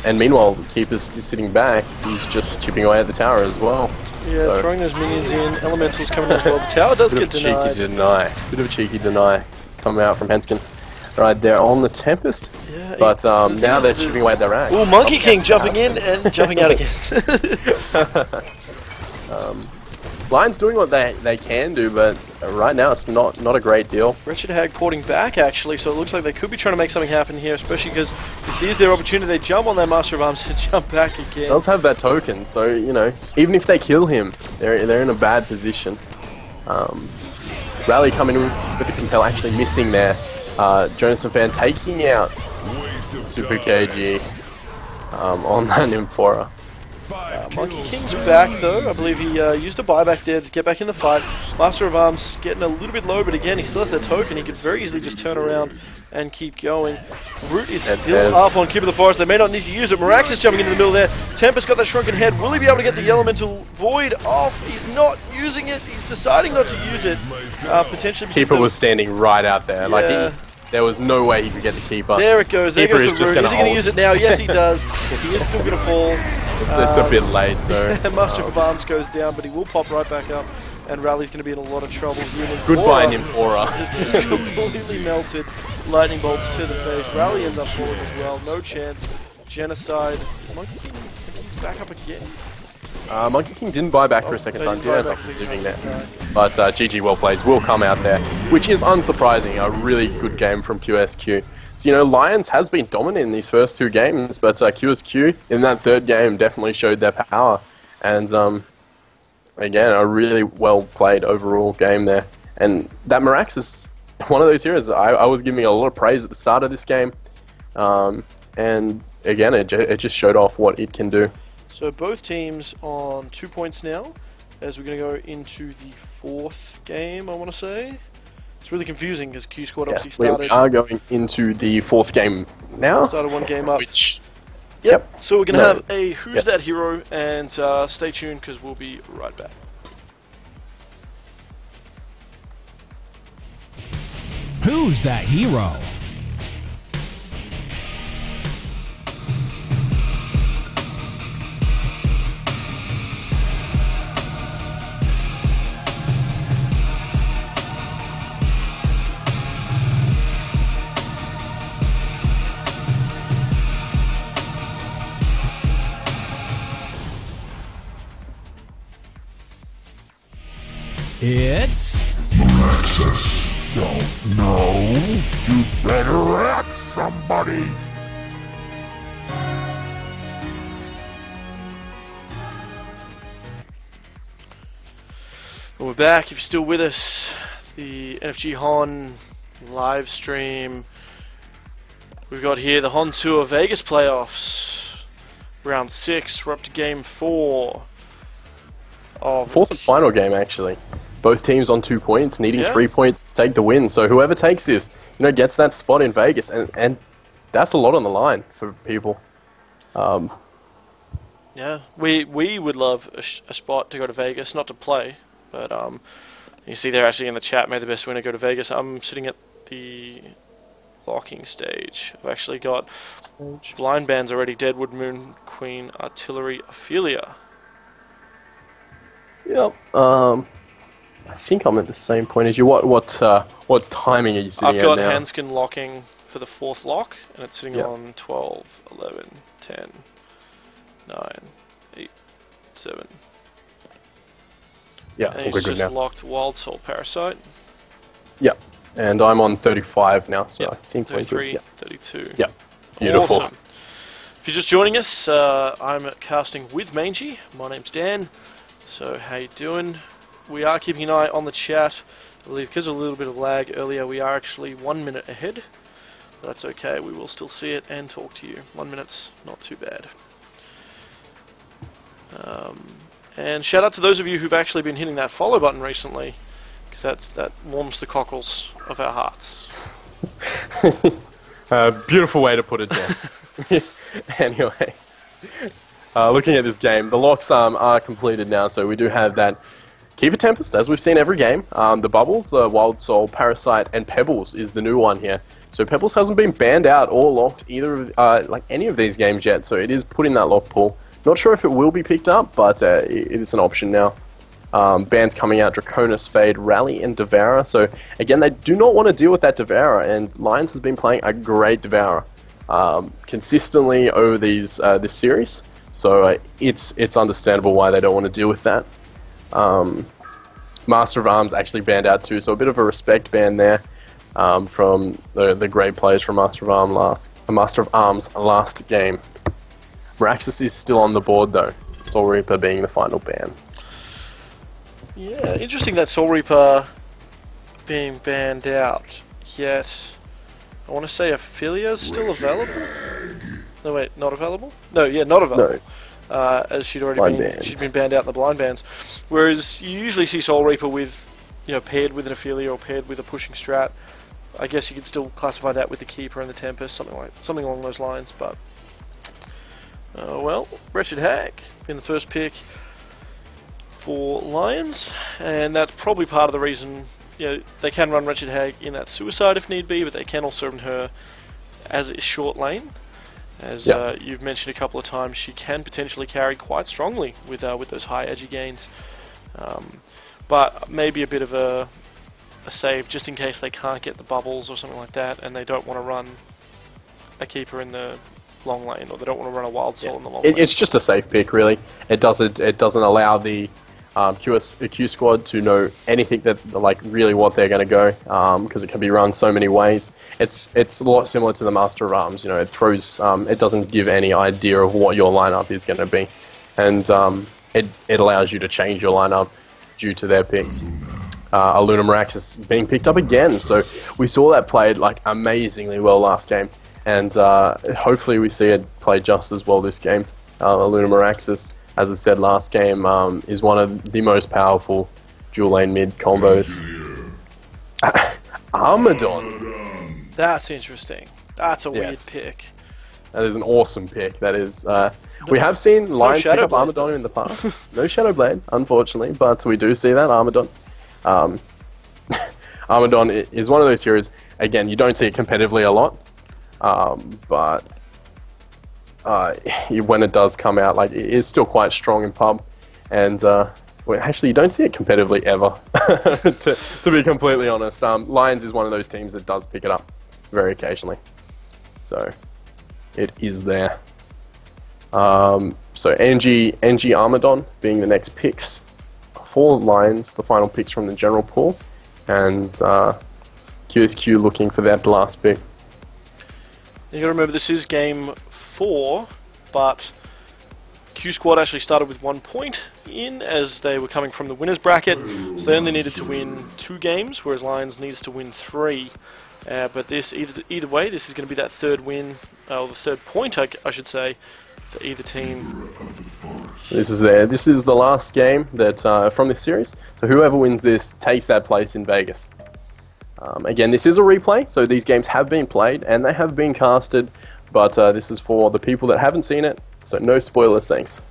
And meanwhile, Keeper's sitting back. He's just chipping away at the tower as well. Yeah, so, throwing those minions in. Elementals coming as well. The tower does get denied. Bit of a cheeky deny coming out from Hanskin. Right there on the Tempest. Yeah, but now they're chipping away at their racks. Oh, Monkey King jumping in and jumping out again. Lions doing what they can do, but right now it's not a great deal. Wretched Hag porting back, actually, so it looks like they could be trying to make something happen here, especially because this is their opportunity. They jump on their Master of Arms and jump back again. Does have that token, so, you know, even if they kill him, they're in a bad position. Rally coming in with the compel, actually missing there. Jonathan Fan taking out Super KG on that Nymphora. Monkey King's back though. I believe he used a buyback there to get back in the fight. Master of Arms getting a little bit low, but again, he still has that token. He could very easily just turn around and keep going. Root is still up on Keeper of the Forest. They may not need to use it. Mirax is jumping into the middle there. Tempest got that shrunken head. Will he be able to get the Elemental Void off? He's not using it. He's deciding not to use it. Potentially. Keeper was standing right out there. Yeah. Like there was no way he could get the Keeper. There it goes. There goes the Root. Is he going to use it now? Yes, he does. He is still going to fall. It's a bit late though. Master of Arms goes down, but he will pop right back up. And Rally's going to be in a lot of trouble here. Goodbye, Nymphora. Just completely melted. Lightning bolts to the face. Rally ends up falling as well. No chance. Genocide. Monkey King's back up again. Monkey King didn't buy back for a second time. Did end up losing there. But GG Well Played will come out there, which is unsurprising. A really good game from QSQ. So, you know, Lions has been dominant in these first two games, but QSQ in that third game definitely showed their power. And again, a really well played overall game there. And that Mirax is one of those heroes I was giving a lot of praise at the start of this game. And again, it just showed off what it can do. So both teams on 2 points now, as we're going to go into the fourth game, I want to say. It's really confusing because Q Squad obviously started. We are going into the fourth game now. Started one game up. Yep. So we're going to have a Who's That Hero, and stay tuned because we'll be right back. Who's That Hero? It's Access. Don't know? You better ask somebody. Well, we're back. If you're still with us, the nfgHoN live stream. We've got here the HoNTour Vegas playoffs, round 6. We're up to game 4. Fourth and final game, actually. Both teams on 2 points, needing 3 points to take the win. So whoever takes this, you know, gets that spot in Vegas, and that's a lot on the line for people. Yeah, we would love a spot to go to Vegas, not to play, but you see they're actually in the chat. May the best winner go to Vegas. I'm sitting at the locking stage. I've actually got blind bands already: Deadwood, Moon Queen, Artillery, Ophelia. Yep. I think I'm at the same point as you. What timing are you sitting at now? I've got Hanskin locking for the 4th lock, and it's sitting on 12, 11, 10, 9, 8, 7. Yeah, and I think he's we're good just now. locked Wild Soul Parasite. Yep. And I'm on 35 now, so I think 33, 32. Yep. Beautiful. Awesome. If you're just joining us, I'm casting with Mangy. My name's Dan. So how you doing? We are keeping an eye on the chat. I believe because of a little bit of lag earlier, we are actually 1 minute ahead. But that's okay. We will still see it and talk to you. 1 minute's not too bad. And shout out to those of you who've actually been hitting that follow button recently, because that warms the cockles of our hearts. Beautiful way to put it, Dan. Anyway. Looking at this game, the locks are completed now, so we do have that Keeper Tempest, as we've seen every game. The Bubbles, the Wild Soul, Parasite, and Pebbles is the new one here. So Pebbles hasn't been banned out or locked either of, like any of these games yet, so it is put in that lock pool. Not sure if it will be picked up, but it is an option now. Bans coming out: Draconis, Fade, Rally, and Devourer. So again, they do not want to deal with that Devourer, and Lions has been playing a great Devourer consistently over this series. So it's understandable why they don't want to deal with that. Master of Arms actually banned out too, so a bit of a respect ban there from the great players from Master of Arms last game. Miraxus is still on the board though, Soul Reaper being the final ban. Yeah, interesting that Soul Reaper being banned out, yet I want to say Ophelia's still available. No, wait, not available? No, yeah, not available. No. As she'd been banned out in the blind bans. Whereas you usually see Soul Reaper with, paired with an Ophelia or paired with a pushing strat. I guess you could still classify that with the Keeper and the Tempest, something along those lines. But well, Wretched Hag being the first pick for Lions, and that's probably part of the reason. They can run Wretched Hag in that suicide if need be, but they can also run her as a short lane. As you've mentioned a couple of times, she can potentially carry quite strongly with those high edgy gains. But maybe a bit of a save just in case they can't get the bubbles or something like that, and they don't want to run a Keeper in the long lane, or they don't want to run a Wild Soul in the long lane. It's just a safe pick, really. It doesn't allow the Q squad to know anything that really what they're going to go, because it can be run so many ways. It's a lot similar to the Master of Arms. It throws it doesn't give any idea of what your lineup is going to be, and it allows you to change your lineup due to their picks. Aluna Meraxis being picked up again, so we saw that played amazingly well last game, and hopefully we see it play just as well this game. Aluna Meraxis, as I said last game, is one of the most powerful dual lane mid combos. Armadon. That's interesting. That's a weird pick. That is an awesome pick. That is. We have seen Lions pick up Armadon in the past. No Shadowblade, unfortunately, but we do see that Armadon. Armadon is one of those heroes. Again, you don't see it competitively a lot, but when it does come out, it is still quite strong in pub, and actually you don't see it competitively ever. to be completely honest, Lions is one of those teams that does pick it up very occasionally, so it is there. So NG Armadon being the next picks for Lions, the final picks from the general pool, and QSQ looking for that last pick. You got to remember this is game 4, but Q Squad actually started with 1 point in, as they were coming from the winners bracket, so they only needed to win 2 games, whereas Lions needs to win 3. But this either way, this is going to be that third win, or the third point, I should say, for either team. This is the last game that from this series. So whoever wins this takes that place in Vegas. Again, this is a replay, so these games have been played and they have been casted, but this is for the people that haven't seen it, so no spoilers, thanks.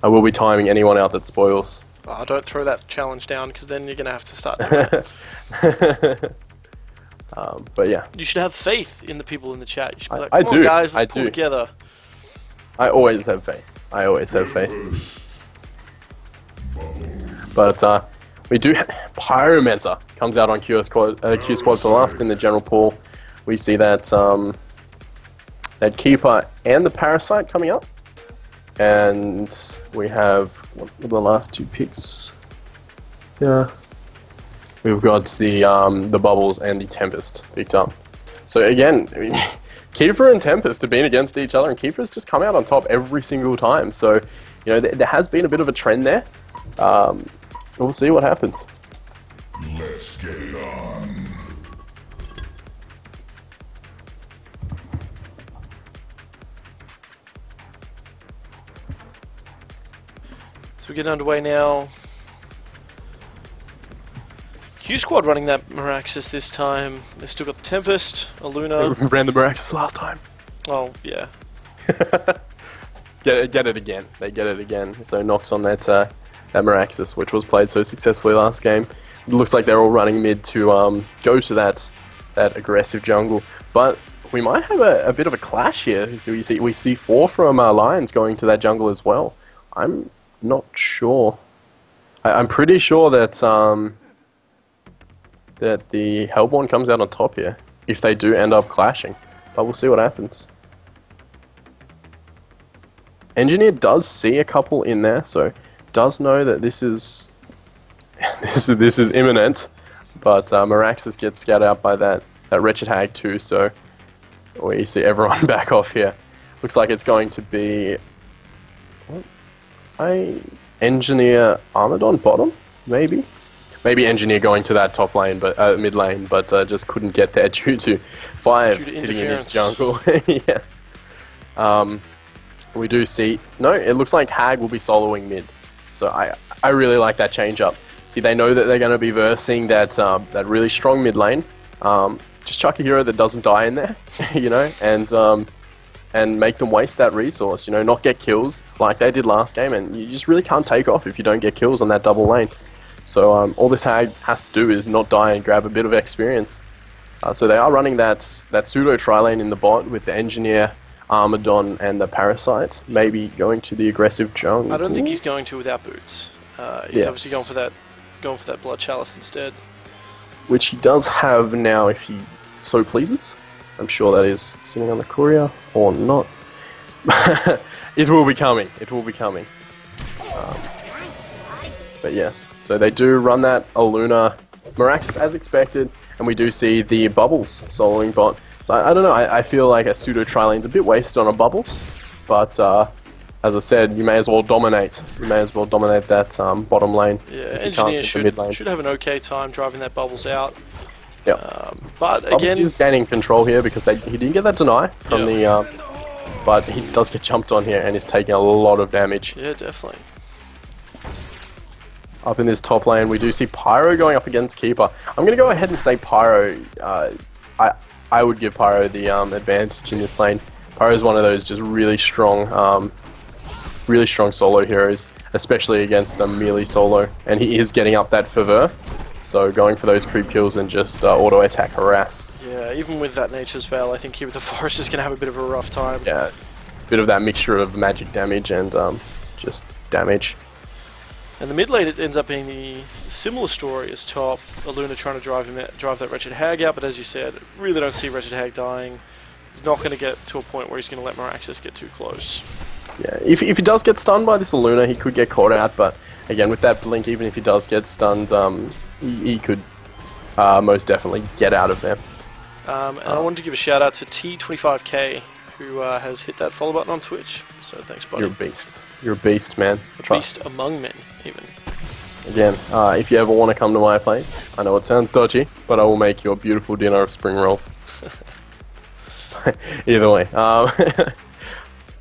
I will be timing anyone out that spoils. Oh, don't throw that challenge down, because then you're going to have to start doing it. But yeah. You should have faith in the people in the chat. You should be like, I come on guys, let's pull together. I always have faith. I always have faith. But we do Pyromancer comes out on Q Squad for last in the general pool. We see that that Keeper and the Parasite coming up. And we have the last 2 picks. Yeah. We've got the Bubbles and the Tempest picked up. So again, I mean, Keeper and Tempest have been against each other, and Keeper's just come out on top every single time. So, there has been a bit of a trend there. We'll see what happens. Let's get it on. So we're getting underway now. Q Squad running that Meraxis this time. They've still got the Tempest, Aluna. We ran the Meraxis last time. Oh, yeah. Get it again. They get it again. So Nox on that Meraxis, which was played so successfully last game. It looks like they're all running mid to go to that aggressive jungle. But we might have a bit of a clash here. So we see 4 from Lions going to that jungle as well. I'm not sure. I'm pretty sure that that the Hellborn comes out on top here, if they do end up clashing. But we'll see what happens. Engineer does see a couple in there, so does know that this is this is imminent. But Meraxis gets scouted out by that Wretched Hag too, so we see everyone back off here. Looks like it's going to be Engineer Armadon bottom, maybe. maybe Engineer going to that top lane, but mid lane, but just couldn't get there due to 5 sitting in his jungle. Yeah. We do see... No, it looks like Hag will be soloing mid. So I really like that change up. See, they know that they're going to be versing that that really strong mid lane. Just chuck a hero that doesn't die in there, you know, and make them waste that resource, you know, not get kills like they did last game, and you just really can't take off if you don't get kills on that double lane. So all this Hag has to do is not die and grab a bit of experience. So they are running that pseudo tri-lane in the bot with the Engineer, Armadon, and the Parasite, maybe going to the aggressive jungle. I don't think he's going to without boots. He's obviously going for that Blood Chalice instead. Which he does have now if he so pleases. I'm sure that is sitting on the courier, or not. It will be coming. It will be coming. But yes, so they do run that Aluna Miraxis as expected, and we do see the Bubbles soloing bot. So I don't know, I feel like a pseudo tri-lane's a bit wasted on a Bubbles, but as I said, you may as well dominate. You may as well dominate that bottom lane. Yeah, Engineer should have an okay time driving that Bubbles out. Yeah, but Bubbles again, is gaining control here because he didn't get that deny from the, but he does get jumped on here and is taking a lot of damage. Yeah, definitely. Up in this top lane, we do see Pyro going up against Keeper. I'm going to go ahead and say Pyro. I would give Pyro the advantage in this lane. Pyro is one of those just really strong solo heroes, especially against a melee solo, and he is getting up that fervor. So going for those creep kills and just auto attack harass. Yeah, even with that Nature's Veil, I think here with the Forest is going to have a bit of a rough time. Yeah, bit of that mixture of magic damage and just damage. And the mid lane, it ends up being the similar story as top. Aluna trying to drive that Wretched Hag out, but as you said, really don't see Wretched Hag dying. He's not going to get to a point where he's going to let Miraxis get too close. Yeah, if he does get stunned by this Aluna, he could get caught out, but again, with that blink, even if he does get stunned, he could most definitely get out of there. And I wanted to give a shout out to T25K, who has hit that follow button on Twitch. So thanks, buddy. You're a beast. You're a beast, man. Beast among men, even. Again, if you ever want to come to my place, I know it sounds dodgy, but I will make you a beautiful dinner of spring rolls. Either way.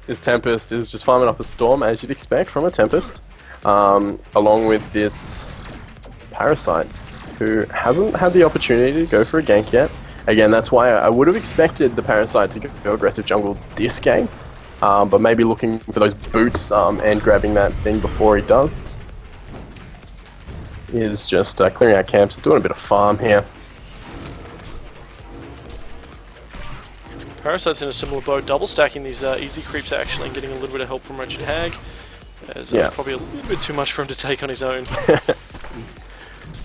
This Tempest is just farming up a Storm, as you'd expect from a Tempest. Along with this Parasite, who hasn't had the opportunity to go for a gank yet. Again, that's why I would have expected the Parasite to go aggressive jungle this game, but maybe looking for those boots and grabbing that thing before he does. He is just clearing out camps, doing a bit of farm here. Parasite's in a similar boat, double stacking these easy creeps actually and getting a little bit of help from Wretched Hag. As it's probably a little bit too much for him to take on his own.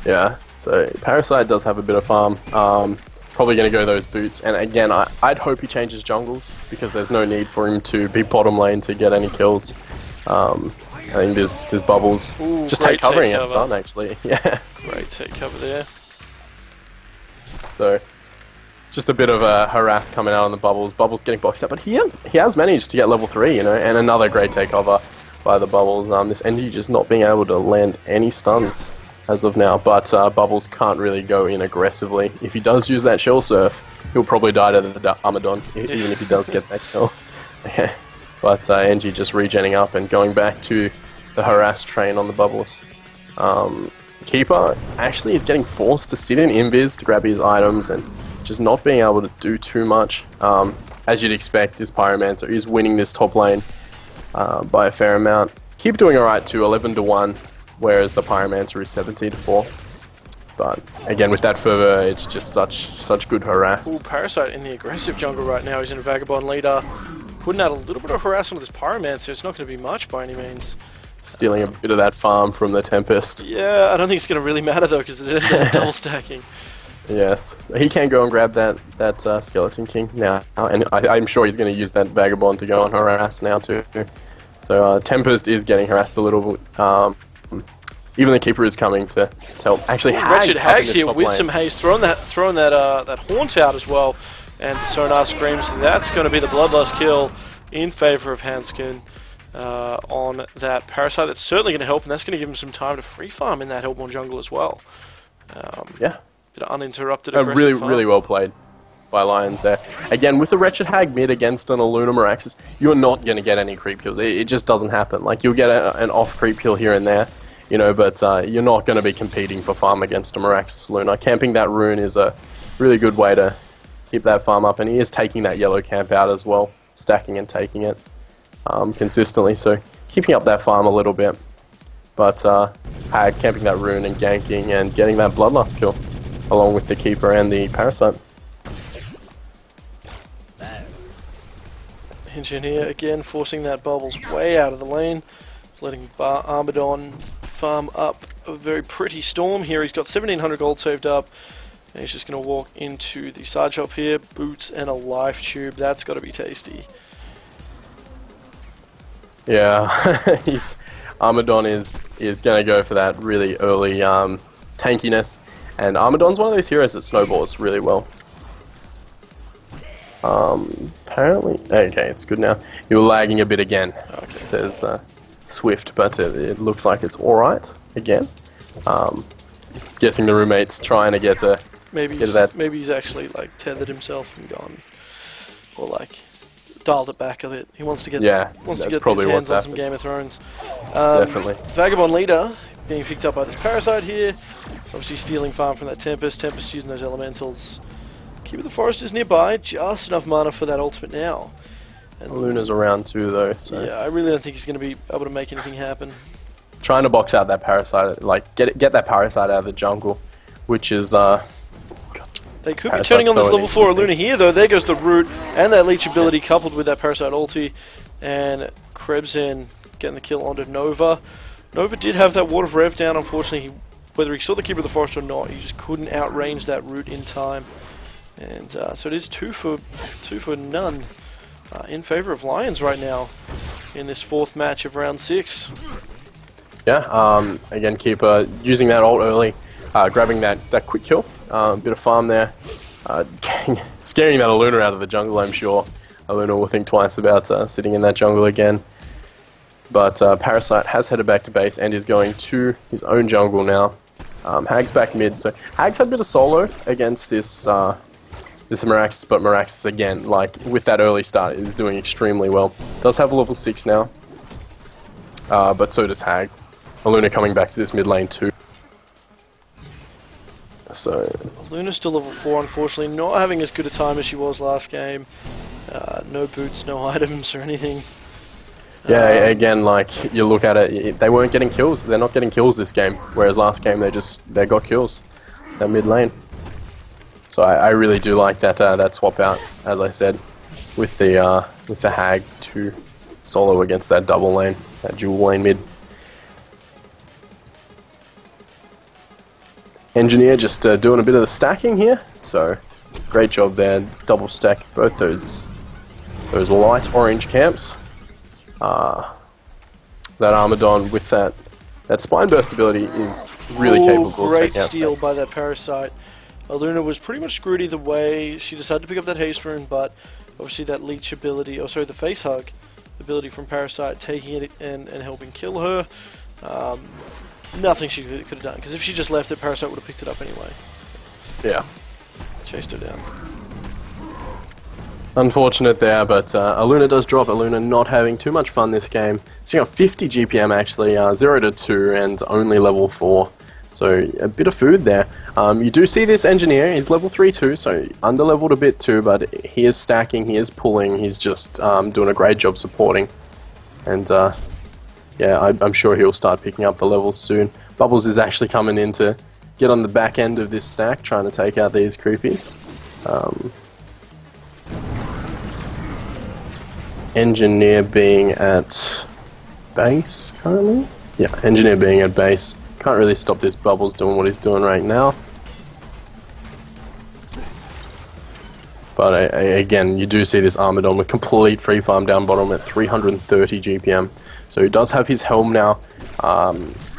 Yeah, so Parasite does have a bit of farm. Probably going to go those boots. And again, I'd hope he changes jungles because there's no need for him to be bottom lane to get any kills. I think there's Bubbles. Ooh, just take covering and stun, actually. Yeah. Great take cover there. So, just a bit of a harass coming out on the Bubbles. Bubbles getting boxed out, but he has managed to get level 3, you know, and another great takeover by the Bubbles. This NG just not being able to land any stuns as of now, but Bubbles can't really go in aggressively. If he does use that Shell Surf, he'll probably die to the Armadon, even if he does get that kill. Yeah. But NG just regenning up and going back to the harass train on the Bubbles. Keeper actually is getting forced to sit in invis to grab his items and just not being able to do too much. As you'd expect, this Pyromancer is winning this top lane by a fair amount. Keep doing alright too, 11-1, whereas the Pyromancer is 17-4. But again, with that fervor, it's just such good harass. Ooh, Parasite in the aggressive jungle right now. He's in a Vagabond leader, putting out a little bit of harass on this Pyromancer. It's not going to be much by any means. Stealing a bit of that farm from the Tempest. Yeah, I don't think it's going to really matter though, because it ends up double stacking. Yes, he can go and grab that Skeleton King now, and I'm sure he's going to use that Vagabond to go on harass now too. So Tempest is getting harassed a little bit. Even the Keeper is coming to help. Actually, Wretched Hag's here with some haste, throwing that Haunt out as well, and Sonar screams that's going to be the Bloodlust kill in favour of Hanskin. on that Parasite. That's certainly going to help, and that's going to give him some time to free farm in that Hellborn jungle as well. Yeah. Bit of uninterrupted Really, aggressive farm. really well played by Lions there. Again, with the Wretched Hag mid against an Aluna Meraxis, you're not going to get any creep kills. It just doesn't happen. Like, you'll get an off creep kill here and there, you know, but you're not going to be competing for farm against a Meraxis Luna. Camping that rune is a really good way to keep that farm up, and he is taking that yellow camp out as well, stacking and taking it consistently, so keeping up that farm a little bit. But Hag camping that rune and ganking and getting that Bloodlust kill, along with the Keeper and the Parasite. Engineer again forcing that Bubbles way out of the lane, letting Armadon farm up a very pretty Storm here. He's got 1700 gold saved up, and he's just going to walk into the side shop here. Boots and a life tube, that's got to be tasty. Yeah, Armadon is going to go for that really early tankiness, and Armadon's one of those heroes that snowballs really well. Apparently, okay, it's good now. You're lagging a bit again, okay. Says Swift, but it looks like it's alright again. Guessing the roommate's trying to get to maybe he's actually like tethered himself and gone, or like dialed it back a bit. He wants to get his hands on some Game of Thrones. Definitely. Vagabond Leader being picked up by this Parasite here. Obviously stealing farm from that Tempest. Tempest using those elementals. Keeper of the Forest is nearby, just enough mana for that ultimate now. And Luna's around too though, so... Yeah, I really don't think he's going to be able to make anything happen. Trying to box out that Parasite, like, get that Parasite out of the jungle, which is, They could be turning on this level 4 Luna here though. There goes the root and that leech ability coupled with that Parasite ulti. And Krebs getting the kill onto Nova. Nova did have that Ward of Rev down, unfortunately. Whether he saw the Keeper of the Forest or not, he just couldn't outrange that root in time. And so it is two for none in favour of Lions right now in this fourth match of round 6. Yeah, again, Keeper using that ult early, grabbing that quick kill, bit of farm there, scaring that Aluna out of the jungle, I'm sure. Aluna will think twice about sitting in that jungle again. But Parasite has headed back to base and is going to his own jungle now. Hag's back mid, so Hag's had a bit of solo against this Meraxis, but Meraxis again, like with that early start, is doing extremely well. Does have a level 6 now, but so does Hag. Aluna coming back to this mid lane too. So Aluna's still level 4, unfortunately, not having as good a time as she was last game. No boots, no items or anything. Yeah, again, like you look at it, they weren't getting kills. They're not getting kills this game, whereas last game they got kills. That mid lane. So I really do like that swap out, as I said, with the Hag to solo against that double lane, that dual lane mid. Engineer just doing a bit of the stacking here, so great job there. Double stack both those light orange camps. That Armadon with that spine burst ability is really capable of taking out great steal stacks. by that Parasite. Aluna was pretty much screwed either way. She decided to pick up that haste rune, but obviously that leech ability, the face hug ability from Parasite, taking it and helping kill her. Nothing she could have done, because if she just left it, Parasite would have picked it up anyway. Yeah. Chased her down. Unfortunate there, but Aluna does drop. Aluna not having too much fun this game. Sitting on 50 GPM actually, 0 to 2 and only level 4. So a bit of food there. You do see this Engineer, he's level 3 too, so under-leveled a bit too, but he is stacking, he is pulling, he's just doing a great job supporting. And yeah, I'm sure he'll start picking up the levels soon. Bubbles is actually coming in to get on the back end of this stack, trying to take out these creepies. Engineer being at base currently? Yeah, Engineer being at base. Can't really stop this Bubbles doing what he's doing right now. But again, you do see this Armadon with complete free farm down bottom at 330 GPM. So he does have his helm now,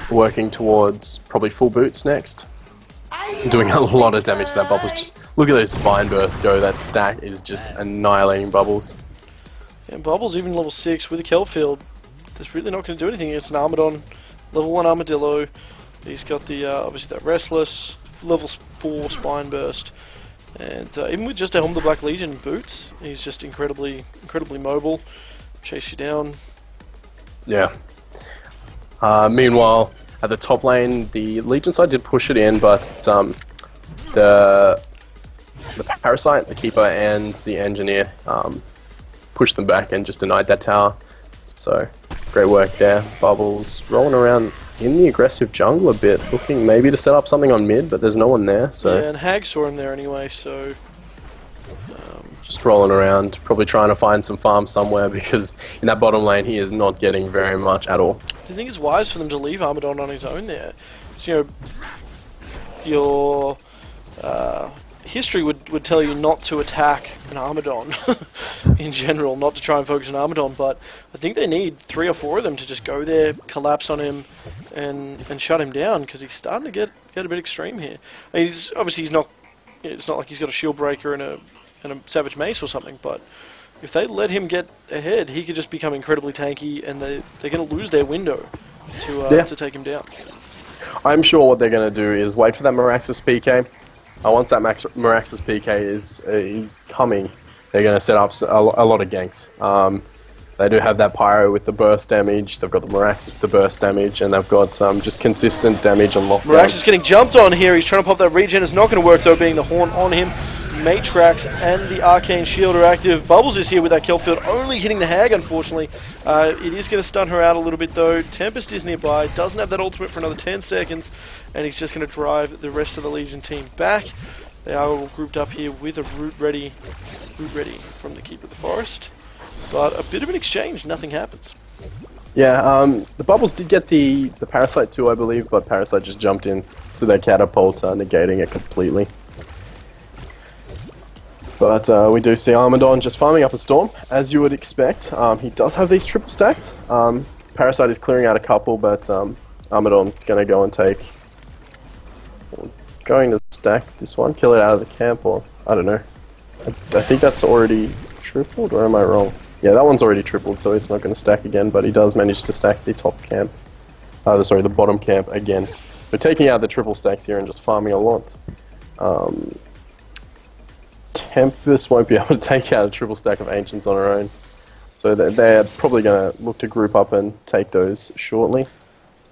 working towards probably full boots next. Doing a lot of damage to that Bubbles. Just look at those spine bursts go. That stack is just annihilating Bubbles. And Bubbles even level 6 with a Kelp Field. there's really not going to do anything. It's an Armadon, level 1 Armadillo. He's got the obviously that Restless, level 4 Spine Burst, and even with just a Helm the Black Legion boots, he's just incredibly mobile. Chase you down. Yeah. Meanwhile, at the top lane, the Legion side did push it in, but the Parasite, the Keeper, and the Engineer pushed them back and just denied that tower. So, great work there. Bubbles rolling around in the aggressive jungle a bit, looking maybe to set up something on mid, but there's no one there. So yeah, and Hag saw him there anyway, so... just rolling around, probably trying to find some farms somewhere, because in that bottom lane he is not getting very much at all. Do you think it's wise for them to leave Armadon on his own there? So, you know, your history would tell you not to attack an Armadon in general, not to try and focus on Armadon, but I think they need 3 or 4 of them to just go there, collapse on him, and shut him down, because he's starting to get a bit extreme here. I mean, obviously he's not. It's not like he's got a shield breaker and a Savage Mace or something, but if they let him get ahead, he could just become incredibly tanky, and they're going to lose their window to take him down. I'm sure what they're going to do is wait for that Meraxes PK. Once that Meraxes PK is coming, they're going to set up a lot of ganks. They do have that Pyro with the burst damage, they've got the Meraxes with the burst damage, and they've got just consistent damage on lockdown. Meraxes getting jumped on here, he's trying to pop that regen, it's not going to work though, being the Horn on him. Matrax and the Arcane Shield are active. Bubbles is here with that kill field, only hitting the Hag, unfortunately. It is going to stun her out a little bit, though. Tempest is nearby, doesn't have that ultimate for another 10 seconds, and he's just going to drive the rest of the Legion team back. They are all grouped up here with a root ready from the Keeper of the Forest. But a bit of an exchange, nothing happens. Yeah, the Bubbles did get the Parasite too, I believe, but Parasite just jumped in to their catapult, negating it completely. But we do see Armadon just farming up a Storm, as you would expect. He does have these triple stacks. Parasite is clearing out a couple, but Armadon's going to go and going to stack this one, kill it out of the camp, or I don't know. I think that's already tripled, or am I wrong? Yeah, that one's already tripled, so it's not going to stack again, but he does manage to stack the top camp. Sorry, the bottom camp again. We're taking out the triple stacks here and just farming a lot. Tempest won't be able to take out a triple stack of Ancients on her own. So they're probably going to look to group up and take those shortly.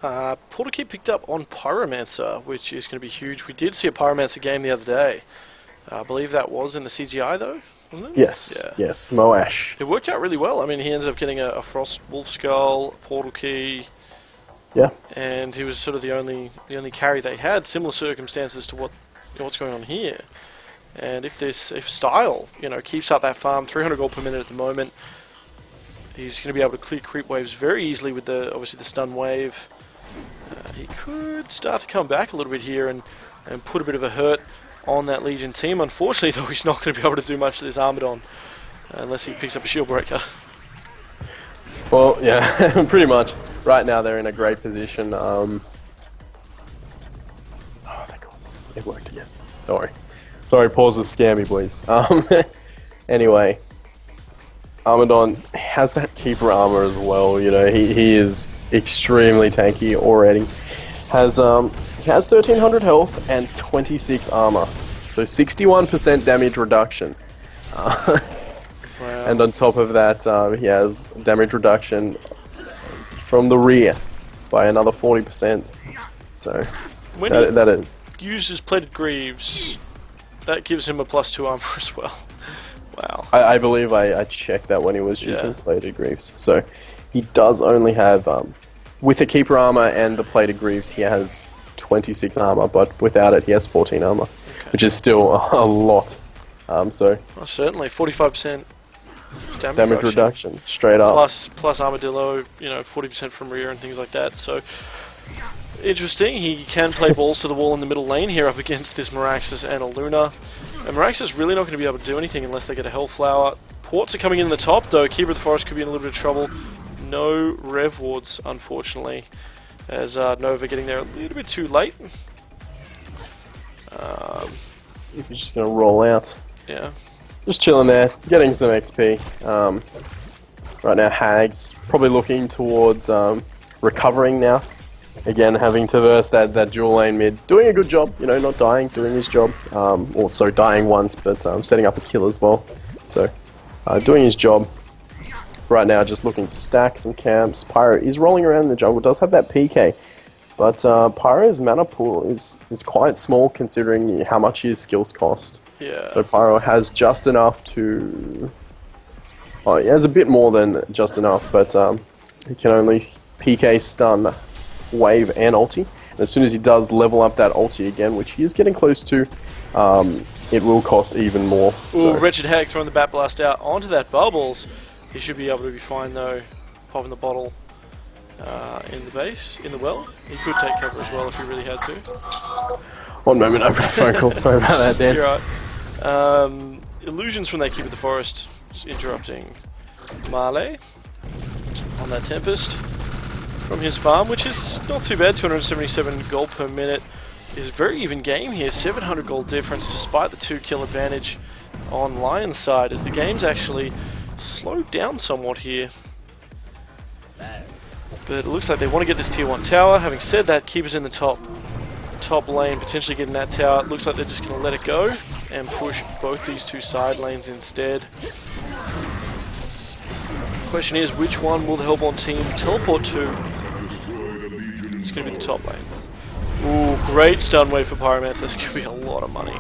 Portal Key picked up on Pyromancer, which is going to be huge. We did see a Pyromancer game the other day. I believe that was in the CGI, though, wasn't it? Yes, yeah. Yes, Moash. It worked out really well. I mean, he ended up getting a Frost Wolf Skull, Portal Key. Yeah. And he was sort of the only carry they had. Similar circumstances to what's going on here. And if Style, keeps up that farm, 300 gold per minute at the moment, he's going to be able to clear creep waves very easily with obviously the stun wave. He could start to come back a little bit here and put a bit of a hurt on that Legion team. Unfortunately, though, he's not going to be able to do much to this Armadon unless he picks up a shield breaker. Well, yeah, pretty much. Right now they're in a great position. Oh, thank God. It worked again. Don't worry. Sorry, pauses scare me, boys. Anyway, Armadon has that Keeper armor as well. He is extremely tanky already. He has 1300 health and 26 armor, so 61% damage reduction. Wow. And on top of that, he has damage reduction from the rear by another 40%. So when that is uses Plated Greaves, that gives him a +2 armor as well. Wow. I believe I checked that when he was using Plated Greaves. So he does only have, with the Keeper armor and the Plated Greaves, he has 26 armor, but without it he has 14 armor, which is still a lot. Well, certainly 45% damage reduction straight up. Plus Armadillo, 40% from rear and things like that. So interesting. He can play balls to the wall in the middle lane here up against this Meraxes and a Luna. And Meraxes really not going to be able to do anything unless they get a Hellflower. Ports are coming in the top, though. Keeper of the Forest could be in a little bit of trouble. No Rev Wards, unfortunately, as Nova getting there a little bit too late. He's just going to roll out. Yeah. Just chilling there, getting some XP. Right now, Hag's probably looking towards recovering now. Again, having to verse that dual lane mid. Doing a good job, you know, not dying, doing his job. Also dying once, but setting up a kill as well. So, doing his job. Right now, just looking to stack some camps. Pyro is rolling around in the jungle, does have that PK. But Pyro's mana pool is quite small considering how much his skills cost. Yeah. So Pyro has just enough to... Oh, he has a bit more than just enough, but he can only PK, stun, wave, and ulti. And as soon as he does level up that ulti again, which he is getting close to, it will cost even more. Ooh, Wretched Hag throwing the Bat Blast out onto that Bubbles. He should be able to be fine though, popping the bottle in the base, in the well. He could take cover as well if he really had to. One moment, I've got a phone call. Sorry about that, Dan. You're right. Illusions from that Keep of the Forest, just interrupting Marley on that Tempest from his farm, which is not too bad. 277 gold per minute is a very even game here. 700 gold difference despite the 2-kill advantage on Lion's side, as the game's actually slowed down somewhat here. But it looks like they want to get this tier 1 tower. Having said that, Keeper's in the top lane, potentially getting that tower. It looks like they're just going to let it go and push both these two side lanes instead. Question is, which one will the Hellborn team teleport to? It's going to be the top lane. Ooh, great stun wave for Pyromancer. That's going to be a lot of money.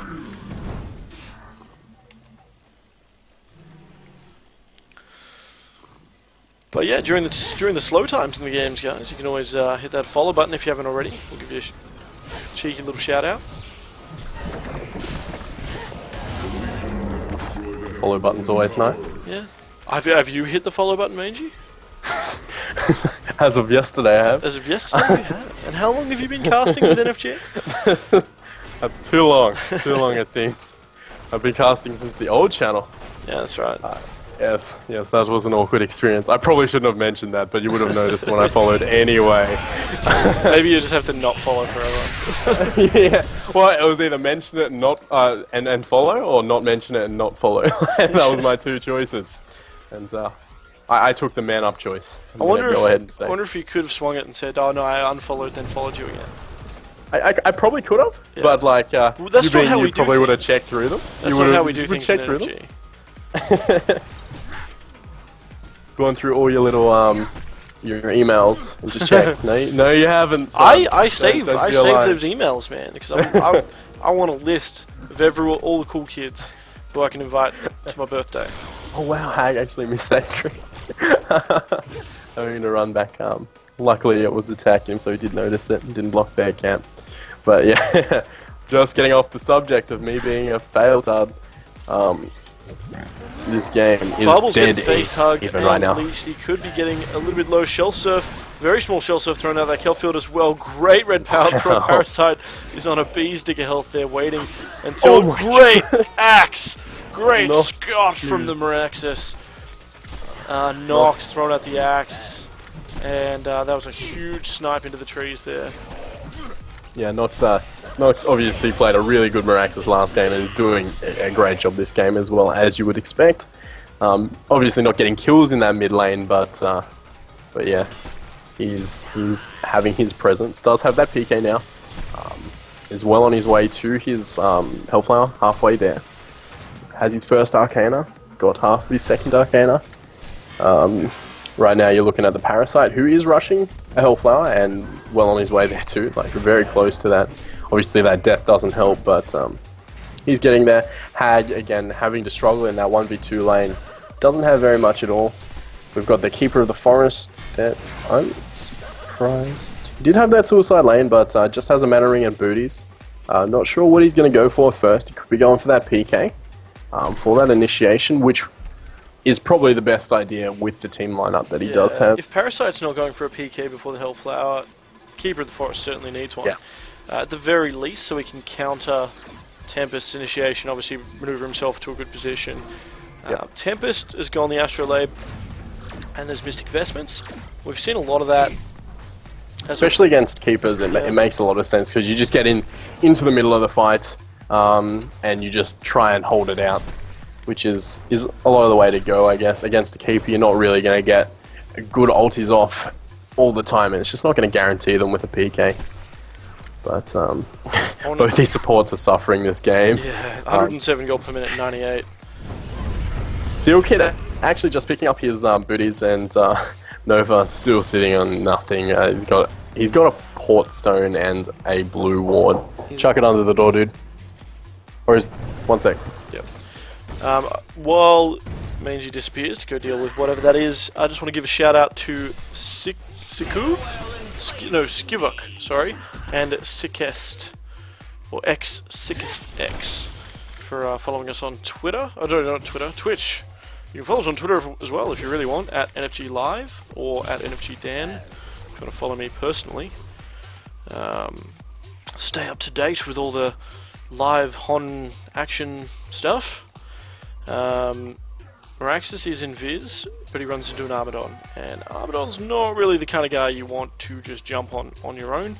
But yeah, during the slow times in the games, guys, you can always hit that follow button if you haven't already. We'll give you a cheeky little shout out. Follow button's always nice. Yeah. Have you hit the follow button, Mangy? As of yesterday, I have. As of yesterday, you have. And how long have you been casting with NFG? Too long it seems. I've been casting since the old channel. Yeah, that's right. Yes, that was an awkward experience. I probably shouldn't have mentioned that, but you would have noticed when I followed anyway. Maybe you just have to not follow forever. Yeah, well, it was either mention it and not and follow, or not mention it and not follow. And that was my two choices. And I took the man up choice. I wonder if you could have swung it and said, "Oh no, I unfollowed, then followed you again." I probably could have, yeah. But like well, that's not how we do probably would have things. checked through them. That's not how we do things in NFG. Gone through all your little your emails and just checked. No, you haven't. So I save those emails, man, because I want a list of all the cool kids who I can invite to my birthday. Oh wow, Hag actually missed that trick. I'm going to run back. Luckily, it was attacking him, so he did notice it and didn't block their camp. But yeah, just getting off the subject of me being a failed this game is Bubbles dead getting face hugged even right now. Leashed. He could be getting a little bit low. Shell Surf, very small Shell Surf thrown out that Kelfield as well. Great red power throw. Parasite is on a bee's digger health there, waiting until great axe. Great Scott from the Meraxis. Nox thrown out the axe. And that was a huge snipe into the trees there. Yeah, Nox obviously played a really good Meraxis last game and doing a great job this game as well, as you would expect. Obviously not getting kills in that mid lane, but yeah, he's having his presence. Does have that PK now. Is well on his way to his Hellflower, halfway there. Has his first Arcana, got half of his second Arcana. Right now you're looking at the Parasite, who is rushing a Hellflower, and well on his way there too, like very close to that. Obviously that death doesn't help, but he's getting there. Hag, again, having to struggle in that 1v2 lane. Doesn't have very much at all. We've got the Keeper of the Forest that I'm surprised. He did have that suicide lane, but just has a mana ring and booties. Not sure what he's going to go for first. He could be going for that PK, for that initiation, which is probably the best idea with the team lineup that he does have. If Parasite's not going for a PK before the Hellflower, Keeper of the Forest certainly needs one. Yeah. At the very least, so he can counter Tempest's initiation, obviously maneuver himself to a good position. Tempest has gone the Astrolabe, and there's Mystic Vestments. We've seen a lot of that. Especially against Keepers, it makes a lot of sense, because you just get into the middle of the fight, and you just try and hold it out. which is a lot of the way to go, I guess. Against a keeper, you're not really going to get good ultis off all the time, and it's just not going to guarantee them with a PK. But both these supports are suffering this game. Yeah, 107 gold per minute, 98. Seal Kid actually just picking up his booties, and Nova still sitting on nothing. He's got a port stone and a blue ward. Chuck it under the door, dude. Or is 1 sec. Yep. While Mangy disappears to go deal with whatever that is, I just want to give a shout out to Skivok, sorry, and Sickest, or Sickest X, for following us on Twitter. Oh, no, not Twitter, Twitch. You can follow us on Twitter as well if you really want, at NFG Live or at NFG Dan. If you want to follow me personally. Stay up to date with all the live HoN action stuff. Meraxis is in Viz, but he runs into an Armadon, and Armadon's not really the kind of guy you want to just jump on your own.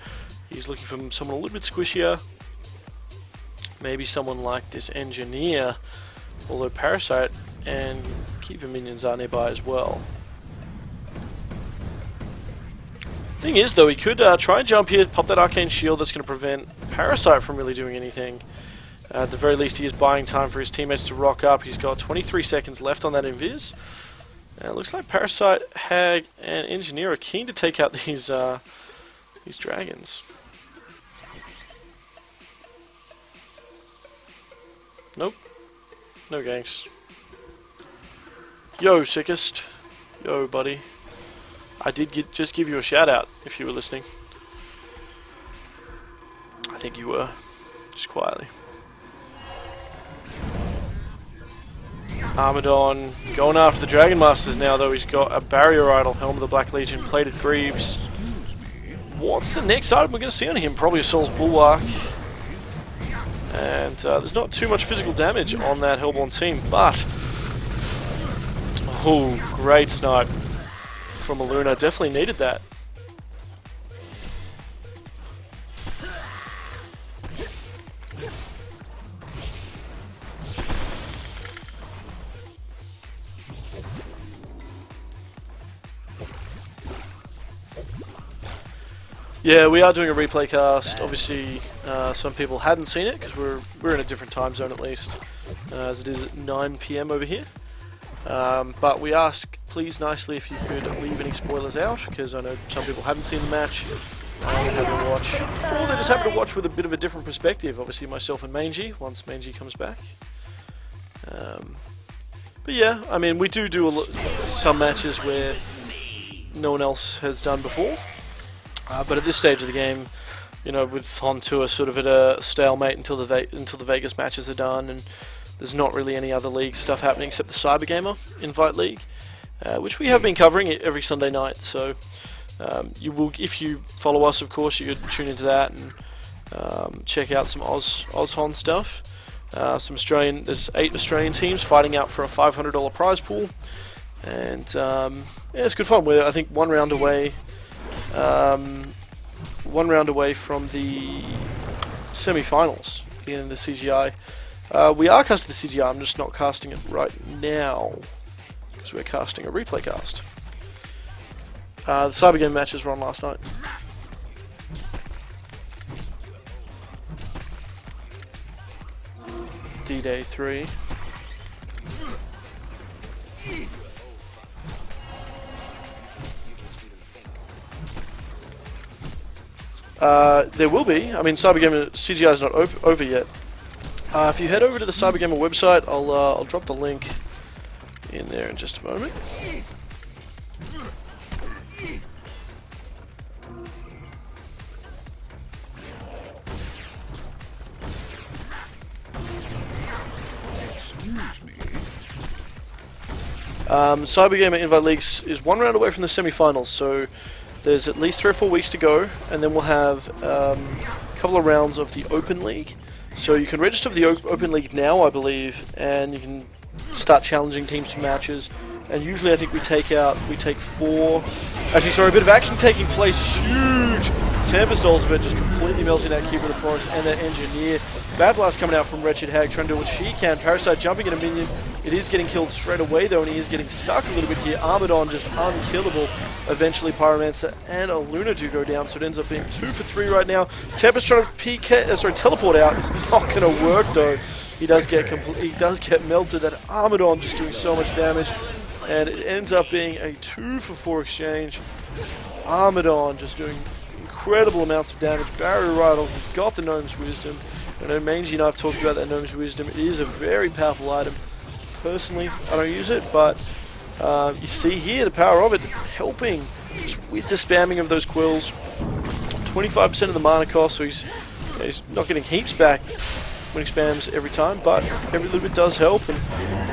He's looking for someone a little bit squishier, maybe someone like this Engineer, although Parasite and Keeper minions are nearby as well. Thing is, though, he could try and jump here, pop that Arcane Shield that's going to prevent Parasite from really doing anything. At the very least, he is buying time for his teammates to rock up. He's got 23 seconds left on that invis. And it looks like Parasite, Hag, and Engineer are keen to take out these dragons. Nope. No ganks. Yo, Sickest. Yo, buddy. I did just give you a shout out if you were listening. I think you were. Just quietly. Armadon going after the Dragon Masters now, though. He's got a Barrier Idol, Helm of the Black Legion, Plated Greaves. What's the next item we're going to see on him? Probably a Soul's Bulwark. And there's not too much physical damage on that Hellborn team, but... oh, great snipe from Aluna. Definitely needed that. Yeah, we are doing a replay cast. Obviously, some people hadn't seen it because we're in a different time zone at least, as it is at 9 PM over here. But we ask, please nicely, if you could leave any spoilers out, because I know some people haven't seen the match, haven't watched, or they just happen to watch with a bit of a different perspective. Obviously, myself and Mangy, once Mangy comes back. But yeah, I mean, we do some matches where no one else has done before. But at this stage of the game, you know, with HoNTour sort of at a stalemate until the Vegas matches are done, and there's not really any other league stuff happening except the Cybergamer Invite League, which we have been covering every Sunday night. So you will, if you follow us, of course, you could tune into that and check out some Oz HoN stuff. There's 8 Australian teams fighting out for a $500 prize pool, and yeah, it's good fun. We're, I think, one round away from the semi-finals in the CGI. We are casting the CGI, I'm just not casting it right now, because we're casting a replay cast. The Cyber Game matches were on last night. D-Day 3. There will be. I mean, Cybergamer CGI is not over yet. If you head over to the Cybergamer website, I'll drop the link in there in just a moment. Cybergamer Invite Leagues is one round away from the semi-finals, so there's at least 3 or 4 weeks to go, and then we'll have a couple of rounds of the Open League. So you can register for the Open League now, I believe, and you can start challenging teams to matches. And usually I think we take 4... Actually, sorry, a bit of action taking place. Huge Tempest ultimate just completely melting that Keeper of the Forest and that Engineer. Bad Blast coming out from Wretched Hag, trying to do what she can. Parasite jumping at a minion. It is getting killed straight away, though, and he is getting stuck a little bit here. Armadon just unkillable. Eventually, Pyromancer and a Luna do go down, so it ends up being 2 for 3 right now. Tempest trying to teleport out. It's not going to work, though. He does get melted. That Armadon just doing so much damage, and it ends up being a 2 for 4 exchange. Armadon just doing incredible amounts of damage. Barrier Rattle, he's got the Gnome's Wisdom. I know Mangy and I have talked about that Gnome's Wisdom. It is a very powerful item. Personally, I don't use it, but you see here the power of it helping just with the spamming of those quills. 25% of the mana cost, so he's not getting heaps back when he spams every time, but every little bit does help, and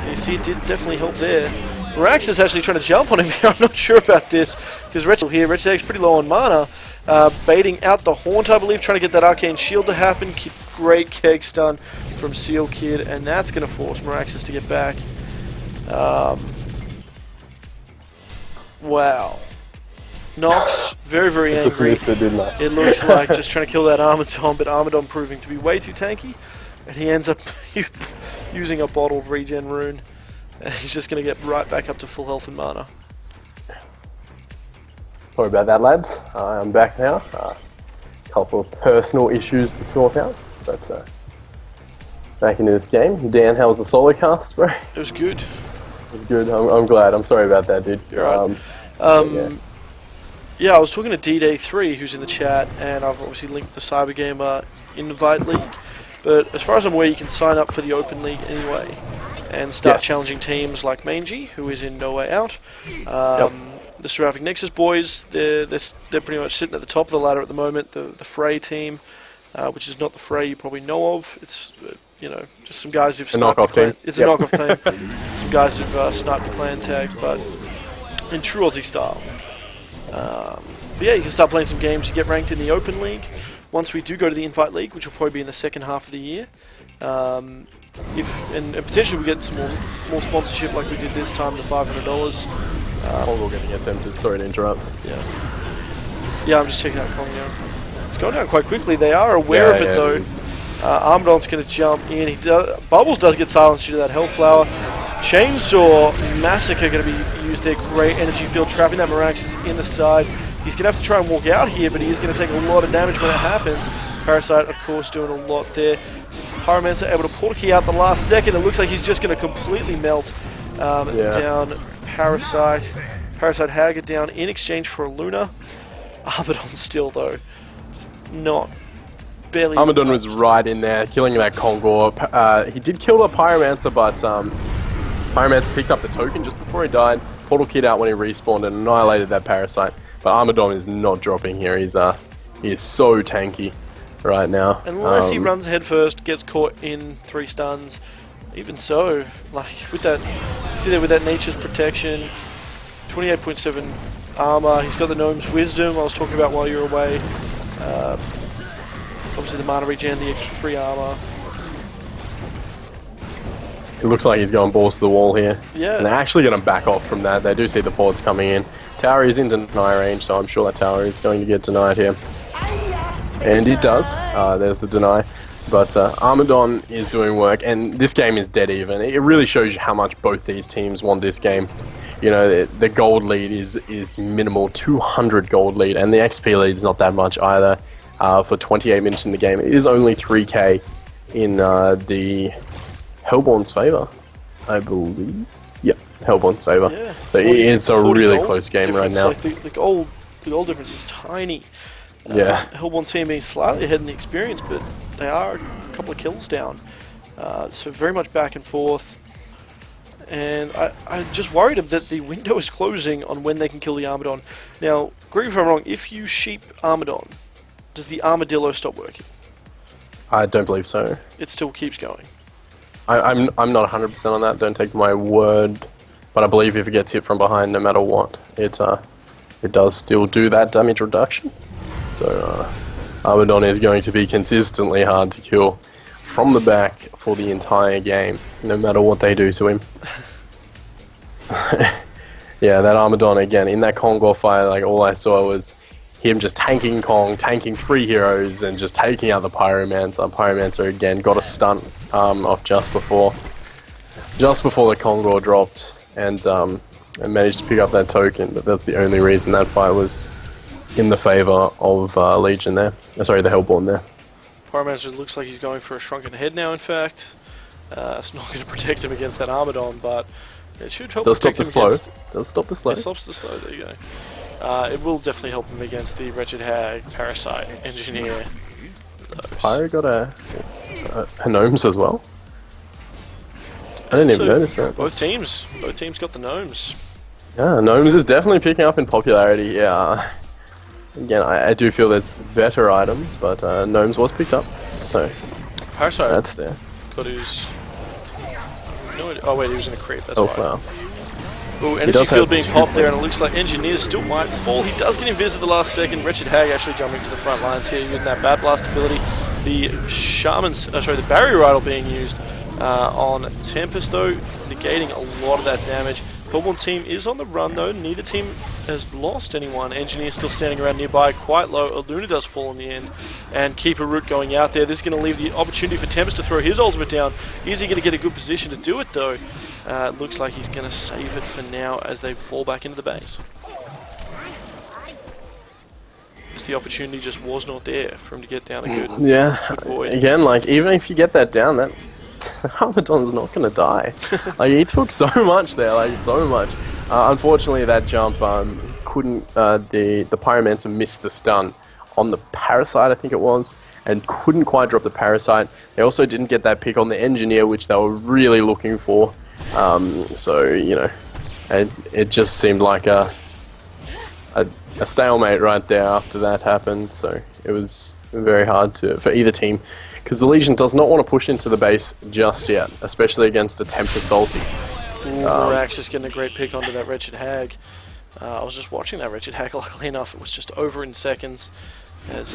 you see it did definitely help there. Rax is actually trying to jump on him here. I'm not sure about this, because Wretched Hag's pretty low on mana. Baiting out the Haunt, I believe, trying to get that Arcane Shield to happen. Great keg stun from Seal Kid, and that's going to force Miraxis to get back. Wow. Nox, very, very angry. Just missed it, didn't I? It looks like just trying to kill that Armadon, but Armadon proving to be way too tanky, and he ends up using a bottled regen rune. And he's just going to get right back up to full health and mana. Sorry about that, lads. I'm back now. Couple of personal issues to sort out, but back into this game. Dan, how was the solo cast, bro? It was good. It was good. I'm glad. I'm sorry about that, dude. You're right. Yeah, I was talking to D-Day3, who's in the chat, and I've obviously linked the Cyber Gamer Invite League. But as far as I'm aware, you can sign up for the Open League anyway, and start challenging teams like Mangy, who is in No Way Out. The Seraphic Nexus boys, they're pretty much sitting at the top of the ladder at the moment. The Frey team, which is not the Frey you probably know of. It's just some guys who've sniped the clan. It's a knockoff team. Some guys who've sniped the clan tag, but in true Aussie style. But yeah, you can start playing some games. You get ranked in the Open League. Once we do go to the Invite League, which will probably be in the second half of the year. And potentially we get some more sponsorship like we did this time, the $500. We're getting attempted. Sorry to interrupt. Yeah, I'm just checking out Kongyo. It's going down quite quickly. They are aware of it though. Armadon's going to jump in. Bubbles does get silenced due to that Hellflower. Chainsaw Massacre going to be used there. Great energy field trapping that Miraxis in the side. He's going to have to try and walk out here, but he is going to take a lot of damage when it happens. Parasite, of course, doing a lot there. Pyromancer able to portal key out the last second. It looks like he's just going to completely melt down Parasite. Parasite Hagger down in exchange for a Luna. Armadon still, though, just not barely. Armadon was right in there, killing that Kongor. He did kill the Pyromancer, but Pyromancer picked up the token just before he died. Portal keyed out when he respawned and annihilated that Parasite. But Armadon is not dropping here. He is so tanky right now. Unless he runs head first, gets caught in 3 stuns. Even so, like with that, you see there with that Nature's Protection, 28.7 armor. He's got the Gnome's Wisdom I was talking about while you were away. Obviously the mana regen, the extra 3 armor. It looks like he's going balls to the wall here. Yeah. And they're actually going to back off from that. They do see the ports coming in. Tower is in deny range, so I'm sure that tower is going to get denied here. And it does. There's the deny. But Armadon is doing work, and this game is dead even. It really shows you how much both these teams want this game. You know, the gold lead is minimal, 200 gold lead, and the XP lead is not that much either for 28 minutes in the game. It is only 3k in the Hellborn's favour, I believe. Yep, Hellborn's favour. Yeah, so it's a really close game right now. Like the gold difference is tiny. Hellborn's team being slightly ahead in the experience, but they are a couple of kills down. So very much back and forth. And I'm just worried that the window is closing on when they can kill the Armadon. Now, correct me if I'm wrong, if you sheep Armadon, does the Armadillo stop working? I don't believe so. It still keeps going. I'm not 100% on that, don't take my word. But I believe if it gets hit from behind, no matter what, it does still do that damage reduction. So Armadon is going to be consistently hard to kill from the back for the entire game, no matter what they do to him. Yeah, that Armadon again, in that Kongor fight, like all I saw was him just tanking Kong, tanking 3 heroes, and just taking out the Pyromancer. Pyromancer again got a stunt off just before the Kongor dropped, and managed to pick up that token. But that's the only reason that fight was in the favor of Legion there. Sorry, the Hellborn there. Pyromancer looks like he's going for a shrunken head now, in fact. It's not going to protect him against that Armadon, but it should help protect him against... Does stop the slow. It stops the slow, there you go. It will definitely help him against the Wretched Hag, Parasite, Engineer. Pyro got a Gnomes as well? I didn't even notice that. Both teams got the Gnomes. Yeah, Gnomes is definitely picking up in popularity. Yeah. Again, I do feel there's better items, but Gnomes was picked up, so Parasite that's there. got his... Oh wait, he was in a creep, that's Hellflower. Ooh, energy field being popped there, and it looks like Engineer still might fall. He does get invis at the last second. Wretched Hag actually jumping to the front lines here using that Bat Blast ability. The the Barrier Idol being used on Tempest though, negating a lot of that damage. Hellborn team is on the run though, neither team has lost anyone. Engineer still standing around nearby, quite low. Luna does fall in the end, and Keeper Root going out there. This is going to leave the opportunity for Tempest to throw his ultimate down. Is he going to get a good position to do it though? Looks like he's going to save it for now as they fall back into the base. Just the opportunity just was not there for him to get down a good, good void. Again, like, even if you get that down, that Armadon's not going to die. Like, he took so much there, like, so much. Unfortunately, that jump couldn't, the Pyromancer missed the stun on the Parasite, I think it was, and couldn't quite drop the Parasite. They also didn't get that pick on the Engineer, which they were really looking for. So, you know, it just seemed like a stalemate right there after that happened, so it was very hard for either team, because the Legion does not want to push into the base just yet, especially against a Tempest ulti. Morax just getting a great pick onto that Wretched Hag. I was just watching that Wretched Hag, luckily enough, it was just over in seconds as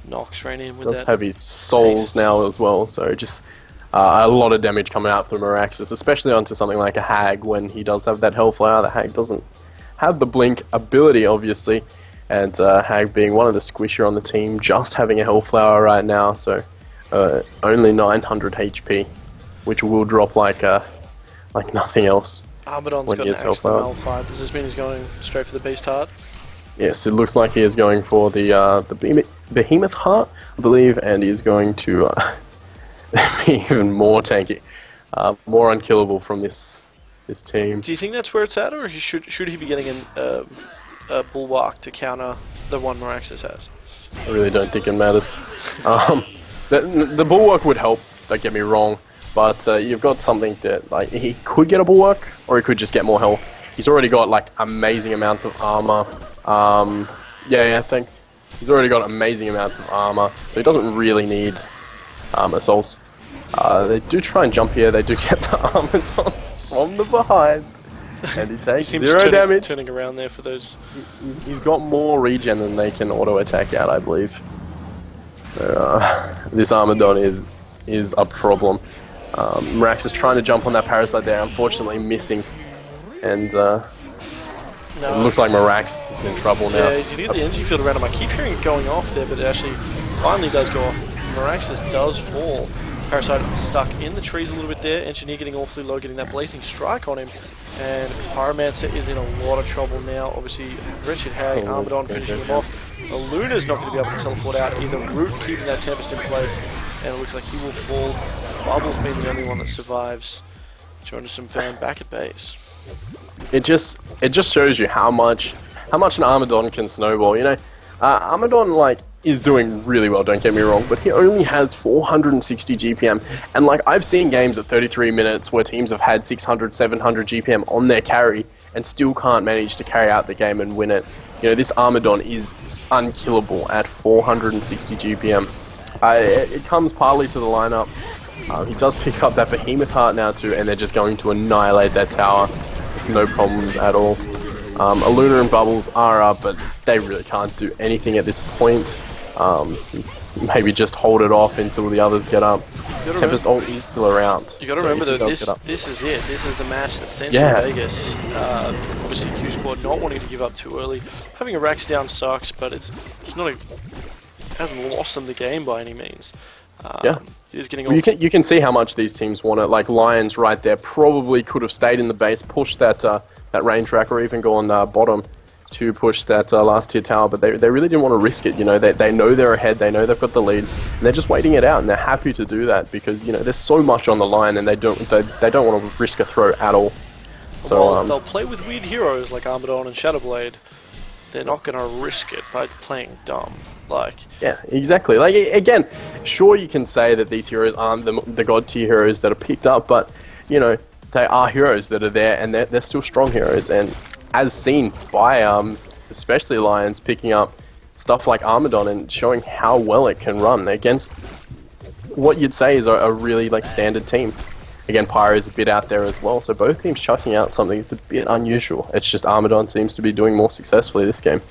Nox ran in with that. Does have his souls now as well, so just a lot of damage coming out from Moraxis, especially onto something like a Hag when he does have that Hellflower. The Hag doesn't have the blink ability, obviously, and Hag being one of the squishier on the team, just having a Hellflower right now, so only 900 HP, which will drop like nothing else. Armadon's got an axe to Malphite. Does this mean he's going straight for the Beast Heart? Yes, it looks like he is going for the Behemoth Heart, I believe, and he is going to be even more tanky, more unkillable from this team. Do you think that's where it's at, or should he be getting a Bulwark to counter the one Moraxis has? I really don't think it matters. The Bulwark would help, don't get me wrong, but you've got something that, like, he could get a Bulwark, or he could just get more health. He's already got, like, amazing amounts of armor. Yeah, thanks. He's already got amazing amounts of armor, so he doesn't really need assaults. They do try and jump here, they do get the Armadon from the behind, and he takes 0 damage. Turning around there for those. He's got more regen than they can auto attack out, I believe. So this Armadon is a problem. Marax is trying to jump on that Parasite there, unfortunately missing, and it looks like Marax is in trouble now. Yeah, he's going to get the energy field around him. I keep hearing it going off there, but it actually finally does go off. Maraxis does fall. Parasite stuck in the trees a little bit there. Engineer getting awfully low, getting that Blazing Strike on him. And Pyromancer is in a lot of trouble now. Obviously, Wretched Hag, Armadon finishing him off. Luna's not going to be able to teleport out either. Root keeping that Tempest in place, and it looks like he will fall. Bubbles being the only one that survives. Jonas and Van back at base. It just shows you how much an Armadon can snowball. You know, Armadon, like, is doing really well, don't get me wrong, but he only has 460 GPM, and like, I've seen games at 33 minutes where teams have had 600, 700 GPM on their carry and still can't manage to carry out the game and win it. You know, this Armadon is unkillable at 460 GPM. It comes partly to the lineup. He does pick up that Behemoth Heart now too, and they're just going to annihilate that tower. No problems at all. Aluna and Bubbles are up, but they really can't do anything at this point. Maybe just hold it off until the others get up. Tempest ult is still around. You got to remember though, this is it. This is the match that sends you to Vegas. Obviously, Q Squad not wanting to give up too early. Having a Rax down sucks, but it's not it hasn't lost them the game by any means. It is getting. Well, you can see how much these teams want it. Like Lions right there probably could have stayed in the base, pushed that range rack, or even gone bottom to push that last tier tower, but they really didn't want to risk it. You know, they know they're ahead, they know they've got the lead, and they're just waiting it out, and they're happy to do that because, you know, there's so much on the line, and they don't want to risk a throw at all. So they'll play with weird heroes like Armadon and Shadowblade. They're not going to risk it by playing dumb. Like, yeah, exactly. Like, again, sure, you can say that these heroes aren't the god tier heroes that are picked up, but, you know, they are heroes that are there, and they're still strong heroes. And as seen by especially Lions picking up stuff like Armadon and showing how well it can run against what you'd say is a really like standard team. Again, Pyro is a bit out there as well, so both teams chucking out something that's a bit unusual. It's just Armadon seems to be doing more successfully this game.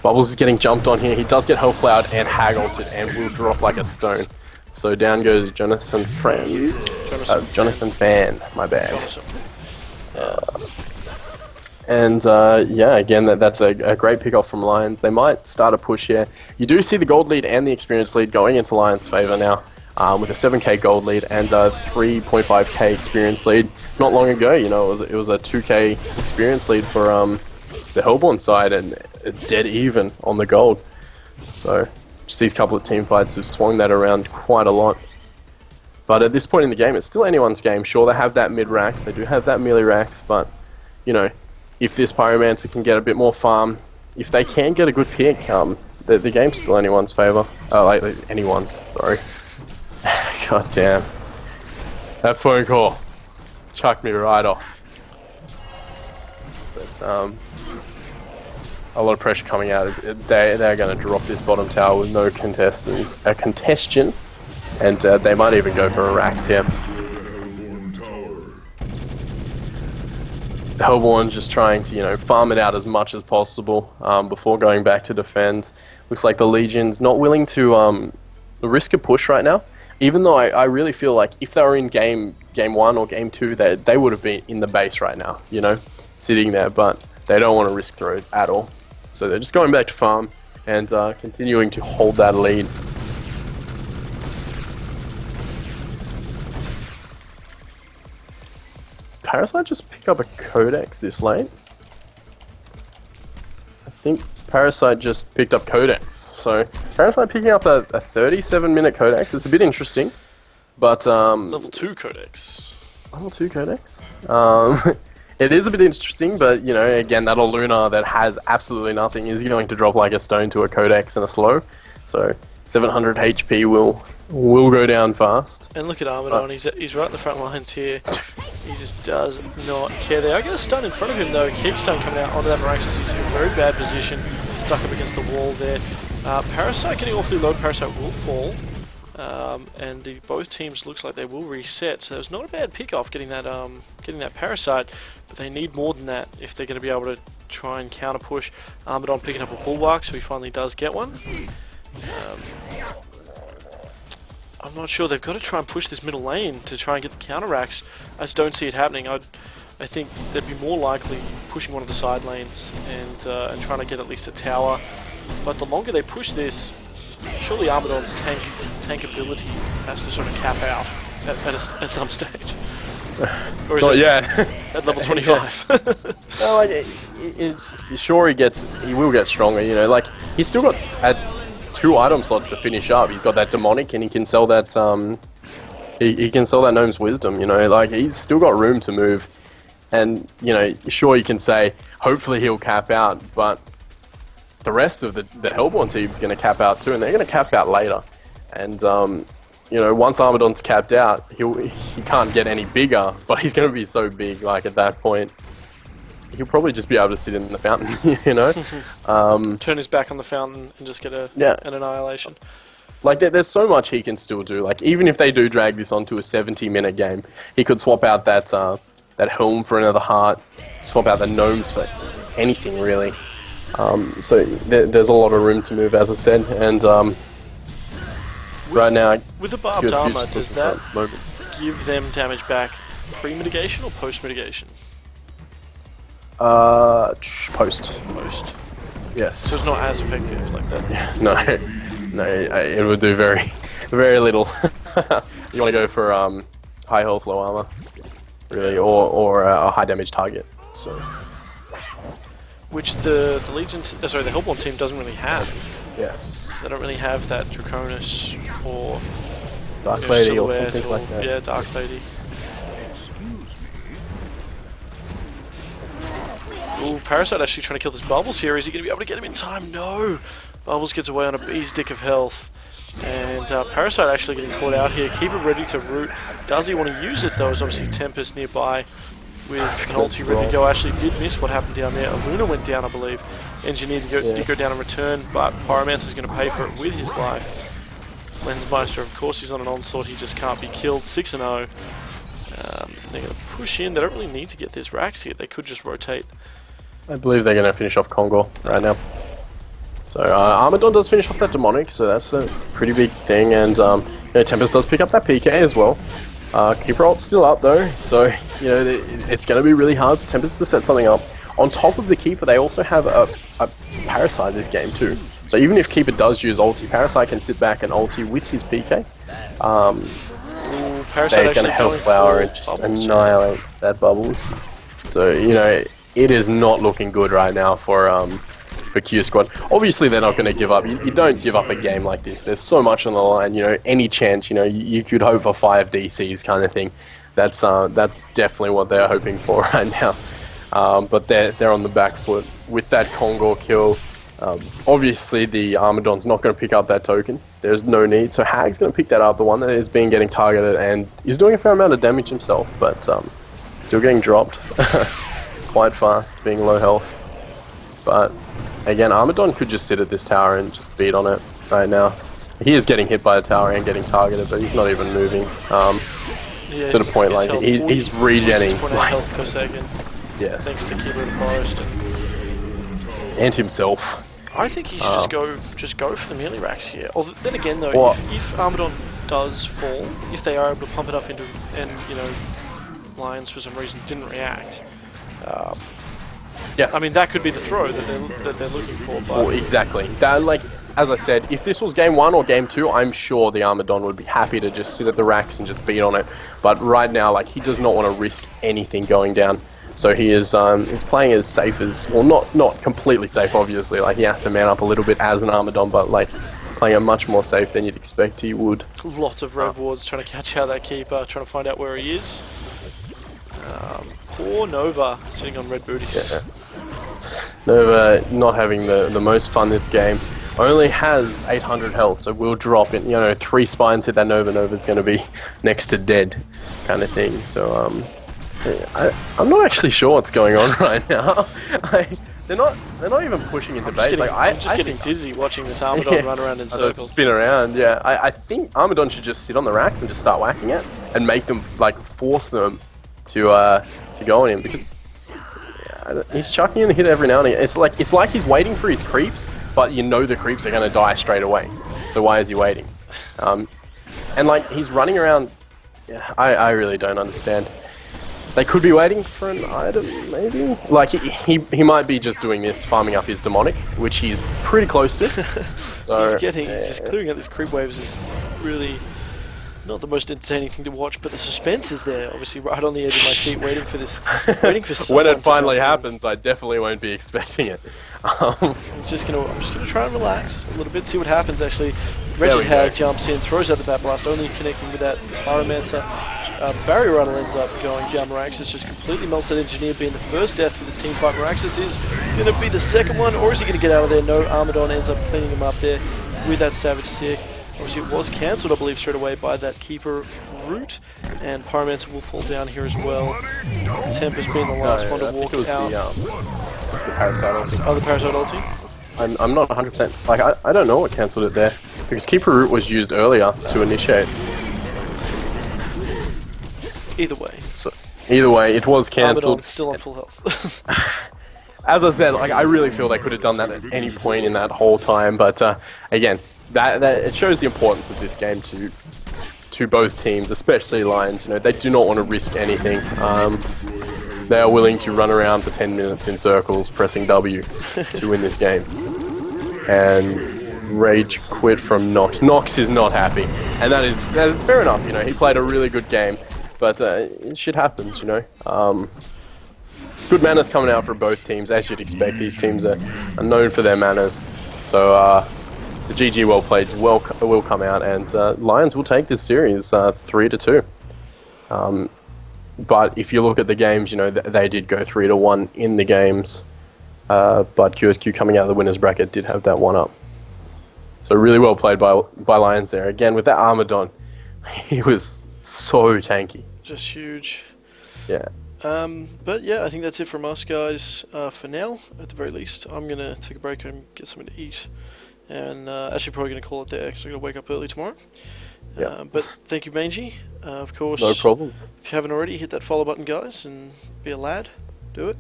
Bubbles is getting jumped on here. He does get Hellcloud and Hag ulted and will drop like a stone. So down goes Jonathan Jonathan Fan, my bad. Yeah, again, that's a great pick off from Lions. They might start a push here. You do see the gold lead and the experience lead going into Lions' favour now, with a 7k gold lead and a 3.5k experience lead. Not long ago, you know, it was a 2k experience lead for the Hellborn side and dead even on the gold. So just these couple of team fights have swung that around quite a lot. But at this point in the game, it's still anyone's game. Sure, they have that mid racks, they do have that melee racks, but you know, if this Pyromancer can get a bit more farm, if they can get a good pick, the game's still anyone's favour. Like anyone's, sorry. God damn. That phone call chucked me right off. But a lot of pressure coming out. They're going to drop this bottom tower with no contestion, and they might even go for a Rax here. The Hellborn just trying to, you know, farm it out as much as possible before going back to defend. Looks like the Legion's not willing to risk a push right now, even though I really feel like if they were in game 1 or game 2, they would have been in the base right now, you know, sitting there, but they don't want to risk throws at all. So they're just going back to farm and continuing to hold that lead. Parasite just picked up a Codex this late. I think Parasite just picked up Codex. So Parasite picking up a 37-minute Codex. It's a bit interesting, but level 2 Codex. Level 2 Codex. It is a bit interesting, but, you know, again, that Luna that has absolutely nothing is going to drop like a stone to a Codex and a slow. So 700 HP will go down fast. And look at Armadon, he's right in the front lines here. He just does not care there. I get a stun in front of him though. Keepstone coming out onto that Miraculous. He's in a very bad position, stuck up against the wall there. Parasite getting awfully low. Parasite will fall. And both teams looks like they will reset, so it's not a bad pick off getting that Parasite, but they need more than that if they're going to be able to try and counter push. Armadon picking up a bulwark, so he finally does get one. I'm not sure, they've got to try and push this middle lane to try and get the counter racks. I just don't see it happening. I think they'd be more likely pushing one of the side lanes and trying to get at least a tower. But the longer they push this, surely Armadon's tank ability has to sort of cap out at some stage. Or is it at level 25? No, like, sure he will get stronger, you know, like he's still got 2 item slots to finish up. He's got that Demonic and he can sell that he can sell that Gnome's Wisdom, you know, like he's still got room to move. And, you know, sure you can say hopefully he'll cap out, but the rest of the Hellborn team's going to cap out too, and they're going to cap out later. And, you know, once Armadon's capped out, he can't get any bigger, but he's going to be so big, like, at that point, he'll probably just be able to sit in the fountain, you know? Turn his back on the fountain and just get an annihilation. Like, there's so much he can still do. Like, even if they do drag this onto a 70-minute game, he could swap out that helm for another heart, swap out the gnomes for anything, really. So there's a lot of room to move, as I said, and right now... With the barbed armor, does that give them damage back pre-mitigation or post-mitigation? Post. Post. Yes. So it's not as effective like that? No, it would do very, very little. You want to go for high health, low armor, really, or a high damage target. So, which the Legion, the Hellborn team doesn't really have. Yes. They don't really have that Draconis or Dark Lady or something or, like that. Yeah, Dark Lady. Ooh, Parasite actually trying to kill this Bubbles here. Is he going to be able to get him in time? No! Bubbles gets away on a bee's dick of health. And Parasite actually getting caught out here. Keep it ready to root. Does he want to use it though? There's obviously Tempest nearby with an ulti ready to go. Actually did miss what happened down there. Luna went down, I believe. Engineer did go down and return, but Pyromancer's going to pay for it with his life. Lensmeister, of course, he's on an onslaught. He just can't be killed. 6-0. They're going to push in. They don't really need to get this Rax here. They could just rotate. I believe they're going to finish off Kongor right now. So Armadon does finish off that Demonic, so that's a pretty big thing, and Tempest does pick up that PK as well. Keeper ult's still up though, so it's going to be really hard for Tempest to set something up. On top of the Keeper, they also have a Parasite this game too. So even if Keeper does use ulti, Parasite can sit back and ulti with his PK. They're going to Hellflower and just annihilate that Bubbles. So, it is not looking good right now for Q Squad. Obviously, they're not going to give up. You don't give up a game like this. There's so much on the line. Any chance, you could hope for 5 DCs kind of thing. That's definitely what they're hoping for right now. But they're on the back foot with that Kongor kill. Obviously, the Armadon's not going to pick up that token. There's no need. So Hag's going to pick that up, the one that is getting targeted, and he's doing a fair amount of damage himself, but still getting dropped quite fast, being low health. But again, Armadon could just sit at this tower and just beat on it right now. He is getting hit by a tower and getting targeted, but he's not even moving. To the point, like, he's regenning. Health per second. Yes. Thanks to Keeper of the Forest. And himself. I think he should just go for the melee racks here. Or then again, though, if Armadon does fall, if they are able to pump it up into, and Lions for some reason didn't react. Yeah, I mean that could be the throw that they're looking for. But well, exactly. That, like, as I said, if this was game 1 or game 2, I'm sure the Armadon would be happy to just sit at the racks and just beat on it. But right now, like, he does not want to risk anything going down. So he is he's playing as safe as, well, not completely safe, obviously. Like, he has to man up a little bit as an Armadon, but like playing it much more safe than you'd expect he would. Lots of Rev Wards trying to catch out that Keeper, trying to find out where he is. Poor Nova sitting on red booties. Yeah. Nova not having the most fun this game. Only has 800 health, so we'll drop it. 3 spines hit that Nova. Nova's going to be next to dead, kind of thing. So I'm not actually sure what's going on right now. They're not even pushing into base. I'm just getting dizzy watching this Armadon run around in circles. Spin around. Yeah, I think Armadon should just sit on the racks and just start whacking it and make them, like, force them to go on him, because he's chucking in a hit every now and again. It's like he's waiting for his creeps, but the creeps are going to die straight away. So why is he waiting? And like, he's running around. Yeah, I really don't understand. They could be waiting for an item, maybe. Like, he might be just doing this, farming up his Demonic, which he's pretty close to. So he's just clearing out these creep waves is really not the most entertaining thing to watch, but the suspense is there, obviously right on the edge of my seat, waiting for when it finally happens, I definitely won't be expecting it. I'm just gonna try and relax a little bit, see what happens. Actually, Reggie Hag jumps in, throws out the Bat Blast, only connecting with that Pyromancer. Barrier Runner ends up going down. Miraxis just completely melts that Engineer, being the first death for this team fight. Miraxis is going to be the second one, or is he going to get out of there? No, Armadon ends up cleaning him up there with that Savage Sick. Obviously it was cancelled, I believe, straight away by that Keeper route, and Pyromancer will fall down here as well. Tempest being the last one to walk out. The Parasite ulti. Oh, the Parasite ulti? I'm not 100%. Like, I don't know what cancelled it there. Because Keeper Root was used earlier to initiate. Either way. So, either way, it was cancelled. Still on full health. As I said, like I really feel they could have done that at any point in that whole time. But again, that it shows the importance of this game to both teams, especially Lions. You know, they do not want to risk anything. They are willing to run around for 10 minutes in circles, pressing W to win this game. And rage quit from Nox. Nox is not happy, and that is fair enough. You know, he played a really good game, but shit happens. You know, good manners coming out for both teams, as you'd expect. These teams are known for their manners, so the GG well played will come out, and Lions will take this series 3-2. But if you look at the games, you know, they did go 3-1 in the games, but QSQ coming out of the winner's bracket did have that one up. So really well played by Lions there. Again, with that Armadon, he was so tanky. Just huge. Yeah. But yeah, I think that's it from us guys for now, at the very least. I'm going to take a break and get something to eat. And actually probably going to call it there, because I'm going to wake up early tomorrow. Yeah. But thank you, Mangy. Of course, No problems. If you haven't already, hit that follow button, guys, and be a lad. Do it.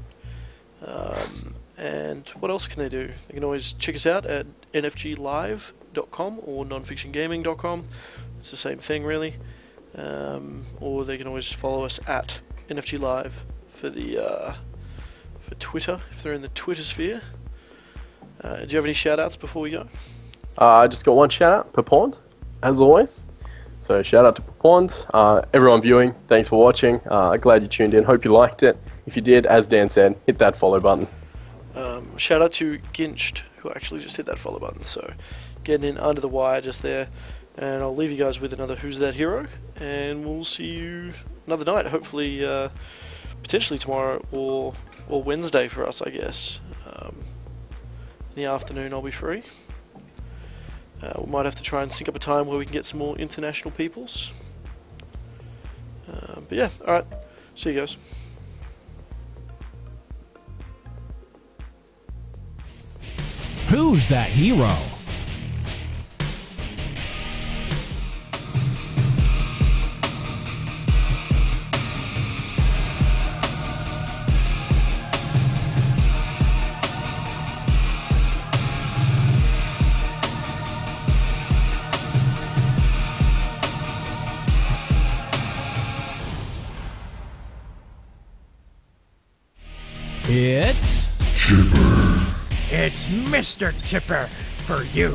And what else can they do? They can always check us out at nfgLive.com or nonfictiongaming.com. It's the same thing, really. Or they can always follow us at nfgLive for the for Twitter, if they're in the Twitter sphere. Do you have any shout-outs before we go? I just got one shout-out, Perpond, as always. So shout-out to Perpond. Everyone viewing, thanks for watching. Glad you tuned in. Hope you liked it. If you did, as Dan said, hit that follow button. Shout-out to Ginched, who actually just hit that follow button. So getting in under the wire just there. And I'll leave you guys with another Who's That Hero. And we'll see you another night. Hopefully, potentially tomorrow or Wednesday for us, I guess. In the afternoon I'll be free. We might have to try and sync up a time where we can get some more international peoples. But yeah, alright. See you guys. Who's that hero? It's It's Mr. Tipper for you.